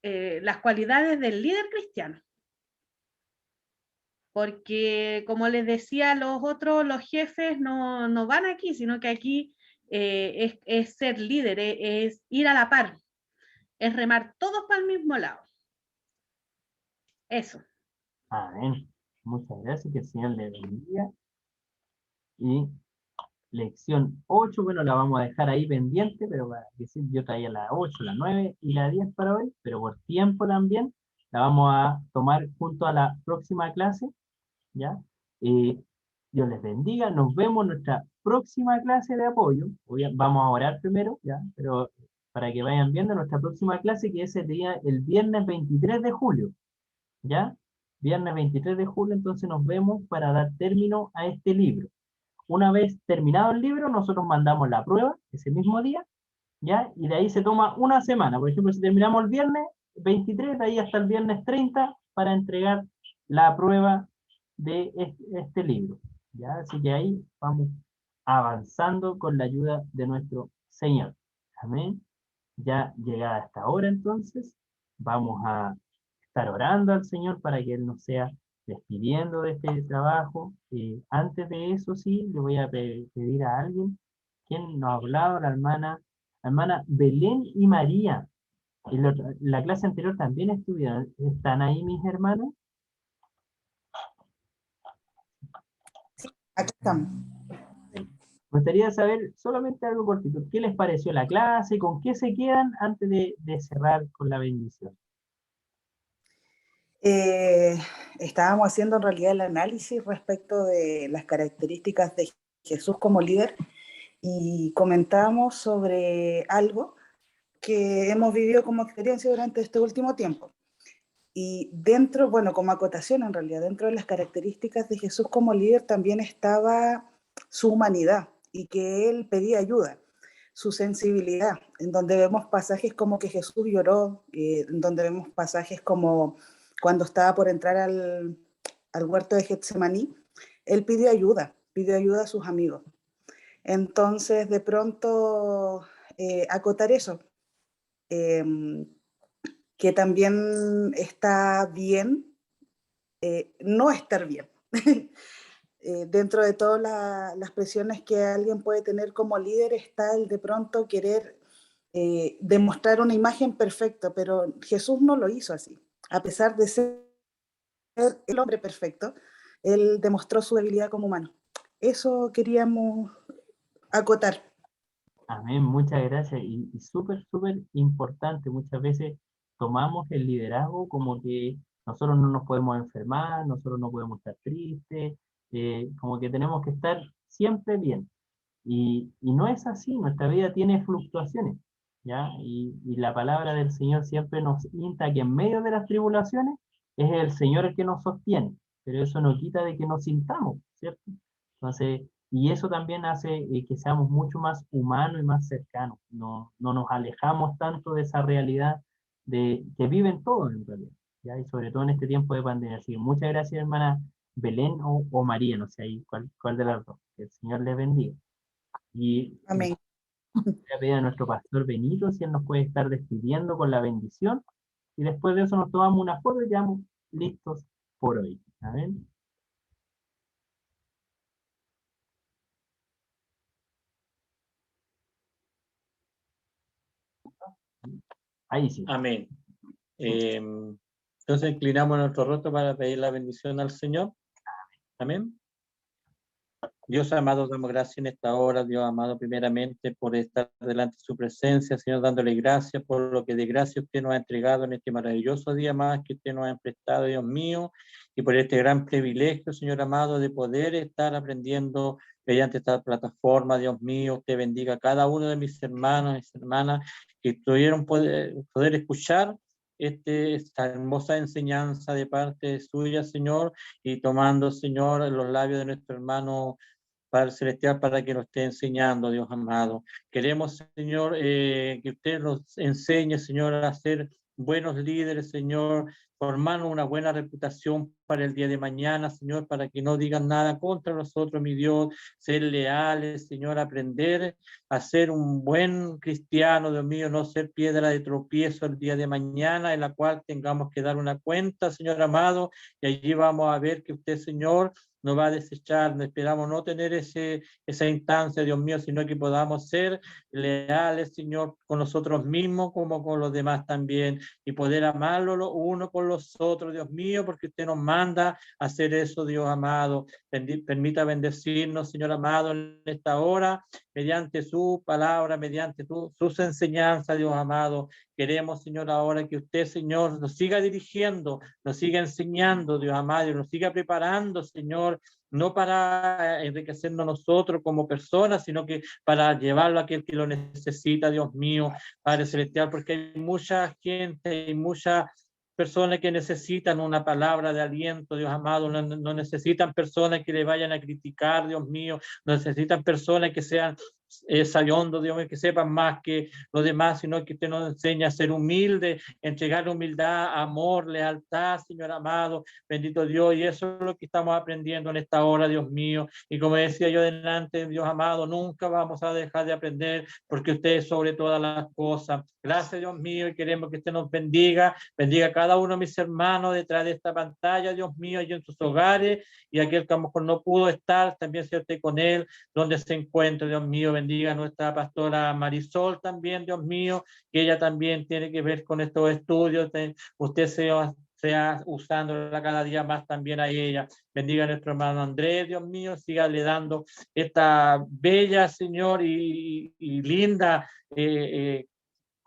las cualidades del líder cristiano. Porque, como les decía, los otros, los jefes no van aquí, sino que aquí es ser líder, es ir a la par, es remar todos para el mismo lado. Eso. Amén. Muchas gracias, que el Señor le bendiga. Y lección 8, bueno, la vamos a dejar ahí pendiente, pero para decir, yo traía la 8, la 9 y la 10 para hoy, pero por tiempo también la vamos a tomar junto a la próxima clase, ¿ya? Dios les bendiga, nos vemos en nuestra próxima clase de apoyo. Vamos a orar primero, ¿ya? Pero para que vayan viendo nuestra próxima clase, que es el viernes 23 de julio, ¿ya? Viernes 23 de julio, entonces nos vemos para dar término a este libro. Una vez terminado el libro, nosotros mandamos la prueba ese mismo día, ¿ya? Y de ahí se toma una semana. Por ejemplo, si terminamos el viernes 23, de ahí hasta el viernes 30 para entregar la prueba de este libro, ¿ya? Así que ahí vamos avanzando con la ayuda de nuestro Señor. Amén. Ya llegada esta hora, entonces, vamos a estar orando al Señor para que Él nos sea despidiendo de este trabajo. Antes de eso, sí, le voy a pedir a alguien, quien nos ha hablado, la hermana Belén y María. En la clase anterior también estuvieron. ¿Están ahí mis hermanos? Aquí estamos. Me gustaría saber solamente algo cortito. ¿Qué les pareció la clase? ¿Con qué se quedan antes de cerrar con la bendición? Estábamos haciendo en realidad el análisis respecto de las características de Jesús como líder y comentábamos sobre algo que hemos vivido como experiencia durante este último tiempo. Y dentro, bueno, como acotación en realidad, dentro de las características de Jesús como líder también estaba su humanidad y que él pedía ayuda, su sensibilidad, en donde vemos pasajes como que Jesús lloró, en donde vemos pasajes como cuando estaba por entrar al huerto de Getsemaní, él pidió ayuda a sus amigos. Entonces, de pronto, acotar eso, que también está bien no estar bien. Dentro de todas las presiones que alguien puede tener como líder está el de pronto querer demostrar una imagen perfecta, pero Jesús no lo hizo así. A pesar de ser el hombre perfecto, él demostró su debilidad como humano. Eso queríamos acotar. Amén, muchas gracias. Y súper, súper importante, muchas veces tomamos el liderazgo como que nosotros no nos podemos enfermar, nosotros no podemos estar tristes, como que tenemos que estar siempre bien. Y no es así, nuestra vida tiene fluctuaciones, ¿ya? Y la palabra del Señor siempre nos insta que en medio de las tribulaciones es el Señor el que nos sostiene, pero eso no quita de que nos sintamos, ¿cierto? Entonces, y eso también hace que seamos mucho más humanos y más cercanos, no nos alejamos tanto de esa realidad de que viven todos en realidad, ¿ya? Y sobre todo en este tiempo de pandemia. Así que muchas gracias, hermana Belén o María, no sé ahí cuál de las dos. Que el Señor les bendiga. Y Amén. voy a pedir a nuestro pastor Benito si él nos puede estar despidiendo con la bendición. Y después de eso nos tomamos una foto y quedamos listos por hoy. Amén. Ahí sí. Amén. Entonces inclinamos nuestro rostro para pedir la bendición al Señor. Amén. Dios amado, damos gracias en esta hora, Dios amado, primeramente por estar delante de su presencia, Señor, dándole gracias por lo que de gracia usted nos ha entregado en este maravilloso día más que usted nos ha prestado, Dios mío, y por este gran privilegio, Señor amado, de poder estar aprendiendo mediante esta plataforma, Dios mío. Usted bendiga a cada uno de mis hermanos y hermanas que tuvieron poder escuchar esta hermosa enseñanza de parte suya, Señor, y tomando, Señor, los labios de nuestro hermano Padre Celestial, para que nos esté enseñando, Dios amado. Queremos, Señor, que usted nos enseñe, Señor, a ser buenos líderes, Señor, formarnos una buena reputación para el día de mañana, Señor, para que no digan nada contra nosotros, mi Dios, ser leales, Señor, aprender a ser un buen cristiano, Dios mío, no ser piedra de tropiezo el día de mañana, en la cual tengamos que dar una cuenta, Señor amado, y allí vamos a ver que usted, Señor, no va a desechar. Esperamos no tener esa instancia, Dios mío, sino que podamos ser leales, Señor, con nosotros mismos como con los demás también, y poder amarlo los unos con los otros, Dios mío, porque usted nos manda a hacer eso, Dios amado. Permita bendecirnos, Señor amado, en esta hora, mediante su palabra, mediante sus enseñanzas, Dios amado. Queremos, Señor, ahora que usted, Señor, nos siga dirigiendo, nos siga enseñando, Dios amado, y nos siga preparando, Señor, no para enriquecernos nosotros como personas, sino que para llevarlo a aquel que lo necesita, Dios mío, Padre Celestial, porque hay mucha gente, hay muchas personas que necesitan una palabra de aliento, Dios amado, no necesitan personas que le vayan a criticar, Dios mío, no necesitan personas que sean sabiondos, Dios mío, que sepan más que los demás, sino que usted nos enseña a ser humilde, entregar humildad, amor, lealtad, Señor amado, bendito Dios, y eso es lo que estamos aprendiendo en esta hora, Dios mío, y como decía yo delante, Dios amado, nunca vamos a dejar de aprender, porque usted es sobre todas las cosas. Gracias, Dios mío, y queremos que usted nos bendiga a cada uno de mis hermanos detrás de esta pantalla, Dios mío, y en sus hogares, y aquel que a lo mejor no pudo estar, también sea usted con él, donde se encuentre, Dios mío. Bendiga a nuestra pastora Marisol también, Dios mío, que ella también tiene que ver con estos estudios. Usted sea usándola cada día más también a ella. Bendiga a nuestro hermano Andrés, Dios mío, sígale dando esta bella, Señor, y linda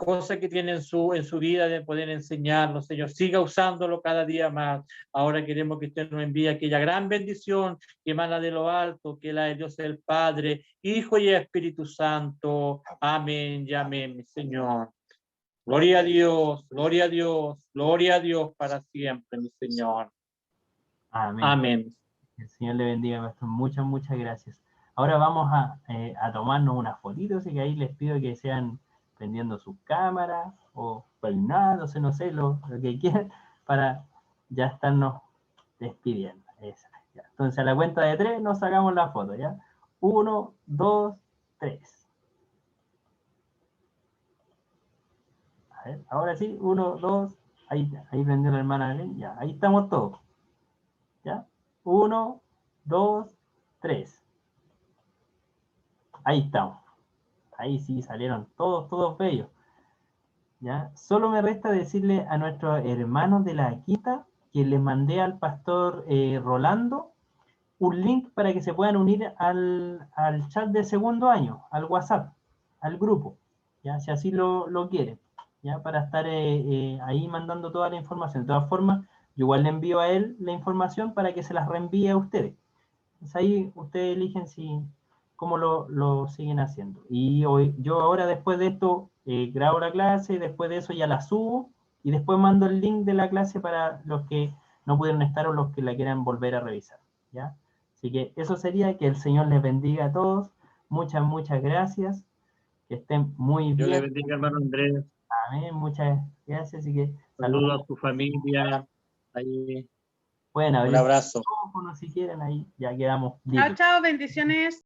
cosas que tiene en su vida de poder enseñarnos, Señor. Siga usándolo cada día más. Ahora queremos que usted nos envíe aquella gran bendición que emana de lo alto, que la de Dios el Padre, Hijo y Espíritu Santo. Amén y amén, mi Señor. Gloria a Dios, gloria a Dios, gloria a Dios para siempre, mi Señor. Amén. Amén. Que el Señor le bendiga, pastor. Muchas, muchas gracias. Ahora vamos a tomarnos unas fotitos, así que ahí les pido que sean prendiendo sus cámaras o peinándose, no sé, lo que quieran, para ya estarnos despidiendo. Esa, ya. Entonces a la cuenta de 3 nos sacamos la foto, ¿ya? 1, 2, 3. A ver, ahora sí, 1, 2, ahí prendió la hermana Belén, ya, ahí estamos todos. ¿Ya? 1, 2, 3. Ahí estamos. Ahí sí salieron todos bellos. ¿Ya? Solo me resta decirle a nuestros hermanos de la quinta que les mandé al pastor Rolando un link para que se puedan unir al chat de segundo año, al WhatsApp, al grupo, ¿ya? Si así lo quieren, ¿ya? Para estar ahí mandando toda la información. De todas formas, yo igual le envío a él la información para que se las reenvíe a ustedes. Entonces ahí ustedes eligen cómo lo siguen haciendo. Y hoy, yo ahora después de esto grabo la clase, después de eso ya la subo y después mando el link de la clase para los que no pudieron estar o los que la quieran volver a revisar, ¿ya? Así que eso sería, que el Señor les bendiga a todos. Muchas, muchas gracias. Que estén muy Dios le bien. bendiga, hermano Andrés. Amén, muchas gracias. Así que Saludos a su familia. Ahí, pueden abrir un abrazo. los ojos si quieren, ahí ya quedamos Chao, listos. chao, bendiciones.